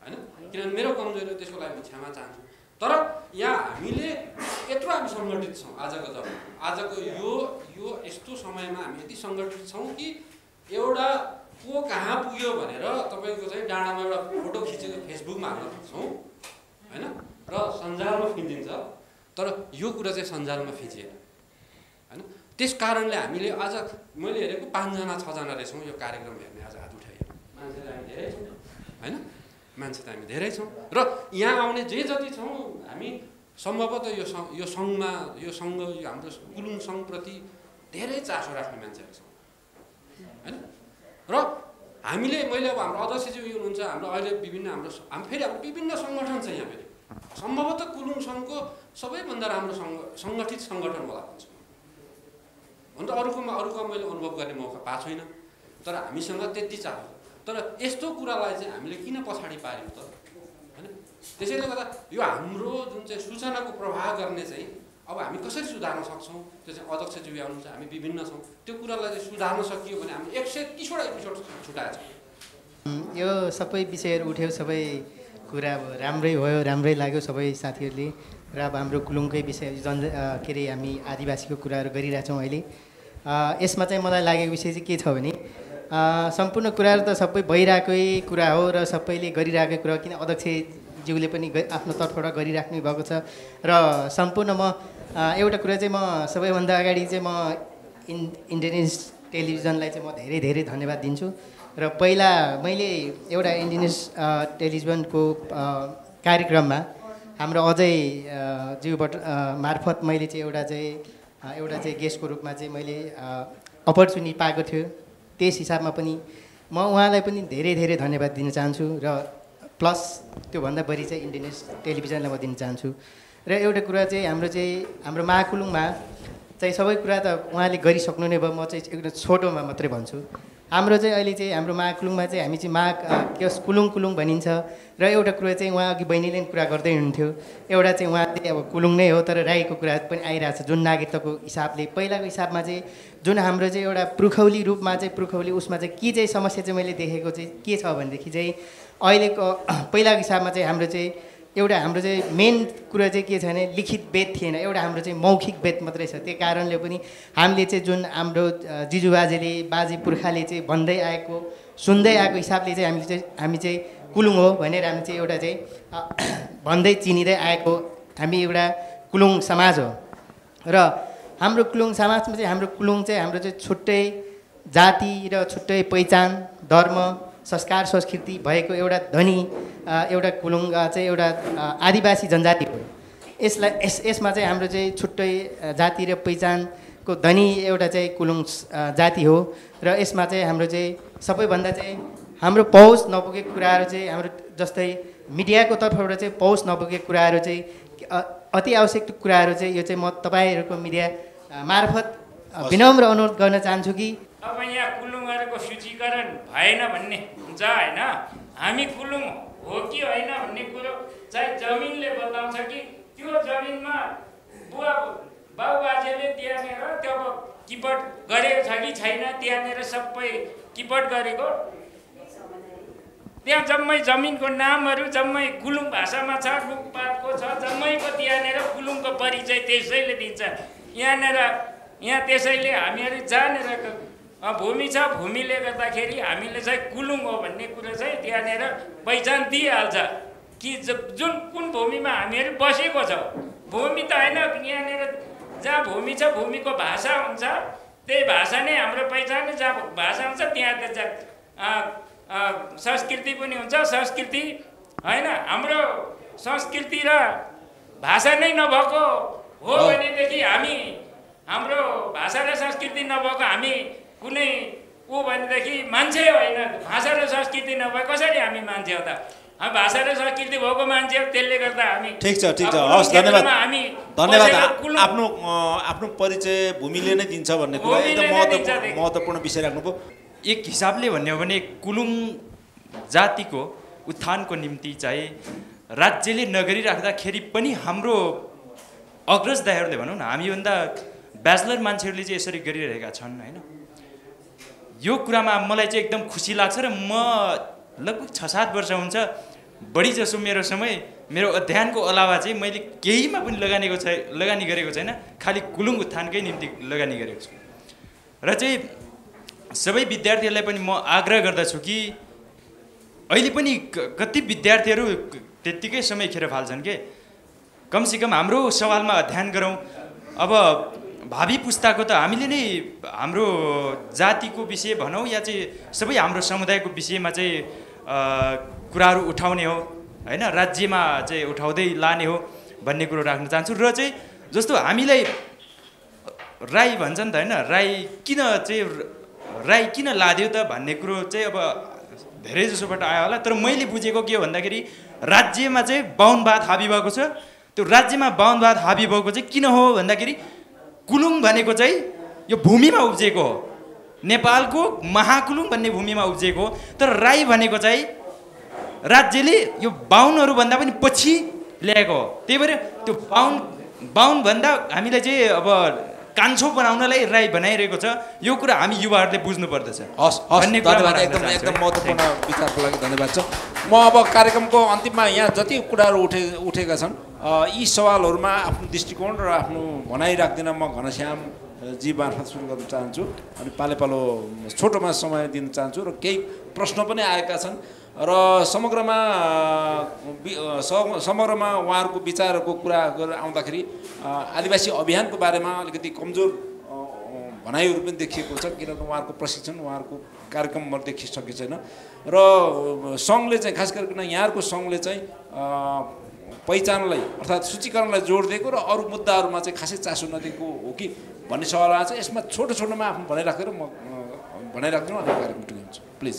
S: होइन किनभने मेरो कमजोरी हो त्यसको लागि म क्षमा चाहन्छु। तर यहाँ हामीले यत्रो हामी सङ्गठित छौँ आजको यो यस्तो समयमा हामी यति सङ्गठित छौँ कि एउटा को कहाँ पुग्यो भनेर तपाईँको चाहिँ डाँडामा एउटा फोटो खिचेको फेसबुकमा हाल्न सक्छौँ होइन र सञ्जालमा फिँजिन्छ तर यो कुरा चाहिँ सञ्जालमा फिँजिएन होइन। त्यस कारणले हामीले आज मैले हेरेको 5जना 6जना रहेछौँ यो कार्यक्रम हेर्ने आज हात उठायो मान्छे त हामी धेरै छौँ होइन मान्छे त हामी धेरै छौँ र यहाँ आउने जे जति छौँ हामी सम्भवतः यो सङ्घमा यो हाम्रो कुलुङ सङ्घप्रति धेरै चासो राख्ने मान्छेहरू छौँ होइन र हामीले मैले अब हाम्रो अध्यक्षज्यू हुनुहुन्छ हाम्रो अहिले फेरि हाम्रो विभिन्न सङ्गठन छ यहाँ फेरि सम्भवतः कुलुङ सङ्घको सबैभन्दा राम्रो सङ्गठित सङ्गठन होला भन्छु अन्त अरूको मैले अनुभव गर्ने मौका पाएको छैन तर हामीसँग त्यति चाहो तर यस्तो कुरालाई चाहिँ हामीले किन पछाडि पार्यौँ त होइन त्यसैले गर्दा यो हाम्रो जुन चाहिँ सूचनाको प्रवाह गर्ने चाहिँ अब हामी कसरी सुधार्न सक्छौँ त्यो चाहिँ अध्यक्षज्यू आउनुहुन्छ हामी विभिन्न छौँ त्यो कुरालाई चाहिँ सुधार्न सकियो भने हामीले 130वटा एपिसोड छुटाएको छौँ।
T: यो सबै विषयहरू उठ्यो सबै कुरा अब राम्रै भयो राम्रै लाग्यो सबै साथीहरूले र अब हाम्रो कुलुङकै विषय के अरे हामी आदिवासीको कुराहरू गरिरहेछौँ अहिले। यसमा चाहिँ मलाई लागेको विषय चाहिँ के छ भने सम्पूर्ण कुराहरू त सबै भइरहेकै कुरा हो र सबैले गरिरहेकै कुरा किन अध्यक्षज्यूले पनि आफ्नो तर्फबाट गरिराख्नु भएको छ र सम्पूर्ण म एउटा कुरा चाहिँ म सबैभन्दा अगाडि चाहिँ म इन्डियन टेलिभिजनलाई चाहिँ म धेरै धेरै धन्यवाद दिन्छु र पहिला मैले एउटा इन्डियन टेलिभिजनको कार्यक्रममा हाम्रो अजय ज्यूबाट मार्फत मैले चाहिँ एउटा चाहिँ गेस्टको रूपमा चाहिँ मैले अपर्च्युनिटी पाएको थियो त्यस हिसाबमा पनि म उहाँलाई पनि धेरै धेरै धन्यवाद दिन चाहन्छु र प्लस त्योभन्दा बढी चाहिँ इन्डियन टेलिभिजनलाई म दिन चाहन्छु र एउटा कुरा चाहिँ हाम्रो महाकुलुङमा चाहिँ सबै कुरा त उहाँले गरिसक्नु नै भयो म चाहिँ एउटा छोटोमा मात्रै भन्छु हाम्रो चाहिँ अहिले चाहिँ हाम्रो महाकुलुङमा चाहिँ हामी चाहिँ कुलुङ भनिन्छ र एउटा कुरा चाहिँ उहाँ अघि बहिनीले पनि कुरा गर्दै हुनुहुन्थ्यो एउटा चाहिँ उहाँ चाहिँ अब कुलुङ नै हो तर राईको कुरा पनि आइरहेको छ जुन नागरिकताको हिसाबले पहिलाको हिसाबमा चाहिँ जुन हाम्रो चाहिँ एउटा पुर्खौली रूपमा चाहिँ पुर्खौली उसमा चाहिँ के चाहिँ समस्या चाहिँ मैले देखेको चाहिँ के छ भनेदेखि चाहिँ अहिलेको पहिलाको हिसाबमा चाहिँ हाम्रो चाहिँ मेन कुरा चाहिँ के छ भने लिखित वेद थिएन एउटा हाम्रो चाहिँ मौखिक वेद मात्रै छ त्यही कारणले पनि हामीले चाहिँ जुन हाम्रो जिजुबाजेले बाजे पुर्खाले चाहिँ भन्दै आएको सुन्दै आएको हिसाबले चाहिँ हामी चाहिँ कुलुङ हो भनेर हामी चाहिँ एउटा चाहिँ भन्दै चिनिँदै आएको हामी एउटा कुलुङ समाज हो र हाम्रो कुलुङ समाजमा चाहिँ हाम्रो चाहिँ छुट्टै जाति र छुट्टै पहिचान धर्म संस्कार संस्कृति भएको एउटा धनी एउटा कुलुङ चाहिँ एउटा आदिवासी जनजाति हो। यसमा चाहिँ हाम्रो चाहिँ छुट्टै जाति र पहिचानको धनी एउटा चाहिँ कुलुङ जाति हो र यसमा चाहिँ हाम्रो चाहिँ सबैभन्दा चाहिँ हाम्रो पहुँच नपुगेको कुराहरू चाहिँ हाम्रो जस्तै मिडियाको तर्फबाट चाहिँ पहुँच नपुगेको कुराहरू चाहिँ अति आवश्यक कुराहरू चाहिँ यो चाहिँ म तपाईँहरूको मिडिया मार्फत विनम्र अनुरोध गर्न चाहन्छु कि
U: अब यहाँ कुलुङहरूको सूचीकरण भएन भन्ने हुन्छ होइन हामी कुलुङ हो कि होइन भन्ने कुरो चाहिँ जमिनले बताउँछ कि त्यो जमिनमा बाबुबाजेले त्यहाँनिर त्यो किपट गरेको छ कि छैन त्यहाँनिर सबै किपट गरेको त्यहाँ जम्मै जमिनको नामहरू जम्मै कुलुङ भाषामा छ, रुखपातको छ, जम्मैको त्यहाँनिर कुलुङको परिचय त्यसैले दिन्छ। यहाँ त्यसैले हामीहरू जानेर भूमि छ, भूमिले गर्दाखेरि हामीले चाहिँ कुलुङ हो भन्ने कुरो चाहिँ त्यहाँनिर पहिचान दिइहाल्छ कि जुन कुन भूमिमा हामीहरू बसेको छौँ। भूमि त होइन, यहाँनिर जहाँ भूमि छ भूमिको भाषा हुन्छ, त्यही भाषा नै हाम्रो पहिचान। जहाँ भाषा हुन्छ त्यहाँ त संस्कृति पनि हुन्छ। संस्कृति होइन, हाम्रो संस्कृति र भाषा नै नभएको हो भनेदेखि हाम्रो भाषा र संस्कृति नभएको हामी कुनै भनेदेखि मान्छे होइन। भाषा र संस्कृति नभए कसरी हामी मान्छे हो त? भाषा र संस्कृति भएको मान्छे हो, त्यसले गर्दा हामी
A: ठिक छ हस्, धन्यवाद धन्यवाद। आफ्नो परिचय भूमिले नै दिन्छ भन्ने कुरा एकदम महत्त्वपूर्ण विषय राख्नुभयो।
C: एक हिसाबले भन्यो भने कुलुङ जातिको उत्थानको निम्ति चाहिँ राज्यले नगरिराख्दाखेरि पनि हाम्रो अग्रज दाइहरूले भनौँ न, हामीभन्दा ब्याचलर मान्छेहरूले चाहिँ यसरी गरिरहेका छन् होइन। यो कुरामा मलाई चाहिँ एकदम खुसी लाग्छ र म लगभग 6-7 वर्ष हुन्छ बढी जसो मेरो समय मेरो अध्ययनको अलावा चाहिँ मैले केहीमा पनि लगानी गरेको छैन, खालि कुलुङ उत्थानकै निम्ति लगानी गरेको छु। र चाहिँ सबै विद्यार्थीहरूलाई पनि म आग्रह गर्दछु कि अहिले पनि कति विद्यार्थीहरू त्यत्तिकै समय खेर फाल्छन् के, कमसेकम हाम्रो सवालमा अध्ययन गरौँ। अब भावी पुस्ताको त हामीले नै हाम्रो जातिको विषय भनौँ या चाहिँ सबै हाम्रो समुदायको विषयमा चाहिँ कुराहरू उठाउने हो होइन, राज्यमा चाहिँ उठाउँदै लाने हो भन्ने कुरो राख्न चाहन्छु। र चाहिँ जस्तो हामीलाई राई भन्छ नि त होइन, राई किन लाद्यो त भन्ने कुरो चाहिँ अब धेरै जसोबाट आयो होला। तर मैले बुझेको के हो भन्दाखेरि राज्यमा चाहिँ बाहुनवाद हाबी भएको छ। त्यो राज्यमा बाहुनवाद हाबी भएको चाहिँ किन हो भन्दाखेरि कुलुङ भनेको चाहिँ यो भूमिमा उब्जिएको हो, नेपालको महाकुलुङ भन्ने भूमिमा उब्जिएको हो। तर राई भनेको चाहिँ राज्यले यो बाहुनहरूभन्दा पनि पछि ल्याएको हो। त्यही भएर त्यो बाहुनभन्दा हामीलाई चाहिँ अब कान्छो बनाउनलाई राई बनाइरहेको छ। यो कुरा हामी युवाहरूले बुझ्नु पर्दछ।
A: हस् धन्यवाद, एकदम महत्त्वपूर्ण विचारको लागि धन्यवाद छ। म अब कार्यक्रमको अन्तिममा यहाँ जति कुराहरू उठेका छन् यी सवालहरूमा आफ्नो दृष्टिकोण र आफ्नो भनाइ राख्दिन म घनश्यामजी मार्फत सुरु गर्न चाहन्छु अनि पालो छोटोमा समय दिन चाहन्छु र केही प्रश्न पनि आएका छन् र समग्रमा उहाँहरूको विचारको कुरा गरेर आउँदाखेरि आदिवासी अभियानको बारेमा अलिकति कमजोर भनाइहरू पनि देखिएको छ, किनभने उहाँहरूको प्रशिक्षण उहाँहरूको कार्यक्रमहरू देखिसकेको छैन। र सङ्घले चाहिँ खास गरिकन यहाँहरूको सङ्घले चाहिँ पहिचानलाई अर्थात् सूचीकरणलाई जोड दिएको र अरू मुद्दाहरूमा चाहिँ खासै चासो नदिएको हो कि भन्ने सवाल आएको छ। यसमा छोटोमा आफ्नो भनाइराखेर म भनाइराख्दिनँ अनि कार्यक्रम टुङ्ग्याउँछु प्लिज।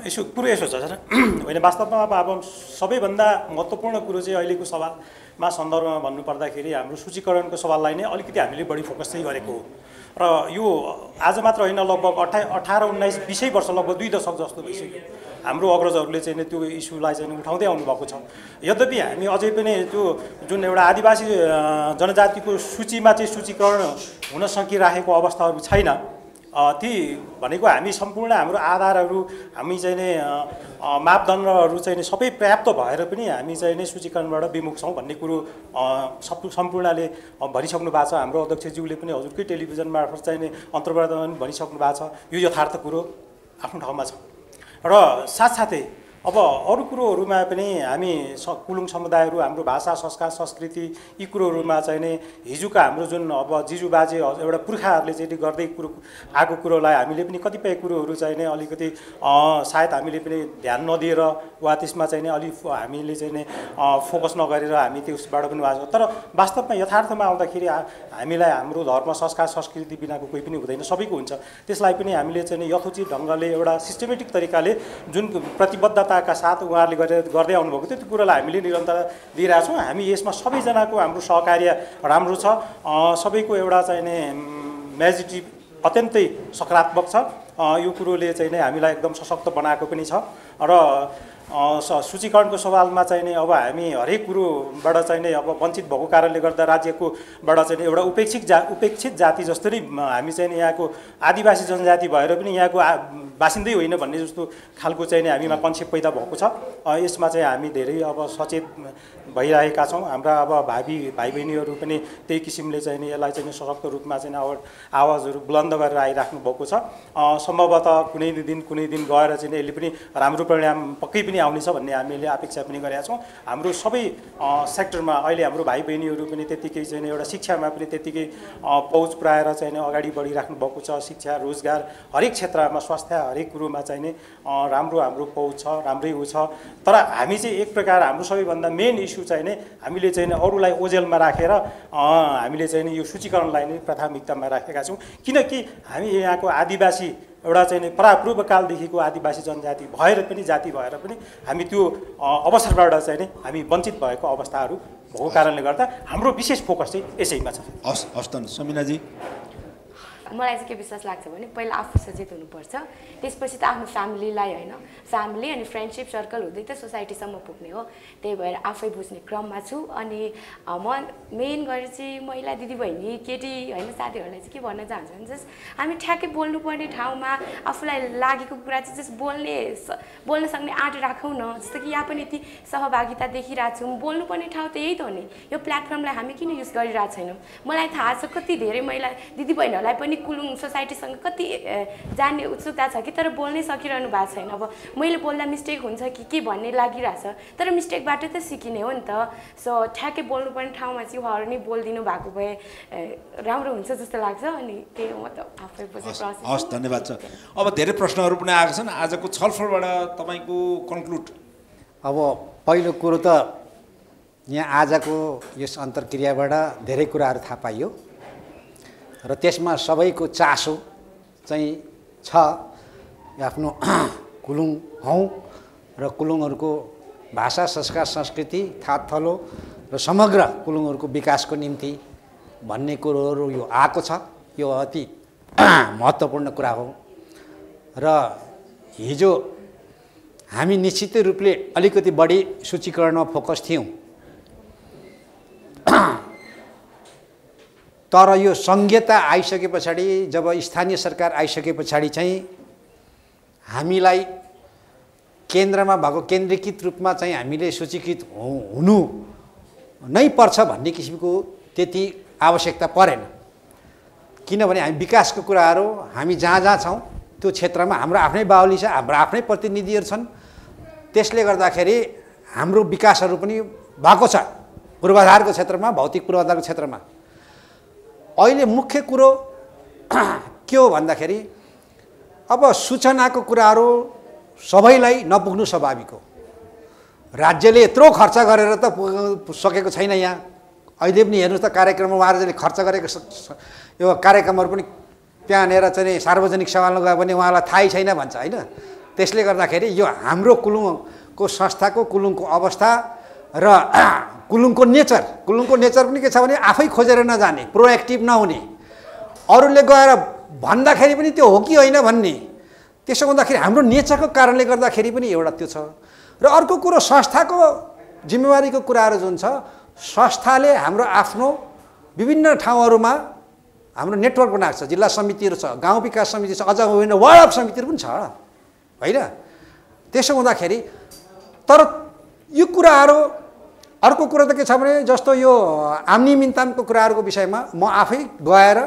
B: यसो छ सर होइन, वास्तवमा अब सबैभन्दा महत्त्वपूर्ण कुरो चाहिँ अहिलेको सवालमा सन्दर्भमा भन्नुपर्दाखेरि हाम्रो सूचीकरणको सवाललाई नै अलिकति हामीले बढी फोकस चाहिँ गरेको हो। र यो आज मात्र होइन, लगभग 18-19-20 वर्ष लगभग 2 दशक जस्तो भइसक्यो हाम्रो अग्रजहरूले चाहिँ त्यो इस्युलाई चाहिँ उठाउँदै आउनुभएको छ। यद्यपि हामी अझै पनि त्यो जुन एउटा आदिवासी जनजातिको सूचीमा चाहिँ सूचीकरण हुन सकिराखेको अवस्थाहरू छैन। ती भनेको हामी सम्पूर्ण हाम्रो आधारहरू हामी चाहिँ नै मापदण्डहरू चाहिँ नै सबै पर्याप्त भएर पनि हामी चाहिँ नै सूचीकरणबाट विमुख छौँ भन्ने कुरो सम्पूर्णले भनिसक्नु भएको छ। हाम्रो अध्यक्षज्यूले पनि हजुरकै टेलिभिजन मार्फत चाहिँ नै अन्तर्वार्तामा पनि भनिसक्नु भएको छ। यो यथार्थ कुरो आफ्नो ठाउँमा छ। र साथसाथै अब अरू कुरोहरूमा पनि हामी कुलुङ समुदायहरू हाम्रो भाषा संस्कार संस्कृति यी कुरोहरूमा चाहिँ नै हिजोका हाम्रो जुन अब जिजुबाजे एउटा पुर्खाहरूले चाहिँ गर्दै आएको कुरोलाई हामीले पनि कतिपय कुरोहरू चाहिँ नै अलिकति सायद हामीले पनि ध्यान नदिएर वा त्यसमा चाहिँ नै अलिक हामीले चाहिँ नै फोकस नगरेर हामी त्यसबाट पनि भएको छ। तर वास्तवमा यथार्थमा आउँदाखेरि हामीलाई हाम्रो धर्म संस्कार संस्कृति बिनाको कोही पनि हुँदैन, सबैको हुन्छ। त्यसलाई पनि हामीले चाहिँ यथोचित ढङ्गले एउटा सिस्टमेटिक तरिकाले जुन प्रतिबद्धता का साथ उहाँहरूले गर्दै आउनुभएको थियो त्यो कुरालाई हामीले निरन्तर दिइरहेका छौँ। हामी यसमा सबैजनाको हाम्रो सहकार्य राम्रो छ। सबैको एउटा चाहिँ नै मेजोरिटी अत्यन्तै सकारात्मक छ। यो कुरोले चाहिँ नै हामीलाई एकदम सशक्त बनाएको पनि छ। र सूचीकरणको सवालमा चाहिँ नै अब हामी हरेक कुरोबाट चाहिँ नै अब वञ्चित भएको कारणले गर्दा राज्यकोबाट चाहिँ नै एउटा उपेक्षित जाति जस्तो नै हामी चाहिँ यहाँको आदिवासी जनजाति भएर पनि यहाँको बासिन्दै होइन भन्ने जस्तो खालको चाहिँ हामीमा कन्सेप्ट पैदा भएको छ। यसमा चाहिँ हामी धेरै अब सचेत भइरहेका छौँ। हाम्रा अब भावी भाइ बहिनीहरू पनि त्यही किसिमले चाहिँ यसलाई चाहिँ सशक्त रूपमा चाहिँ आवाजहरू बुलन्द गरेर आइराख्नु भएको छ। सम्भवतः कुनै दिन गएर चाहिँ यसले पनि राम्रो परिणाम पक्कै पनि आउनेछ भन्ने हामीले अपेक्षा पनि गरेका छौँ। हाम्रो सबै सेक्टरमा अहिले हाम्रो भाइ बहिनीहरू पनि त्यतिकै चाहिँ एउटा शिक्षामा पनि त्यतिकै पहुँच पुऱ्याएर चाहिँ अगाडि बढिराख्नु भएको छ। शिक्षा, रोजगार, हरेक क्षेत्रमा, स्वास्थ्य, हरेक कुरोमा चाहिँ राम्रो हाम्रो पहुँच छ, राम्रै उ छ। तर हामी चाहिँ एक प्रकार हाम्रो सबैभन्दा मेन इस्यु चाहिँ हामीले चाहिँ अरूलाई ओझेलमा राखेर हामीले चाहिँ यो सूचीकरणलाई नै प्राथमिकतामा राखेका छौँ। किनकि हामी यहाँको आदिवासी एउटा चाहिँ पूर्वकालदेखिको आदिवासी जनजाति भएर पनि जाति भएर पनि हामी त्यो अवसरबाट चाहिँ हामी वञ्चित भएको अवस्थाहरू भएको कारणले गर्दा हाम्रो विशेष फोकस चाहिँ यसैमा छ।
A: हस् त समिनाजी।
E: मलाई चाहिँ के विश्वास लाग्छ भने पहिला आफू सचेत हुनुपर्छ, त्यसपछि त आफ्नो फ्यामिलीलाई होइन, फ्यामिली अनि फ्रेन्डसिप सर्कल हुँदै त सोसाइटीसम्म पुग्ने हो। त्यही भएर आफै बुझ्ने क्रममा छु। अनि म मेन गरी चाहिँ महिला दिदीबहिनी, केटी होइन, साथीहरूलाई चाहिँ के भन्न चाहन्छु भने जस्ट हामी ठ्याक्कै बोल्नुपर्ने ठाउँमा आफूलाई लागेको कुरा चाहिँ जस्ट बोल्न सक्ने आँट राखौँ न। जस्तो कि यहाँ पनि यति सहभागिता देखिरहेको छौँ, बोल्नुपर्ने ठाउँ त यही त हो नि। यो प्लेटफर्मलाई हामी किन युज गरिरहेको छैनौँ? मलाई थाहा छ कति धेरै महिला दिदीबहिनीहरूलाई पनि कुलुङ सोसाइटीसँग कति जान्ने उत्सुकता छ कि तर बोल्नै सकिरहनु भएको छैन। अब मैले बोल्दा मिस्टेक हुन्छ कि के भन्ने लागिरहेछ, तर मिस्टेकबाट त सिकिने हो नि त। सो ठ्याक्कै बोल्नुपर्ने ठाउँमा चाहिँ उहाँहरू नै बोलिदिनु भएको भए राम्रो हुन्छ जस्तो लाग्छ। अनि त्यही म त आफै बुझ्ने प्रोसेस।
A: हस्, धन्यवाद छ। अब धेरै प्रश्नहरू पनि आएका छन्। आजको छलफलबाट तपाईँको कन्क्लुड?
F: अब पहिलो कुरो त यहाँ आजको यस अन्तर्क्रियाबाट धेरै कुराहरू थाहा पाइयो र त्यसमा सबैको चासो चाहिँ छ आफ्नो कुलुङ हौँ र कुलुङहरूको भाषा, संस्कार, संस्कृति, थातथलो र समग्र कुलुङहरूको विकासको निम्ति भन्ने कुरोहरू यो आएको छ। यो अति महत्त्वपूर्ण कुरा हो। र हिजो हामी निश्चित रूपले अलिकति बढी सूचीकरणमा फोकस थियौँ, तर यो संघीयता आइसके पछाडि, जब स्थानीय सरकार आइसके पछाडि चाहिँ हामीलाई केन्द्रमा भएको केन्द्रीकृत रूपमा चाहिँ हामीले सूचीकृत हुनु नै पर्छ भन्ने किसिमको त्यति आवश्यकता परेन। किनभने हामी विकासको कुराहरू हामी जहाँ जहाँ छौँ त्यो क्षेत्रमा हाम्रो आफ्नै बाहुली छ, हाम्रो आफ्नै प्रतिनिधिहरू छन्। त्यसले गर्दाखेरि हाम्रो विकासहरू पनि भएको छ पूर्वाधारको क्षेत्रमा, भौतिक पूर्वाधारको क्षेत्रमा। अहिले मुख्य कुरो के हो भन्दाखेरि अब सूचनाको कुराहरू सबैलाई नपुग्नु स्वाभाविक हो। राज्यले यत्रो खर्च गरेर त सकेको छैन। यहाँ अहिले पनि हेर्नुहोस् त कार्यक्रममा उहाँहरूले खर्च गरेको यो कार्यक्रमहरू पनि त्यहाँनिर चाहिँ सार्वजनिक सभामा गयो भने उहाँलाई थाहै छैन भन्छ होइन। त्यसले गर्दाखेरि यो हाम्रो कुलुङको संस्थाको कुलुङको अवस्था र कुलुङको नेचर पनि के छ भने आफै खोजेर नजाने, प्रोएक्टिभ नहुने, अरूले गएर भन्दाखेरि पनि त्यो हो कि होइन भन्ने। त्यसो हुँदाखेरि हाम्रो नेचरको कारणले गर्दाखेरि पनि एउटा त्यो छ। र अर्को कुरो संस्थाको जिम्मेवारीको कुराहरू जुन छ, संस्थाले हाम्रो आफ्नो विभिन्न ठाउँहरूमा हाम्रो नेटवर्क बनाएको छ। जिल्ला समितिहरू छ, गाउँ विकास समिति छ, अझ विभिन्न वार्ड अफ समितिहरू पनि छ होइन। त्यसो हुँदाखेरि तर यो कुराहरू, अर्को कुरा त के छ भने जस्तो यो आम्नी मिन्तामको कुराहरूको विषयमा म आफै गएर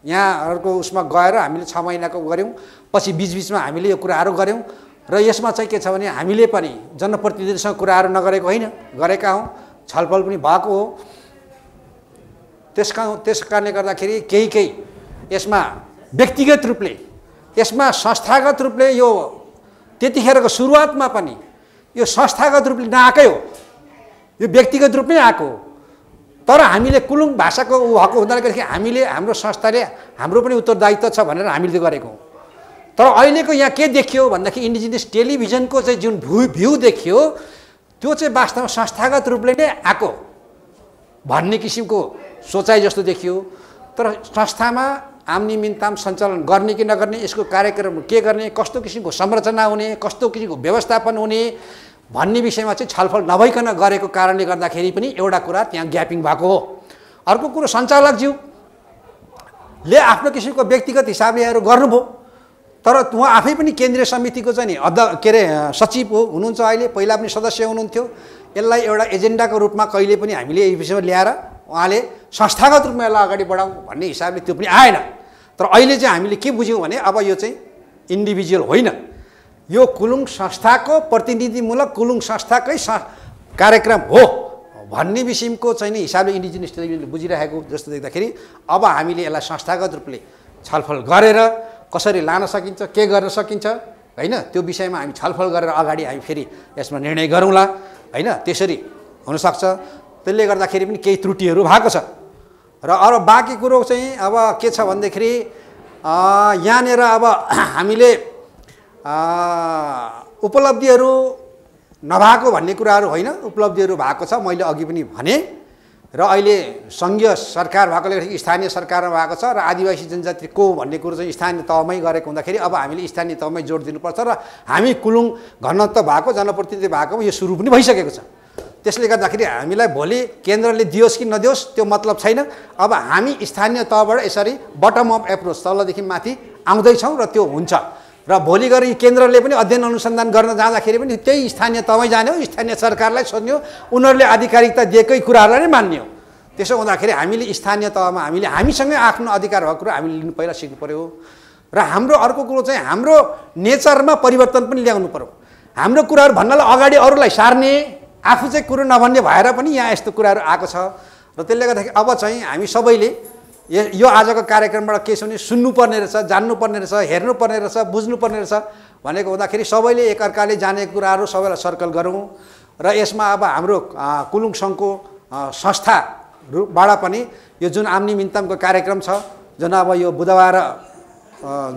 F: यहाँहरूको उसमा गएर हामीले 6 महिनाको गऱ्यौँ। पछि बिचबिचमा हामीले यो कुराहरू गऱ्यौँ र यसमा चाहिँ के छ भने हामीले पनि जनप्रतिनिधिसँग कुराहरू नगरेको होइन, गरेका हौँ, छलफल पनि भएको हो। त्यस कारणले गर्दाखेरि केही यसमा व्यक्तिगत रूपले, यसमा संस्थागत रूपले यो त्यतिखेरको सुरुवातमा पनि यो संस्थागत रूपले नआएकै हो, यो व्यक्तिगत रूपमै आएको हो। तर हामीले कुलुङ भाषाको भएको हुँदाखेरि हामीले हाम्रो संस्थाले हाम्रो पनि उत्तरदायित्व छ भनेर हामीले त्यो गरेको हो। तर अहिलेको यहाँ के देखियो भन्दाखेरि इन्डिजिनियस टेलिभिजनको चाहिँ जुन भ्यू देखियो त्यो चाहिँ वास्तवमा संस्थागत रूपले नै आएको भन्ने किसिमको सोचाइ जस्तो देखियो। तर संस्थामा आम्नी मिन्ताम सञ्चालन गर्ने कि नगर्ने, यसको कार्यक्रम के गर्ने, कस्तो किसिमको संरचना हुने, कस्तो किसिमको व्यवस्थापन हुने भन्ने विषयमा चाहिँ छलफल नभइकन गरेको कारणले गर्दाखेरि पनि एउटा कुरा त्यहाँ ग्यापिङ भएको हो। अर्को कुरो सञ्चालकज्यूले आफ्नो किसिमको व्यक्तिगत हिसाबले हेरेर गर्नुभयो, तर उहाँ आफै पनि केन्द्रीय समितिको चाहिँ नि के अरे सचिव हुनुहुन्छ अहिले, पहिला पनि सदस्य हुनुहुन्थ्यो। यसलाई एउटा एजेन्डाको रूपमा कहिले पनि हामीले यही विषयमा ल्याएर उहाँले संस्थागत रूपमा यसलाई अगाडि बढाउँ भन्ने हिसाबले त्यो पनि आएन। तर अहिले चाहिँ हामीले के बुझ्यौँ भने अब यो चाहिँ इन्डिभिजुअल होइन, यो कुलुङ संस्थाको प्रतिनिधिमूलक कुलुङ संस्थाकै कार्यक्रम हो भन्ने किसिमको चाहिँ नि हिसाबले इन्डिजिनियस टेलिभिजनले बुझिरहेको जस्तो देख्दाखेरि अब हामीले यसलाई संस्थागत रूपले छलफल गरेर कसरी लान सकिन्छ, के गर्न सकिन्छ होइन, त्यो विषयमा हामी छलफल गरेर अगाडि हामी फेरि यसमा निर्णय गरौँला होइन। त्यसरी हुनसक्छ। त्यसले गर्दाखेरि पनि केही त्रुटिहरू भएको छ। र अरू बाँकी कुरो चाहिँ अब के छ भन्दाखेरि यहाँनिर अब हामीले उपलब्धिहरू नभएको भन्ने कुराहरू होइन, उपलब्धिहरू भएको छ। मैले अघि पनि भने र अहिले सङ्घीय सरकार भएकोले गर्दाखेरि स्थानीय सरकारमा भएको छ र आदिवासी जनजाति को भन्ने कुरो चाहिँ स्थानीय तहमै गरेको हुँदाखेरि अब हामीले स्थानीय तहमै जोड दिनुपर्छ र हामी कुलुङ घनत्व भएको जनप्रतिनिधि भएकोमा यो सुरु पनि भइसकेको छ। त्यसले गर्दाखेरि हामीलाई भोलि केन्द्रले दियोस् कि नदियोस् त्यो मतलब छैन। अब हामी स्थानीय तहबाट यसरी बटम अप एप्रोच तलदेखि माथि आउँदैछौँ र त्यो हुन्छ। र भोलि गएर केन्द्रले पनि अध्ययन अनुसन्धान गर्न जाँदाखेरि पनि त्यही स्थानीय तहमै जाने हो, स्थानीय सरकारलाई सोध्ने हो, उनीहरूले आधिकारिकता दिएकै कुराहरूलाई नै मान्ने हो। त्यसो हुँदाखेरि हामीले स्थानीय तहमा हामीले हामीसँगै आफ्नो अधिकार भएको कुरो हामीले लिनु पहिला सिक्नु पऱ्यो। र हाम्रो अर्को कुरो चाहिँ हाम्रो नेचरमा परिवर्तन पनि ल्याउनु पऱ्यो। हाम्रो कुराहरू भन्नलाई अगाडि अरूलाई सार्ने, आफू चाहिँ कुरो नभन्ने भएर पनि यहाँ यस्तो कुराहरू आएको छ। र त्यसले गर्दाखेरि अब चाहिँ हामी सबैले यो आजको कार्यक्रमबाट के छ भने सुन्नुपर्ने रहेछ, जान्नुपर्ने रहेछ, हेर्नुपर्ने रहेछ, बुझ्नुपर्ने रहेछ भनेको हुँदाखेरि सबैले एकअर्काले जानेको कुराहरू सबैलाई सर्कल गरौँ। र यसमा अब हाम्रो कुलुङ सङ्घको संस्थाबाट पनि यो जुन आम्नी मिन्तमको कार्यक्रम छ, जुन अब यो बुधबार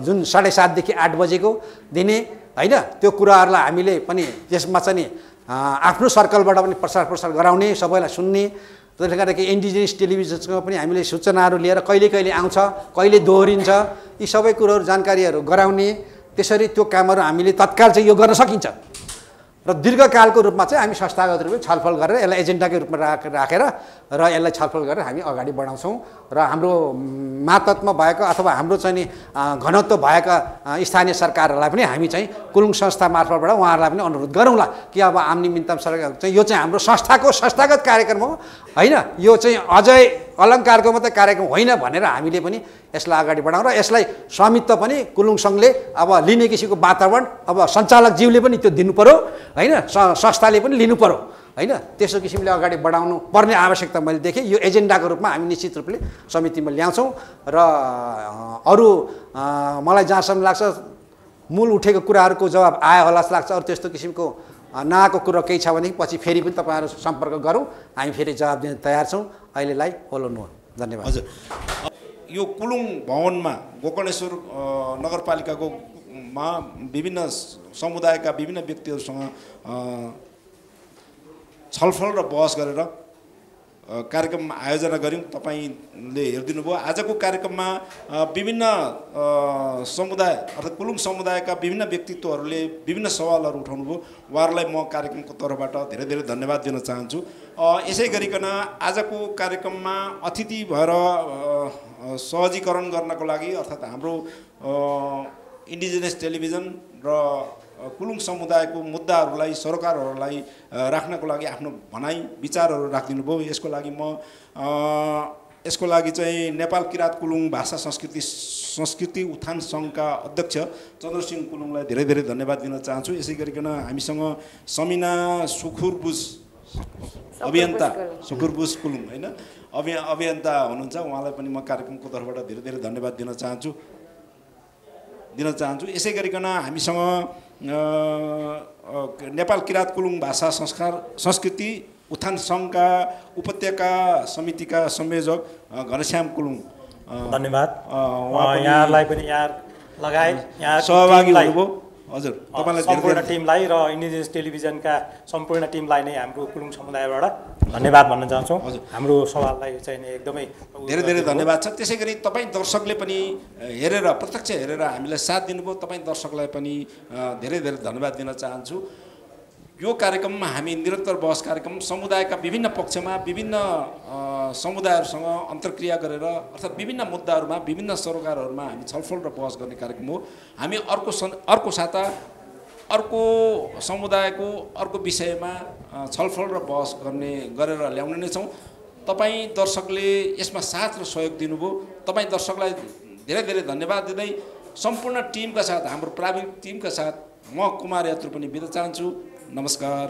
F: जुन 7:30 देखि 8 बजेको दिने होइन, त्यो कुराहरूलाई हामीले पनि त्यसमा चाहिँ नि आफ्नो सर्कलबाट पनि प्रसार गराउने, सबैलाई सुन्ने। त्यसले गर्दाखेरि इन्डिजिनियस टेलिभिजनसँग पनि हामीले सूचनाहरू लिएर कहिले कहिले आउँछ, कहिले दोहोरिन्छ, यी सबै कुरोहरू जानकारीहरू गराउने। त्यसरी त्यो कामहरू हामीले तत्काल चाहिँ यो गर्न सकिन्छ। र दीर्घकालको रूपमा चाहिँ हामी संस्थागत रूपमा छलफल गरेर यसलाई एजेन्डाकै रूपमा राखेर र यसलाई छलफल गरेर हामी अगाडि बढाउँछौँ। र हाम्रो मातहतमा भएको अथवा हाम्रो चाहिँ नि घनत्व भएका स्थानीय सरकारहरूलाई पनि हामी चाहिँ कुलुङ संस्था मार्फतबाट उहाँहरूलाई पनि अनुरोध गरौँला कि अब आम्नी मिन्तम सरकार चाहिँ यो चाहिँ हाम्रो संस्थाको संस्थागत कार्यक्रम हो होइन, यो चाहिँ अझै अलङ्कारको मात्रै कार्यक्रम होइन भनेर हामीले पनि यसलाई अगाडि बढाउँ। र यसलाई स्वामित्व पनि कुलुङ सङ्घले अब लिने किसिमको वातावरण अब सञ्चालकज्यूले पनि त्यो दिनु पऱ्यो होइन, संस्थाले पनि लिनु पऱ्यो होइन। त्यसो किसिमले अगाडि बढाउनु पर्ने आवश्यकता मैले देखेँ। यो एजेन्डाको रूपमा हामी निश्चित रूपले समितिमा ल्याउँछौँ। र अरू मलाई जहाँसम्म लाग्छ मूल उठेको कुराहरूको जवाब आयो होला जस्तो लाग्छ। अरू त्यस्तो किसिमको नआएको कुरो केही छ भने पछि फेरि पनि तपाईँहरू सम्पर्क गरौँ, हामी फेरि जवाब दिन तयार छौँ। अहिलेलाई होलो नुह, धन्यवाद।
A: हजुर, यो कुलुङ भवनमा गोकर्णेश्वर नगरपालिकाको विभिन्न समुदायका विभिन्न व्यक्तिहरूसँग छलफल र बहस गरेर कार्यक्रम आयोजना गऱ्यौँ। तपाईँले हेरिदिनु भयो। आजको कार्यक्रममा विभिन्न समुदाय अर्थात् कुलुङ समुदायका विभिन्न व्यक्तित्वहरूले विभिन्न सवालहरू उठाउनु भयो। उहाँहरूलाई म कार्यक्रमको तर्फबाट धेरै धेरै धन्यवाद दिन चाहन्छु। यसै गरिकन आजको कार्यक्रममा अतिथि भएर सहजीकरण गर्नको लागि अर्थात् हाम्रो इन्डिजिनियस टेलिभिजन र कुलुङ समुदायको मुद्दाहरूलाई सरकारहरूलाई राख्नको लागि आफ्नो भनाइ विचारहरू राखिदिनु भयो। यसको लागि चाहिँ नेपाल किराँत कुलुङ भाषा संस्कृति उत्थान सङ्घका अध्यक्ष चन्द्रसिंह कुलुङलाई धेरै धेरै धन्यवाद दिन चाहन्छु। यसै गरिकन हामीसँग समिना सुखुरबुज अभियन्ता सुखुरबुज कुलुङ होइन अभियन्ता हुनुहुन्छ, उहाँलाई पनि म कार्यक्रमको तर्फबाट धेरै धेरै धन्यवाद दिन चाहन्छु। यसै गरिकन हामीसँग नेपाल किराँत कुलुङ भाषा संस्कृति उत्थान सङ्घका उपत्यका समितिका संयोजक घनश्याम कुलुङ,
B: धन्यवाद। यहाँलाई पनि यहाँ लगायत यहाँ
A: सहभागी हुनुभयो। हजुर, तपाईँलाई
B: सम्पूर्ण टिमलाई र इन्डिजिनियस टेलिभिजनका सम्पूर्ण टिमलाई नै हाम्रो कुलुङ समुदायबाट धन्यवाद भन्न चाहन्छौँ। हाम्रो सवाललाई चाहिँ एकदमै
A: धेरै धेरै धन्यवाद छ। त्यसै गरी तपाईँ दर्शकले पनि हेरेर प्रत्यक्ष हेरेर हामीलाई साथ दिनुभयो। तपाईँ दर्शकलाई पनि धेरै धेरै धन्यवाद दिन चाहन्छु। यो कार्यक्रममा हामी निरन्तर बहस कार्यक्रम समुदायका विभिन्न पक्षमा विभिन्न समुदायहरूसँग अन्तर्क्रिया गरेर अर्थात् विभिन्न मुद्दाहरूमा विभिन्न सरोकारहरूमा हामी छलफल र बहस गर्ने कार्यक्रम हो। हामी अर्को साता अर्को समुदायको अर्को विषयमा छलफल र बहस गरेर ल्याउने नै छौँ। तपाईँ दर्शकले यसमा साथ र सहयोग दिनुभयो। तपाईँ दर्शकलाई धेरै धेरै धन्यवाद दिँदै सम्पूर्ण टिमका साथ हाम्रो प्राविधिक टिमका साथ म कुमार यात्रु पनि बिदा चाहन्छु। नमस्कार।